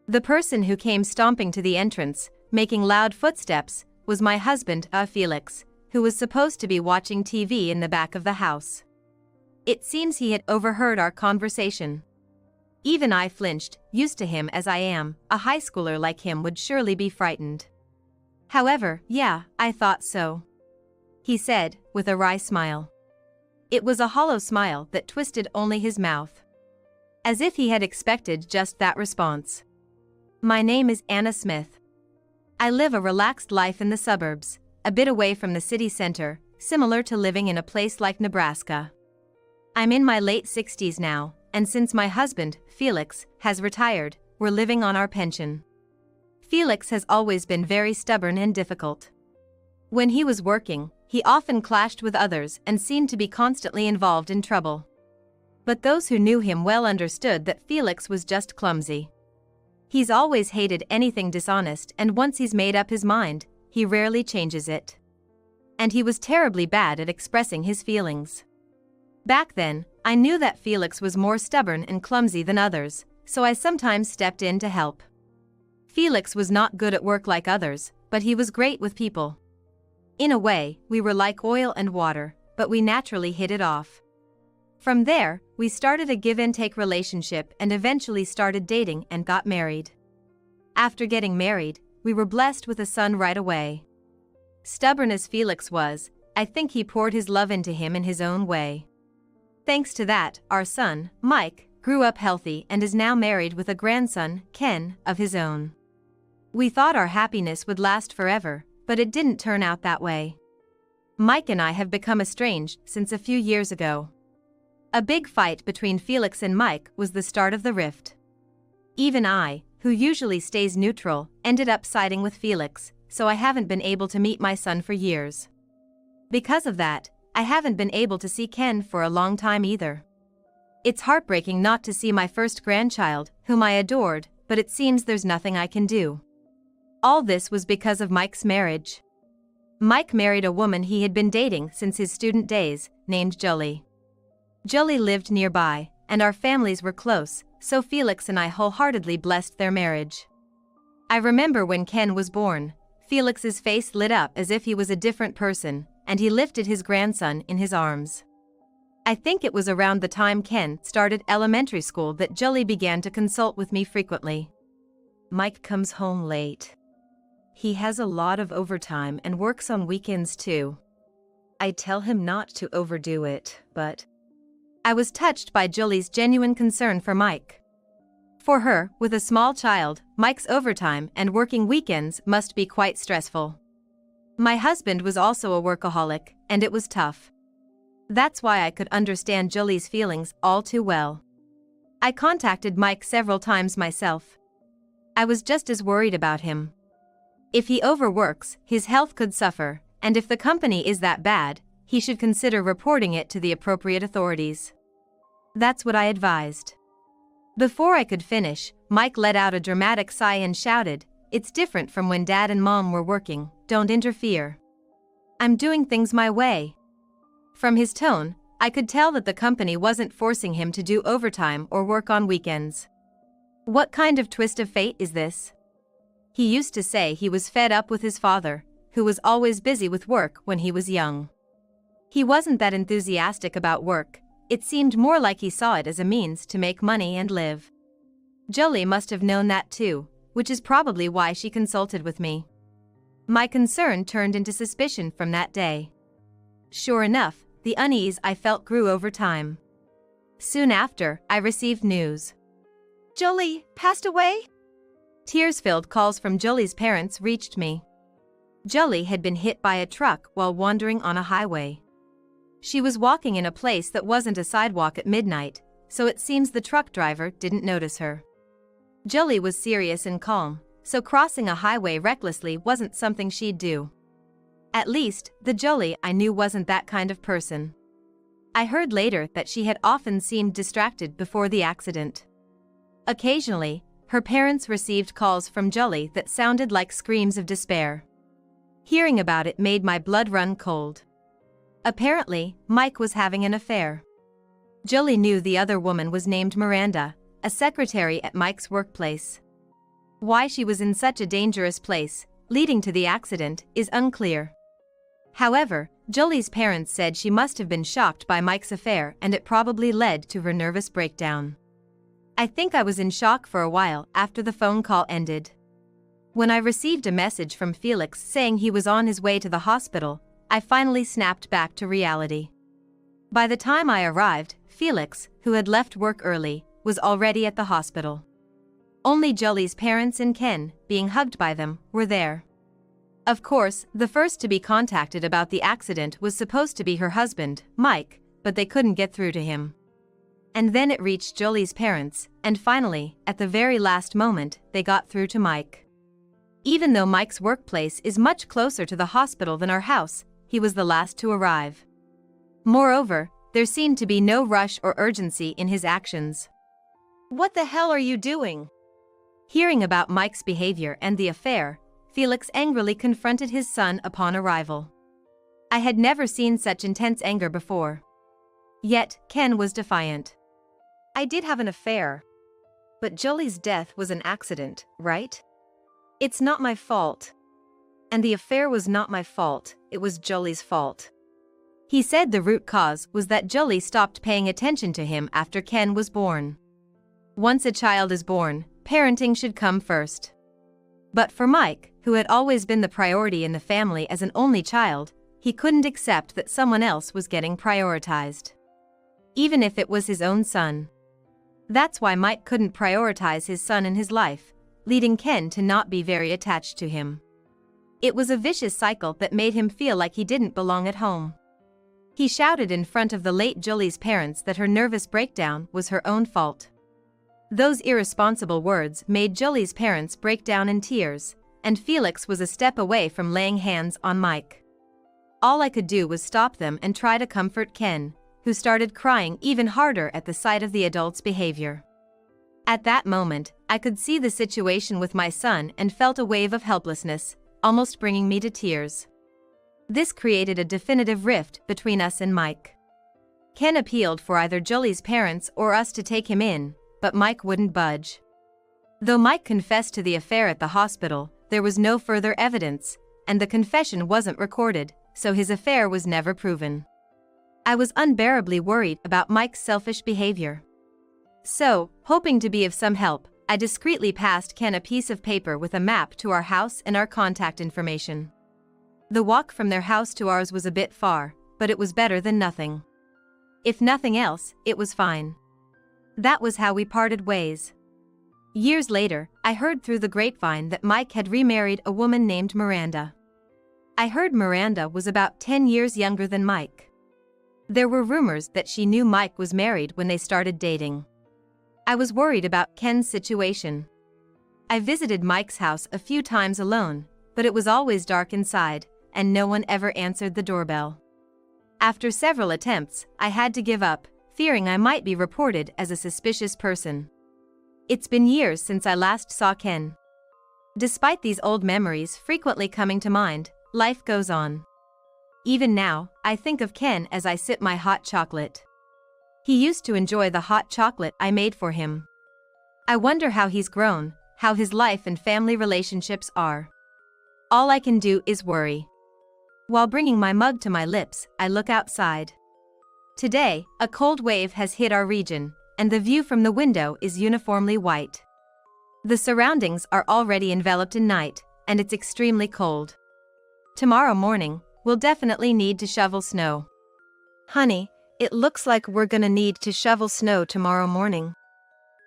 The person who came stomping to the entrance, making loud footsteps, was my husband, Felix, who was supposed to be watching TV in the back of the house. It seems he had overheard our conversation. Even I flinched, used to him as I am, a high schooler like him would surely be frightened. However, yeah, I thought so. He said, with a wry smile. It was a hollow smile that twisted only his mouth. As if he had expected just that response. My name is Anna Smith. I live a relaxed life in the suburbs, a bit away from the city center, similar to living in a place like Nebraska. I'm in my late 60s now, and since my husband, Felix, has retired, we're living on our pension. Felix has always been very stubborn and difficult. When he was working, he often clashed with others and seemed to be constantly involved in trouble. But those who knew him well understood that Felix was just clumsy. He's always hated anything dishonest, and once he's made up his mind, he rarely changes it. And he was terribly bad at expressing his feelings. Back then, I knew that Felix was more stubborn and clumsy than others, so I sometimes stepped in to help. Felix was not good at work like others, but he was great with people. In a way, we were like oil and water, but we naturally hit it off. From there, we started a give-and-take relationship and eventually started dating and got married. After getting married, we were blessed with a son right away. Stubborn as Felix was, I think he poured his love into him in his own way. Thanks to that, our son, Mike, grew up healthy and is now married with a grandson, Ken, of his own. We thought our happiness would last forever, but it didn't turn out that way. Mike and I have become estranged since a few years ago. A big fight between Felix and Mike was the start of the rift. Even I, who usually stays neutral, ended up siding with Felix, so I haven't been able to meet my son for years. Because of that, I haven't been able to see Ken for a long time either. It's heartbreaking not to see my first grandchild, whom I adored, but it seems there's nothing I can do. All this was because of Mike's marriage. Mike married a woman he had been dating since his student days, named Julie. Julie lived nearby, and our families were close, so Felix and I wholeheartedly blessed their marriage. I remember when Ken was born, Felix's face lit up as if he was a different person, and he lifted his grandson in his arms. I think it was around the time Ken started elementary school that Julie began to consult with me frequently. Mike comes home late. He has a lot of overtime and works on weekends too. I tell him not to overdo it, but I was touched by Julie's genuine concern for Mike. For her, with a small child, Mike's overtime and working weekends must be quite stressful. My husband was also a workaholic, and it was tough. That's why I could understand Julie's feelings all too well. I contacted Mike several times myself. I was just as worried about him. If he overworks, his health could suffer, and if the company is that bad, he should consider reporting it to the appropriate authorities. That's what I advised. Before I could finish, Mike let out a dramatic sigh and shouted, "It's different from when Dad and Mom were working, don't interfere. I'm doing things my way." From his tone, I could tell that the company wasn't forcing him to do overtime or work on weekends. What kind of twist of fate is this? He used to say he was fed up with his father, who was always busy with work when he was young. He wasn't that enthusiastic about work. It seemed more like he saw it as a means to make money and live. Julie must have known that too, which is probably why she consulted with me. My concern turned into suspicion from that day. Sure enough, the unease I felt grew over time. Soon after, I received news. Julie passed away? Tears-filled calls from Julie's parents reached me. Julie had been hit by a truck while wandering on a highway. She was walking in a place that wasn't a sidewalk at midnight, so it seems the truck driver didn't notice her. Julie was serious and calm, so crossing a highway recklessly wasn't something she'd do. At least, the Julie I knew wasn't that kind of person. I heard later that she had often seemed distracted before the accident. Occasionally, her parents received calls from Julie that sounded like screams of despair. Hearing about it made my blood run cold. Apparently, Mike was having an affair. Julie knew the other woman was named Miranda, a secretary at Mike's workplace. Why she was in such a dangerous place, leading to the accident, is unclear. However, Julie's parents said she must have been shocked by Mike's affair and it probably led to her nervous breakdown. I think I was in shock for a while after the phone call ended. When I received a message from Felix saying he was on his way to the hospital, I finally snapped back to reality. By the time I arrived, Felix, who had left work early, was already at the hospital. Only Julie's parents and Ken, being hugged by them, were there. Of course, the first to be contacted about the accident was supposed to be her husband, Mike, but they couldn't get through to him. And then it reached Julie's parents, and finally, at the very last moment, they got through to Mike. Even though Mike's workplace is much closer to the hospital than our house, he was the last to arrive. Moreover, there seemed to be no rush or urgency in his actions. What the hell are you doing? Hearing about Mike's behavior and the affair, Felix angrily confronted his son upon arrival. I had never seen such intense anger before. Yet, Ken was defiant. I did have an affair. But Julie's death was an accident, right? It's not my fault. And the affair was not my fault, it was Julie's fault. He said the root cause was that Julie stopped paying attention to him after Ken was born. Once a child is born, parenting should come first. But for Mike, who had always been the priority in the family as an only child, he couldn't accept that someone else was getting prioritized. Even if it was his own son. That's why Mike couldn't prioritize his son in his life, leading Ken to not be very attached to him. It was a vicious cycle that made him feel like he didn't belong at home. He shouted in front of the late Julie's parents that her nervous breakdown was her own fault. Those irresponsible words made Julie's parents break down in tears, and Felix was a step away from laying hands on Mike. all I could do was stop them and try to comfort Ken, who started crying even harder at the sight of the adult's behavior. At that moment, I could see the situation with my son and felt a wave of helplessness, almost bringing me to tears. This created a definitive rift between us and Mike. Ken appealed for either Jolie's parents or us to take him in, but Mike wouldn't budge. Though Mike confessed to the affair at the hospital, there was no further evidence, and the confession wasn't recorded, so his affair was never proven. I was unbearably worried about Mike's selfish behavior. So, hoping to be of some help, I discreetly passed Ken a piece of paper with a map to our house and our contact information. The walk from their house to ours was a bit far, but it was better than nothing. If nothing else, it was fine. That was how we parted ways. Years later, I heard through the grapevine that Mike had remarried a woman named Miranda. I heard Miranda was about 10 years younger than Mike. There were rumors that she knew Mike was married when they started dating. I was worried about Ken's situation. I visited Mike's house a few times alone, but it was always dark inside, and no one ever answered the doorbell. After several attempts, I had to give up, fearing I might be reported as a suspicious person. It's been years since I last saw Ken. Despite these old memories frequently coming to mind, life goes on. Even now, I think of Ken as I sip my hot chocolate. He used to enjoy the hot chocolate I made for him. I wonder how he's grown, how his life and family relationships are. All I can do is worry. While bringing my mug to my lips, I look outside. Today, a cold wave has hit our region, and the view from the window is uniformly white. The surroundings are already enveloped in night, and it's extremely cold. Tomorrow morning, we'll definitely need to shovel snow. Honey, it looks like we're gonna need to shovel snow tomorrow morning.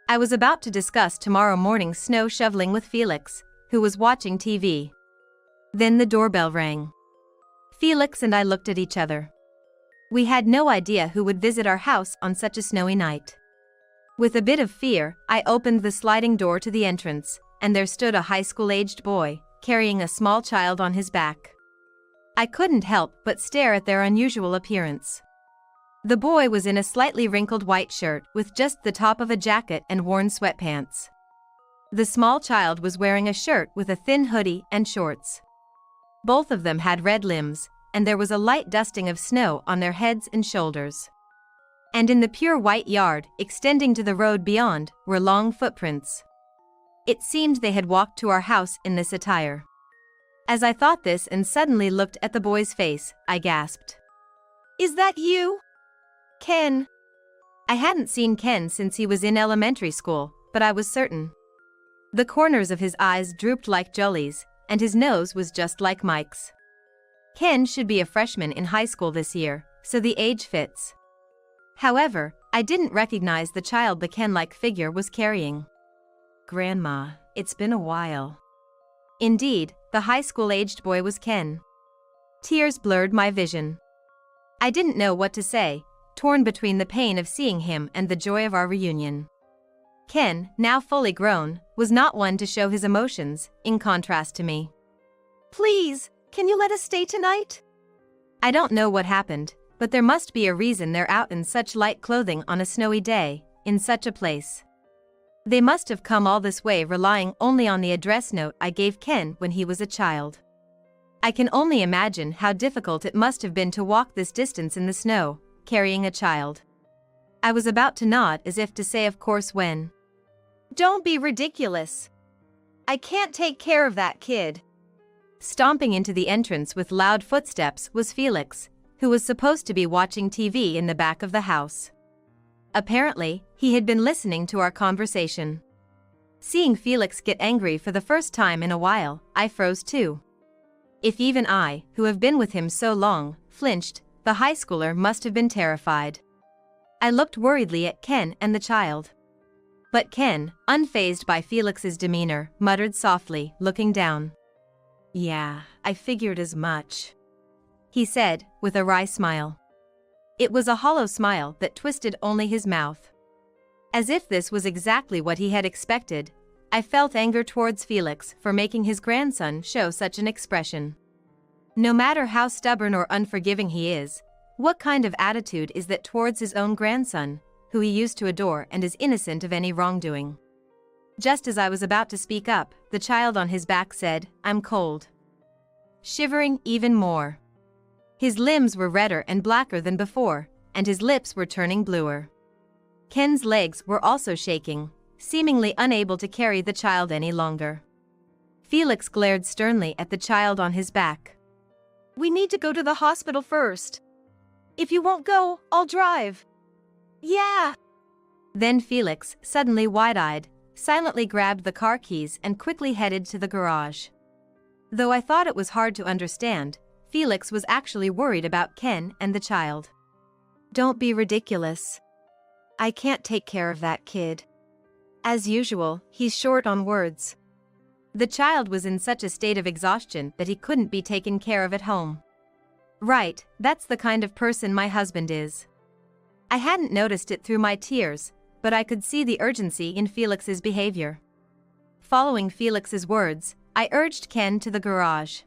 I was about to discuss tomorrow morning's snow shoveling with Felix, who was watching TV. Then the doorbell rang. Felix and I looked at each other. We had no idea who would visit our house on such a snowy night. With a bit of fear, I opened the sliding door to the entrance, and there stood a high school-aged boy, carrying a small child on his back. I couldn't help but stare at their unusual appearance. The boy was in a slightly wrinkled white shirt with just the top of a jacket and worn sweatpants. The small child was wearing a shirt with a thin hoodie and shorts. Both of them had red limbs, and there was a light dusting of snow on their heads and shoulders. And in the pure white yard, extending to the road beyond, were long footprints. It seemed they had walked to our house in this attire. As I thought this and suddenly looked at the boy's face, I gasped. Is that you? Ken? I hadn't seen Ken since he was in elementary school, but I was certain. The corners of his eyes drooped like Jolie's, and his nose was just like Mike's. Ken should be a freshman in high school this year, so the age fits. However, I didn't recognize the child the Ken-like figure was carrying. Grandma, it's been a while. Indeed, the high school-aged boy was Ken. Tears blurred my vision. I didn't know what to say, torn between the pain of seeing him and the joy of our reunion. Ken, now fully grown, was not one to show his emotions, in contrast to me. Please, can you let us stay tonight? I don't know what happened, but there must be a reason they're out in such light clothing on a snowy day, in such a place. They must have come all this way relying only on the address note I gave Ken when he was a child. I can only imagine how difficult it must have been to walk this distance in the snow, carrying a child. I was about to nod as if to say of course when. Don't be ridiculous. I can't take care of that kid. Stomping into the entrance with loud footsteps was Felix, who was supposed to be watching TV in the back of the house. Apparently, he had been listening to our conversation. Seeing Felix get angry for the first time in a while, I froze too. If even I, who have been with him so long, flinched, the high schooler must have been terrified. I looked worriedly at Ken and the child. But Ken, unfazed by Felix's demeanor, muttered softly, looking down. Yeah, I figured as much, he said, with a wry smile. It was a hollow smile that twisted only his mouth. As if this was exactly what he had expected, I felt anger towards Felix for making his grandson show such an expression. No matter how stubborn or unforgiving he is, what kind of attitude is that towards his own grandson, who he used to adore and is innocent of any wrongdoing? Just as I was about to speak up, the child on his back said, "I'm cold." Shivering even more. His limbs were redder and blacker than before, and his lips were turning bluer. Ken's legs were also shaking, seemingly unable to carry the child any longer. Felix glared sternly at the child on his back. "We need to go to the hospital first. If you won't go, I'll drive." "Yeah." Then Felix, suddenly wide-eyed, silently grabbed the car keys and quickly headed to the garage. Though I thought it was hard to understand, Felix was actually worried about Ken and the child. "Don't be ridiculous. I can't take care of that kid." As usual, he's short on words. The child was in such a state of exhaustion that he couldn't be taken care of at home. Right, that's the kind of person my husband is. I hadn't noticed it through my tears, but I could see the urgency in Felix's behavior. Following Felix's words, I urged Ken to the garage.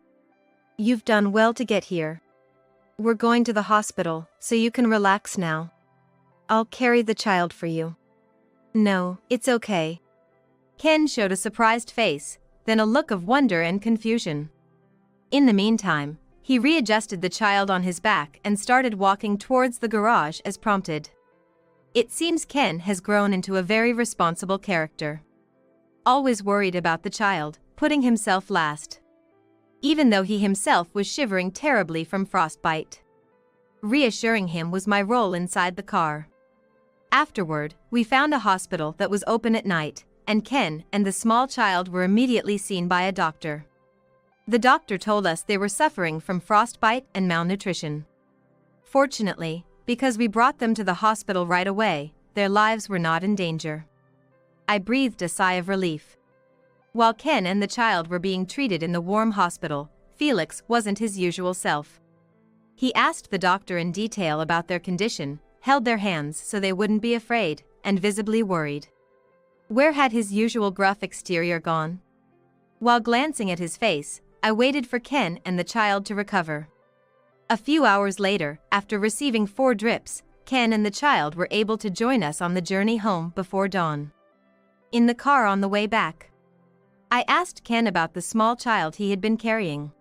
"You've done well to get here. We're going to the hospital, so you can relax now. I'll carry the child for you." "No, it's okay." Ken showed a surprised face, then a look of wonder and confusion. In the meantime, he readjusted the child on his back and started walking towards the garage as prompted. It seems Ken has grown into a very responsible character. Always worried about the child, putting himself last. Even though he himself was shivering terribly from frostbite. Reassuring him was my role inside the car. Afterward, we found a hospital that was open at night, and Ken and the small child were immediately seen by a doctor. The doctor told us they were suffering from frostbite and malnutrition. Fortunately, because we brought them to the hospital right away, their lives were not in danger. I breathed a sigh of relief. While Ken and the child were being treated in the warm hospital, Felix wasn't his usual self. He asked the doctor in detail about their condition, held their hands so they wouldn't be afraid, and visibly worried. Where had his usual gruff exterior gone? While glancing at his face, I waited for Ken and the child to recover. A few hours later, after receiving 4 drips, Ken and the child were able to join us on the journey home before dawn. In the car on the way back, I asked Ken about the small child he had been carrying.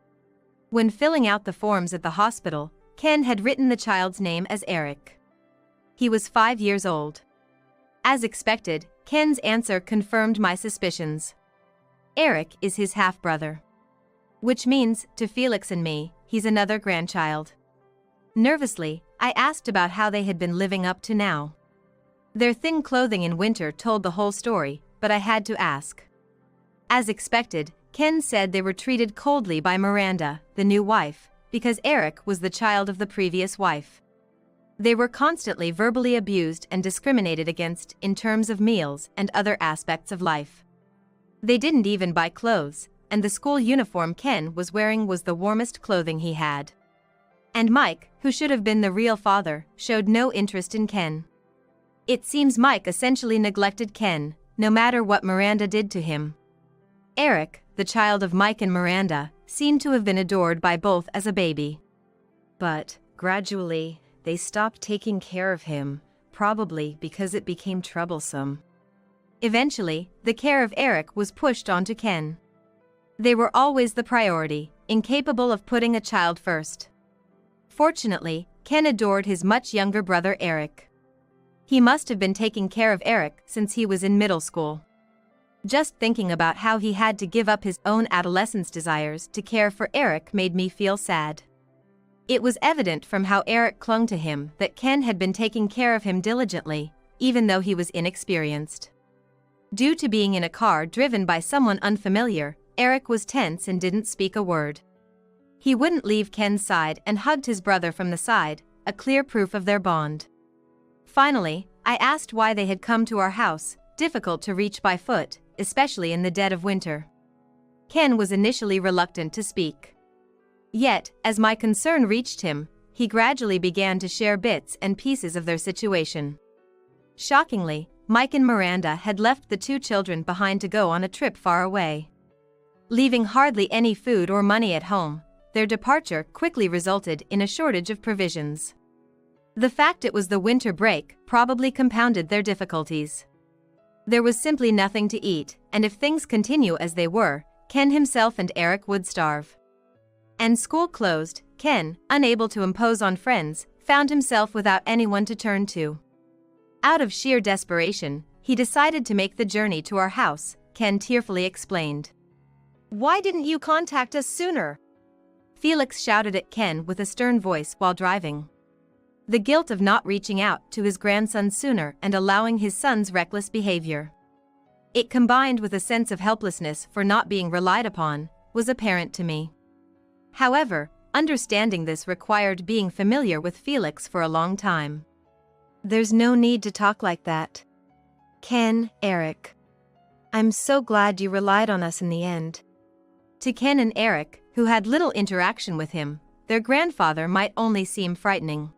When filling out the forms at the hospital, Ken had written the child's name as Eric. He was 5 years old. As expected, Ken's answer confirmed my suspicions. Eric is his half-brother. Which means, to Felix and me, he's another grandchild. Nervously, I asked about how they had been living up to now. Their thin clothing in winter told the whole story, but I had to ask. As expected, Ken said they were treated coldly by Miranda, the new wife, because Eric was the child of the previous wife. They were constantly verbally abused and discriminated against in terms of meals and other aspects of life. They didn't even buy clothes, and the school uniform Ken was wearing was the warmest clothing he had. And Mike, who should have been the real father, showed no interest in Ken. It seems Mike essentially neglected Ken, no matter what Miranda did to him. Eric, the child of Mike and Miranda, seemed to have been adored by both as a baby. But, gradually, they stopped taking care of him, probably because it became troublesome. Eventually, the care of Eric was pushed onto Ken. They were always the priority, incapable of putting a child first. Fortunately, Ken adored his much younger brother Eric. He must have been taking care of Eric since he was in middle school. Just thinking about how he had to give up his own adolescence desires to care for Eric made me feel sad. It was evident from how Eric clung to him that Ken had been taking care of him diligently, even though he was inexperienced. Due to being in a car driven by someone unfamiliar, Eric was tense and didn't speak a word. He wouldn't leave Ken's side and hugged his brother from the side, a clear proof of their bond. Finally, I asked why they had come to our house, difficult to reach by foot, especially in the dead of winter. Ken was initially reluctant to speak. Yet, as my concern reached him, he gradually began to share bits and pieces of their situation. Shockingly, Mike and Miranda had left the 2 children behind to go on a trip far away. Leaving hardly any food or money at home, their departure quickly resulted in a shortage of provisions. The fact it was the winter break probably compounded their difficulties. There was simply nothing to eat, and if things continue as they were, Ken himself and Eric would starve. And school closed, Ken, unable to impose on friends, found himself without anyone to turn to. Out of sheer desperation, he decided to make the journey to our house, Ken tearfully explained. Why didn't you contact us sooner? Felix shouted at Ken with a stern voice while driving. The guilt of not reaching out to his grandson sooner and allowing his son's reckless behavior. It combined with a sense of helplessness for not being relied upon, was apparent to me. However, understanding this required being familiar with Felix for a long time. There's no need to talk like that. Ken, Eric. I'm so glad you relied on us in the end. To Ken and Eric, who had little interaction with him, their grandfather might only seem frightening.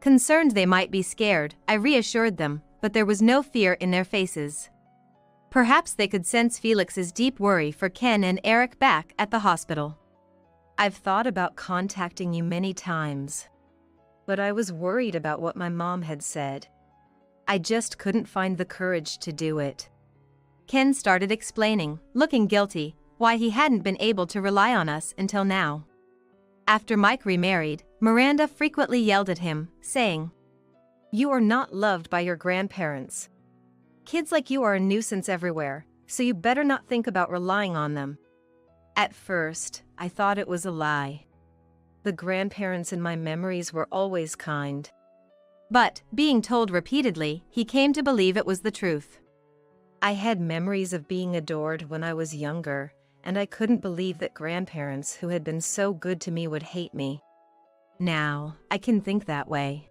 Concerned they might be scared, I reassured them, but there was no fear in their faces. Perhaps they could sense Felix's deep worry for Ken and Eric back at the hospital. I've thought about contacting you many times, but I was worried about what my mom had said. I just couldn't find the courage to do it. Ken started explaining, looking guilty, why he hadn't been able to rely on us until now. After Mike remarried, Miranda frequently yelled at him, saying, "You are not loved by your grandparents. Kids like you are a nuisance everywhere, so you better not think about relying on them." At first, I thought it was a lie. The grandparents in my memories were always kind. But, being told repeatedly, he came to believe it was the truth. I had memories of being adored when I was younger, and I couldn't believe that grandparents who had been so good to me would hate me. Now, I can think that way.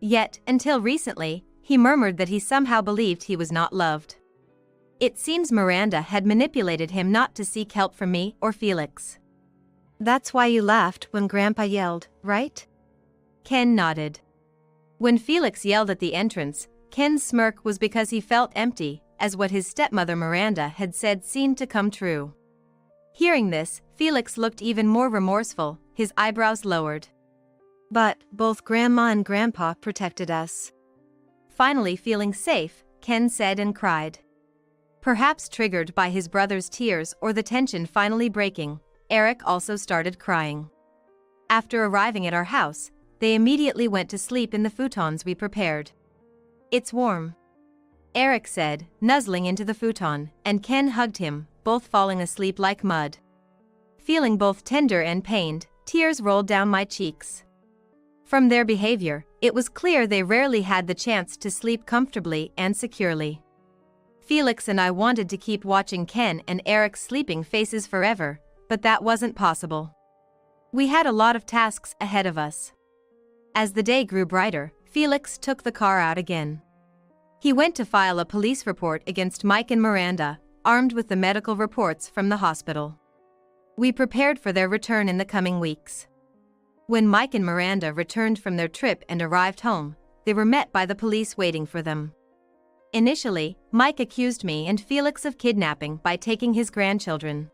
Yet, until recently, he murmured that he somehow believed he was not loved. It seems Miranda had manipulated him not to seek help from me or Felix. That's why you laughed when Grandpa yelled, right? Ken nodded. When Felix yelled at the entrance, Ken's smirk was because he felt empty, as what his stepmother Miranda had said seemed to come true. Hearing this, Felix looked even more remorseful, his eyebrows lowered. But both Grandma and Grandpa protected us. Finally feeling safe, Ken said and cried. Perhaps triggered by his brother's tears or the tension finally breaking, Eric also started crying. After arriving at our house, they immediately went to sleep in the futons we prepared. "It's warm," Eric said, nuzzling into the futon, and Ken hugged him, both falling asleep like mud. Feeling both tender and pained, tears rolled down my cheeks. From their behavior, it was clear they rarely had the chance to sleep comfortably and securely. Felix and I wanted to keep watching Ken and Eric's sleeping faces forever, but that wasn't possible. We had a lot of tasks ahead of us. As the day grew brighter, Felix took the car out again. He went to file a police report against Mike and Miranda, armed with the medical reports from the hospital. We prepared for their return in the coming weeks. When Mike and Miranda returned from their trip and arrived home, they were met by the police waiting for them. Initially, Mike accused me and Felix of kidnapping by taking his grandchildren.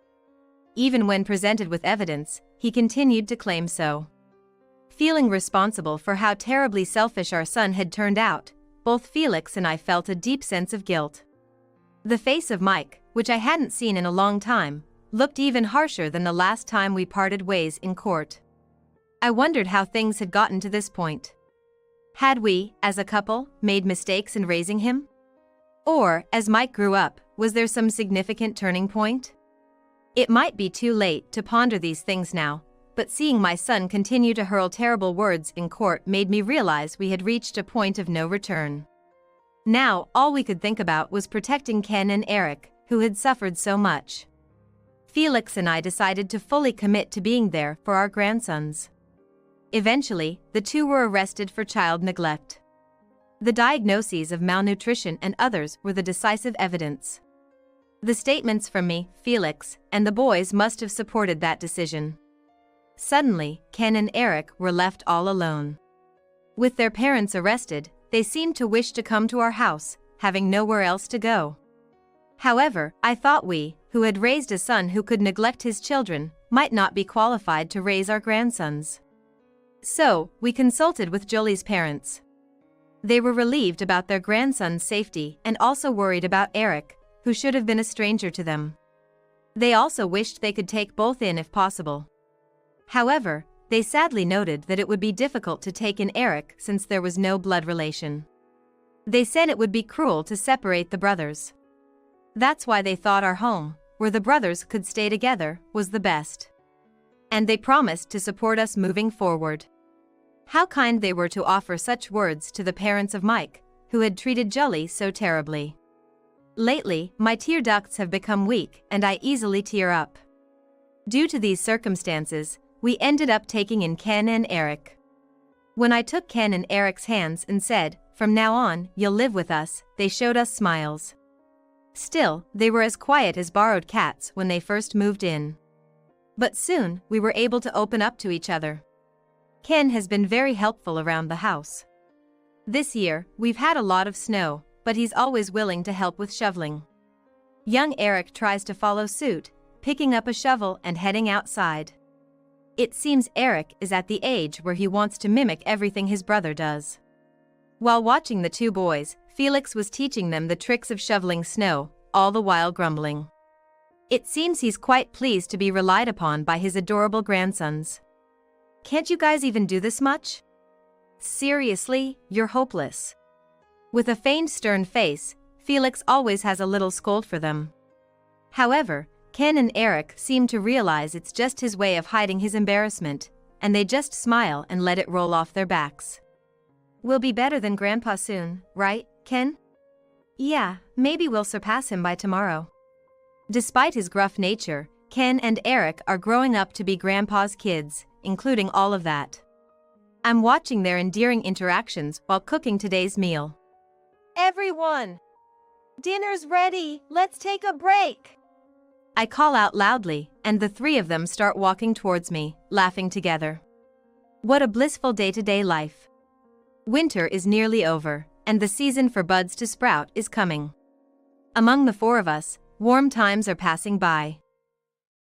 Even when presented with evidence, he continued to claim so. Feeling responsible for how terribly selfish our son had turned out, both Felix and I felt a deep sense of guilt. The face of Mike, which I hadn't seen in a long time, looked even harsher than the last time we parted ways in court. I wondered how things had gotten to this point. Had we, as a couple, made mistakes in raising him? Or, as Mike grew up, was there some significant turning point? It might be too late to ponder these things now, but seeing my son continue to hurl terrible words in court made me realize we had reached a point of no return. Now, all we could think about was protecting Ken and Eric, who had suffered so much. Felix and I decided to fully commit to being there for our grandsons. Eventually, the two were arrested for child neglect. The diagnoses of malnutrition and others were the decisive evidence. The statements from me, Felix, and the boys must have supported that decision. Suddenly, Ken and Eric were left all alone. With their parents arrested, they seemed to wish to come to our house, having nowhere else to go. However, I thought we, who had raised a son who could neglect his children, might not be qualified to raise our grandsons. So, we consulted with Jolie's parents. They were relieved about their grandson's safety and also worried about Eric, who should have been a stranger to them. They also wished they could take both in if possible. However, they sadly noted that it would be difficult to take in Eric since there was no blood relation. They said it would be cruel to separate the brothers. That's why they thought our home, where the brothers could stay together, was the best. And they promised to support us moving forward. How kind they were to offer such words to the parents of Mike, who had treated Jolie so terribly. Lately, my tear ducts have become weak and I easily tear up. Due to these circumstances, we ended up taking in Ken and Eric. When I took Ken and Eric's hands and said, "From now on, you'll live with us," they showed us smiles. Still, they were as quiet as borrowed cats when they first moved in. But soon, we were able to open up to each other. Ken has been very helpful around the house. This year, we've had a lot of snow, but he's always willing to help with shoveling. Young Eric tries to follow suit, picking up a shovel and heading outside. It seems Eric is at the age where he wants to mimic everything his brother does. While watching the two boys, Felix was teaching them the tricks of shoveling snow, all the while grumbling. It seems he's quite pleased to be relied upon by his adorable grandsons. "Can't you guys even do this much? Seriously, you're hopeless." With a feigned stern face, Felix always has a little scold for them. However, Ken and Eric seem to realize it's just his way of hiding his embarrassment, and they just smile and let it roll off their backs. "We'll be better than Grandpa soon, right, Ken?" "Yeah, maybe we'll surpass him by tomorrow." Despite his gruff nature, Ken and Eric are growing up to be Grandpa's kids, including all of that. I'm watching their endearing interactions while cooking today's meal. Everyone! Dinner's ready, let's take a break! I call out loudly, and the three of them start walking towards me, laughing together. What a blissful day-to-day life. Winter is nearly over, and the season for buds to sprout is coming. Among the four of us, warm times are passing by.